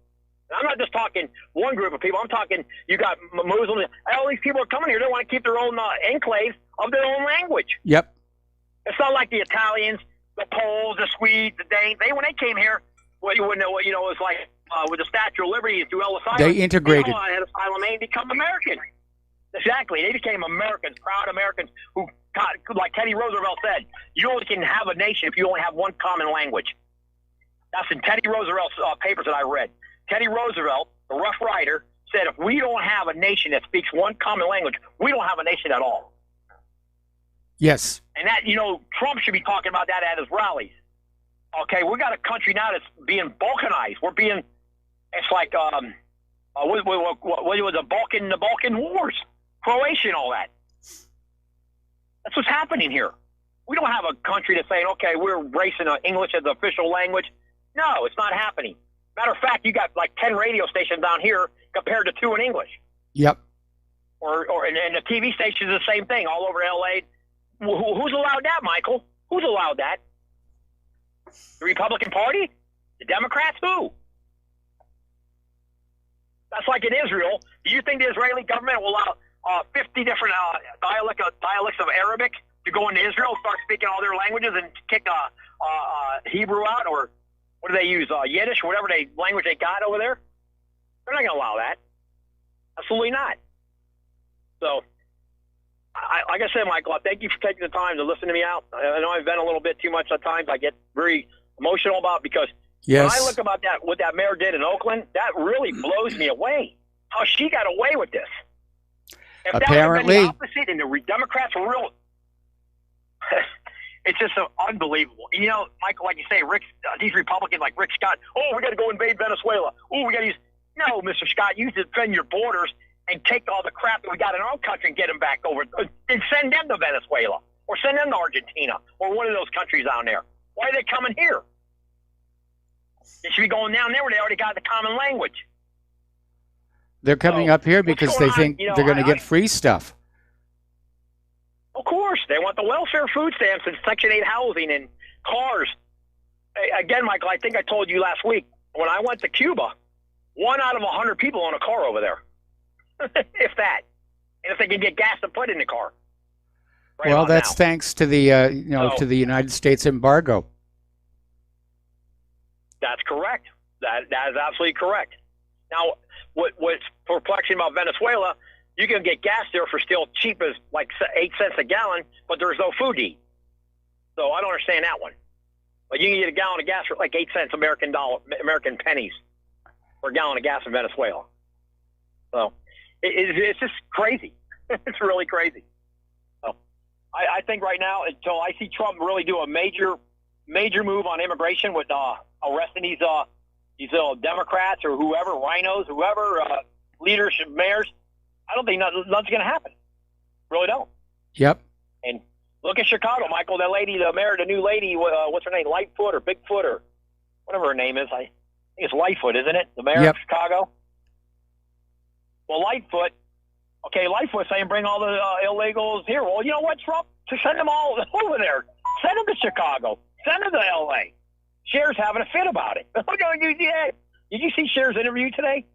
And I'm not just talking one group of people. I'm talking, you got Muslims. All these people are coming here. They want to keep their own enclaves of their own language. Yep. It's not like the Italians, the Poles, the Swedes, the Danes. When they came here, well, you wouldn't know. It was like with the Statue of Liberty through Ellis Island. They integrated. They had asylum and become American. Exactly. They became Americans, proud Americans who, like Teddy Roosevelt said, you only can have a nation if you only have one common language. That's in Teddy Roosevelt's papers that I read. Teddy Roosevelt, the Rough Rider, said if we don't have a nation that speaks one common language, we don't have a nation at all. Yes. And that, Trump should be talking about that at his rallies. Okay, we got a country now that's being balkanized. It's like, what was the Balkan Wars? Croatia and all that. That's what's happening here. We don't have a country that's saying, okay, we're embracing English as the official language. No, it's not happening. Matter of fact, you got like 10 radio stations down here compared to 2 in English. Yep. And the TV stations are the same thing all over L.A. Who's allowed that, Michael? Who's allowed that? The Republican Party? The Democrats? Who? That's like in Israel. Do you think the Israeli government will allow 50 different dialects of Arabic to go into Israel, start speaking all their languages, and kick Hebrew out, or what do they use? Yiddish, whatever language they got over there? They're not going to allow that. Absolutely not. So, like I said, Michael, I thank you for taking the time to listen to me out. I know I've been a little bit too much at times. I get very emotional about because when I look about that, what that mayor did in Oakland, that really blows me away. How she got away with this. If Apparently. that would have been the opposite and the Democrats were real, it's just so unbelievable. Michael, like you say, these Republicans like Rick Scott, we got to go invade Venezuela. We got to use. No, Mr. Scott, you defend your borders and take all the crap that we got in our own country and get them back over and send them to Venezuela or send them to Argentina or one of those countries down there. Why are they coming here? They should be going down there where they already got the common language. They're coming up here because they think they're going to get free stuff. Of course. They want the welfare food stamps and Section 8 housing and cars. Again, Michael, I think I told you last week, when I went to Cuba, 1 out of 100 people own a car over there. If that. And if they can get gas to put in the car. Well, that's thanks to the to the United States embargo. That's correct. That is absolutely correct. Now, what's perplexing about Venezuela, you can get gas there for still cheap as like 8 cents a gallon, but there's no food to eat. So I don't understand that one. But you can get a gallon of gas for like 8 cents American pennies for a gallon of gas in Venezuela. So it's just crazy. It's really crazy. So I think right now, until I see Trump really do a major move on immigration with arresting these Democrats or whoever, rhinos, whoever, leadership, mayors, I don't think nothing's going to happen. Really don't. Yep. And look at Chicago, Michael. That lady, the mayor, the new lady, what's her name? Lightfoot or Bigfoot or whatever her name is. I think it's Lightfoot, isn't it? The mayor of Chicago. Well, Lightfoot saying bring all the illegals here. Well, you know what, Trump? To send them all over there. Send them to Chicago. Send them to L.A. Cher's having a fit about it. Did you see Cher's interview today?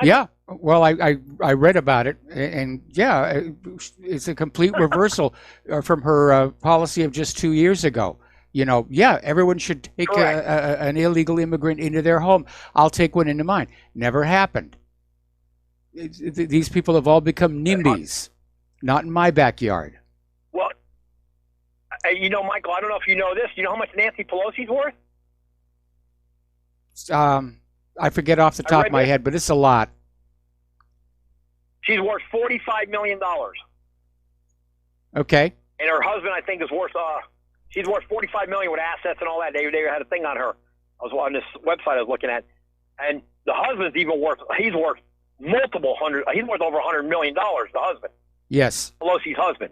Yeah. Well, I read about it, and yeah, it's a complete reversal from her policy of just 2 years ago. Everyone should take an illegal immigrant into their home. I'll take one into mine. Never happened. These people have all become NIMBYs. Not in my backyard. Well, Michael, I don't know if you know this. You know how much Nancy Pelosi's worth? I forget off the top of my head, but it's a lot. She's worth $45 million. Okay. And her husband, I think, is worth she's worth $45 million with assets and all that. They had a thing on her. I was on this website I was looking at, and the husband's even worth. He's worth multiple hundred. He's worth over $100 million. The husband. Yes. Pelosi's husband.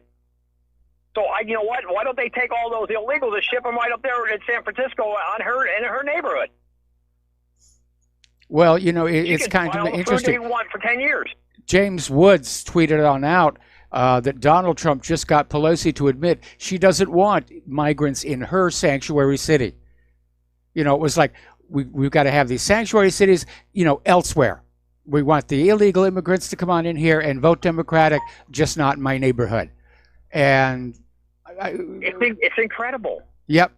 So you know what? Why don't they take all those illegals and ship them right up there in San Francisco in her neighborhood? Well, it's kind of interesting. Food they want for 10 years. James Woods tweeted on out that Donald Trump just got Pelosi to admit she doesn't want migrants in her sanctuary city. It was like, we've got to have these sanctuary cities, elsewhere. We want the illegal immigrants to come on in here and vote Democratic, just not in my neighborhood. And it's incredible. Yep.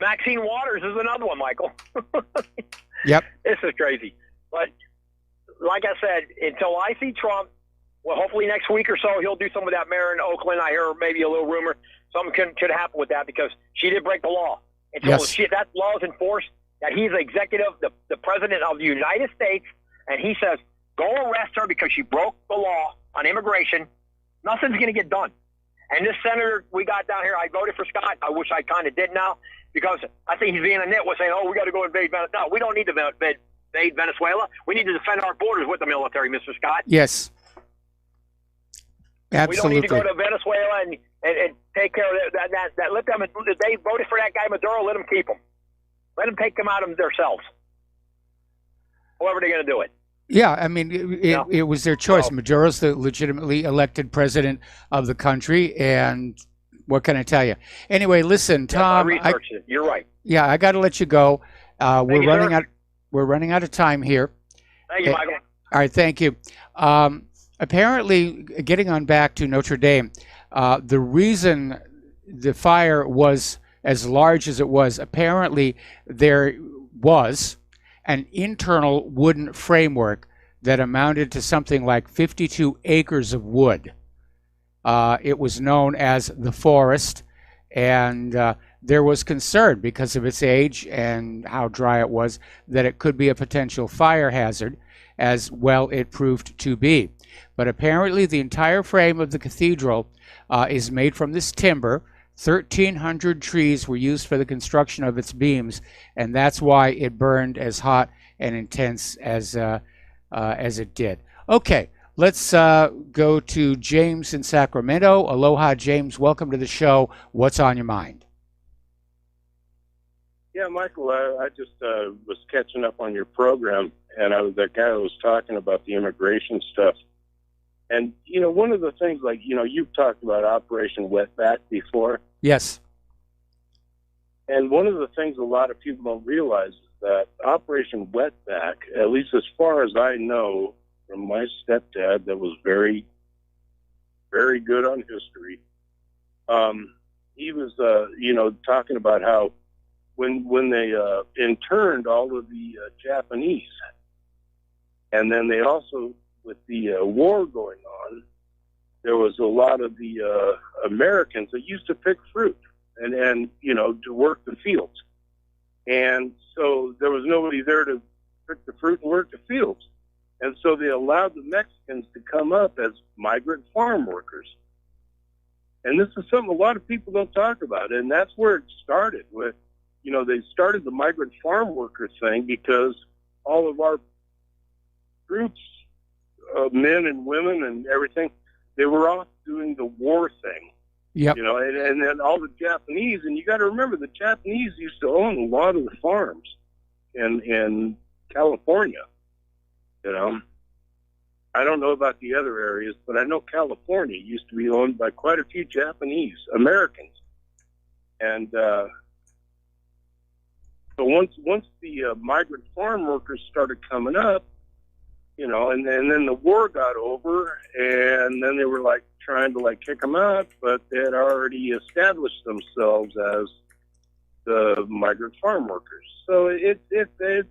Maxine Waters is another one, Michael. Yep. This is crazy. But like I said, until I see Trump, well, hopefully next week or so, he'll do some of that mayor in Oakland. I hear maybe a little rumor. Something could happen with that because she did break the law. Until that law is enforced, that he's the executive, the president of the United States, and he says, go arrest her because she broke the law on immigration, nothing's going to get done. And this senator we got down here, I voted for Scott. I wish I kind of did now because I think he's being a nitwit saying, oh, we got to go invade Venezuela. No, we don't need to invade Venezuela. We need to defend our borders with the military, Mr. Scott. Yes. Absolutely. We don't need to go to Venezuela and take care of that. Let them. They voted for that guy Maduro. Let them keep him. Let them take them out of themselves. However they're going to do it. Yeah, I mean, it was their choice. Maduro's the legitimately elected president of the country, and what can I tell you? Anyway, listen, Tom. You're right. Yeah, I got to let you go. We're running out. We're running out of time here. Thank you, Michael. All right, thank you. Apparently, getting on back to Notre Dame, the reason the fire was as large as it was, apparently there was an internal wooden framework that amounted to something like 52 acres of wood. It was known as the forest, and there was concern because of its age and how dry it was that it could be a potential fire hazard, as well it proved to be. But apparently the entire frame of the cathedral is made from this timber. 1,300 trees were used for the construction of its beams, and that's why it burned as hot and intense as it did. Okay, let's go to James in Sacramento. Aloha, James. Welcome to the show. What's on your mind? Yeah, Michael, I just was catching up on your program, and I was that guy who was talking about the immigration stuff. And, one of the things, you've talked about Operation Wetback before. Yes. And one of the things a lot of people don't realize is that Operation Wetback, at least as far as I know from my stepdad that was very, very good on history, he was, talking about how when they interned all of the Japanese, and then they also, with the war going on, there was a lot of the Americans that used to pick fruit and to work the fields. And so there was nobody there to pick the fruit and work the fields. And so they allowed the Mexicans to come up as migrant farm workers. And this is something a lot of people don't talk about. And that's where it started with, they started the migrant farm worker thing because all of our groups, men and women and everything, they were off doing the war thing. Yep. And then all the Japanese, and you got to remember the Japanese used to own a lot of the farms in California. I don't know about the other areas, but I know California used to be owned by quite a few Japanese Americans. And so once the migrant farm workers started coming up, and then the war got over, and then they were trying to kick them out, but they had already established themselves as the migrant farm workers. So it's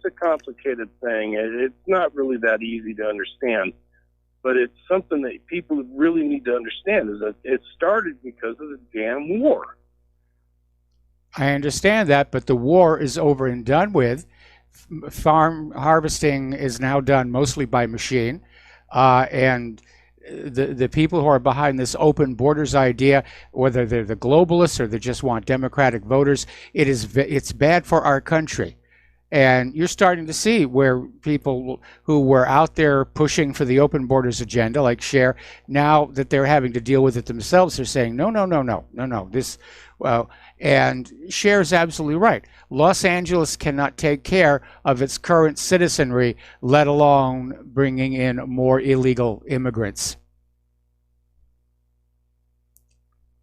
a complicated thing. It's not really that easy to understand, but it's something that people really need to understand is that it started because of the damn war. I understand that, but the war is over and done with. Farm harvesting is now done mostly by machine, and the people who are behind this open borders idea, whether they're the globalists or they just want democratic voters, it's bad for our country. And you're starting to see where people who were out there pushing for the open borders agenda, like Cher, now that they're having to deal with it themselves, they're saying, no. And Cher is absolutely right. Los Angeles cannot take care of its current citizenry, let alone bringing in more illegal immigrants.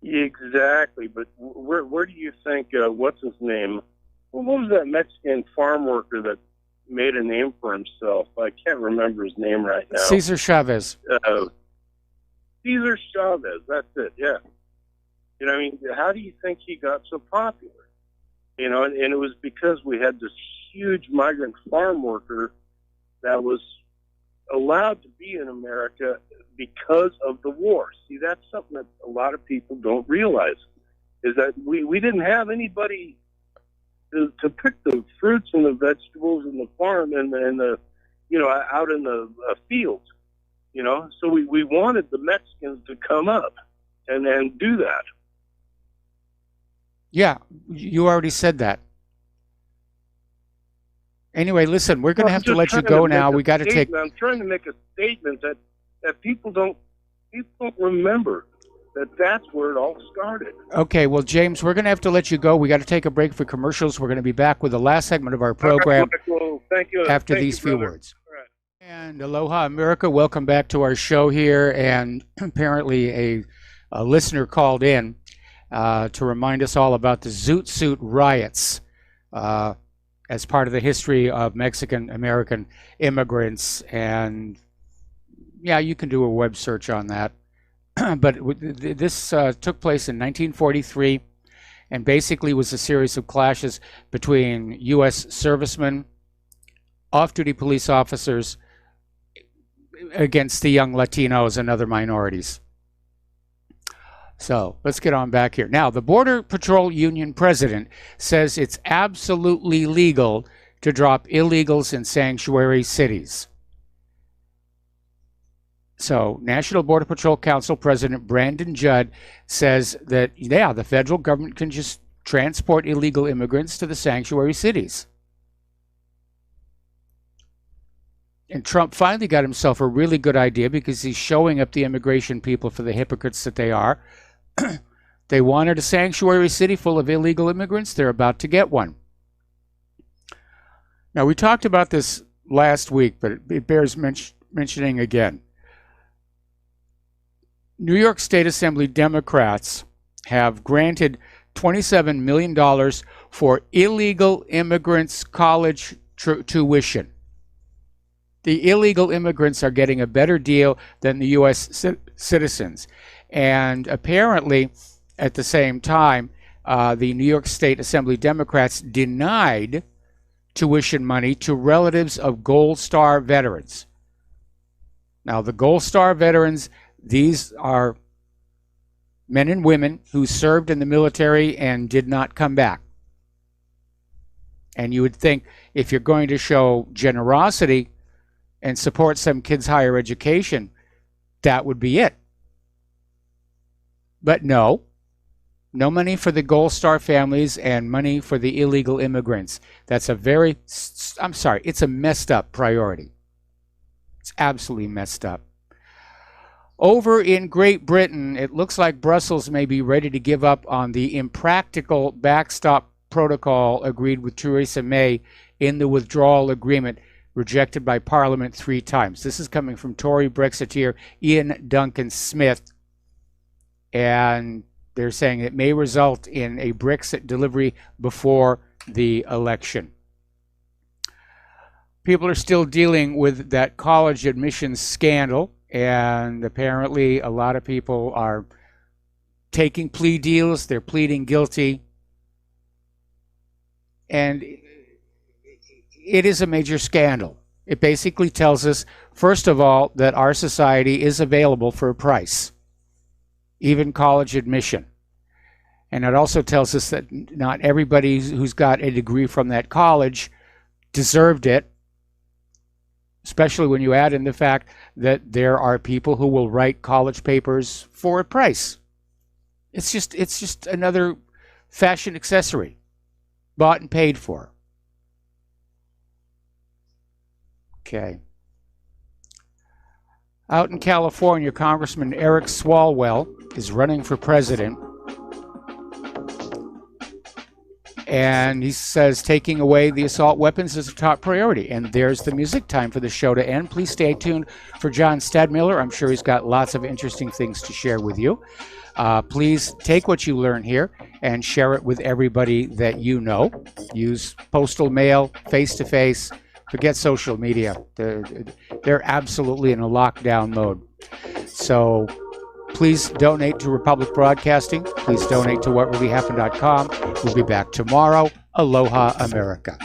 Exactly, but where do you think, what's his name? Well, what was that Mexican farm worker that made a name for himself? I can't remember his name right now. Cesar Chavez. Cesar Chavez, that's it, yeah. You know, I mean, how do you think he got so popular? You know, and it was because we had this huge migrant farm worker that was allowed to be in America because of the war. See, that's something that a lot of people don't realize, is that we didn't have anybody to pick the fruits and the vegetables in the farm and the you know, out in the fields, you know. So we wanted the Mexicans to come up and do that. Yeah, you already said that. Anyway, listen, we're going to have to let you go now. We got to take. I'm trying to make a statement that people don't remember that's where it all started. Okay, well, James, we're going to have to let you go. We got to take a break for commercials. We're going to be back with the last segment of our program. Well, thank you. After these few words. And aloha, America. Welcome back to our show here. And apparently a listener called in to remind us all about the Zoot Suit riots as part of the history of Mexican-American immigrants. And, yeah, you can do a web search on that. But this took place in 1943 and basically was a series of clashes between U.S. servicemen, off-duty police officers against the young Latinos and other minorities. So let's get on back here. Now, the Border Patrol Union president says it's absolutely legal to drop illegals in sanctuary cities. So, National Border Patrol Council President Brandon Judd says that, yeah, the federal government can just transport illegal immigrants to the sanctuary cities. And Trump finally got himself a really good idea because he's showing up the immigration people for the hypocrites that they are. They wanted a sanctuary city full of illegal immigrants. They're about to get one. Now, we talked about this last week, but it bears mentioning again. New York State Assembly Democrats have granted $27 million for illegal immigrants' college tuition. The illegal immigrants are getting a better deal than the U.S. citizens. And apparently, at the same time, the New York State Assembly Democrats denied tuition money to relatives of Gold Star veterans. Now, the Gold Star veterans, these are men and women who served in the military and did not come back. And you would think if you're going to show generosity and support some kids' higher education, that would be it. But no money for the Gold Star families and money for the illegal immigrants. That's it's a messed up priority. It's absolutely messed up. Over in Great Britain, it looks like Brussels may be ready to give up on the impractical backstop protocol agreed with Theresa May in the withdrawal agreement rejected by Parliament 3 times. This is coming from Tory Brexiteer Ian Duncan Smith. And they're saying it may result in a Brexit delivery before the election. People are still dealing with that college admissions scandal. And apparently a lot of people are taking plea deals. They're pleading guilty. And it is a major scandal. It basically tells us, first of all, that our society is available for a price, even college admission. And it also tells us that not everybody who's got a degree from that college deserved it, especially when you add in the fact that there are people who will write college papers for a price. It's just another fashion accessory, bought and paid for. Okay. Out in California, Congressman Eric Swalwell is running for president. And he says taking away the assault weapons is a top priority. And there's the music. Time for the show to end. Please stay tuned for John Stadmiller. I'm sure he's got lots of interesting things to share with you. Please take what you learn here and share it with everybody that you know. Use postal mail, face-to-face. Forget social media. They're absolutely in a lockdown mode. So please donate to Republic Broadcasting. Please donate to whatreallyhappened.com. We'll be back tomorrow. Aloha, America.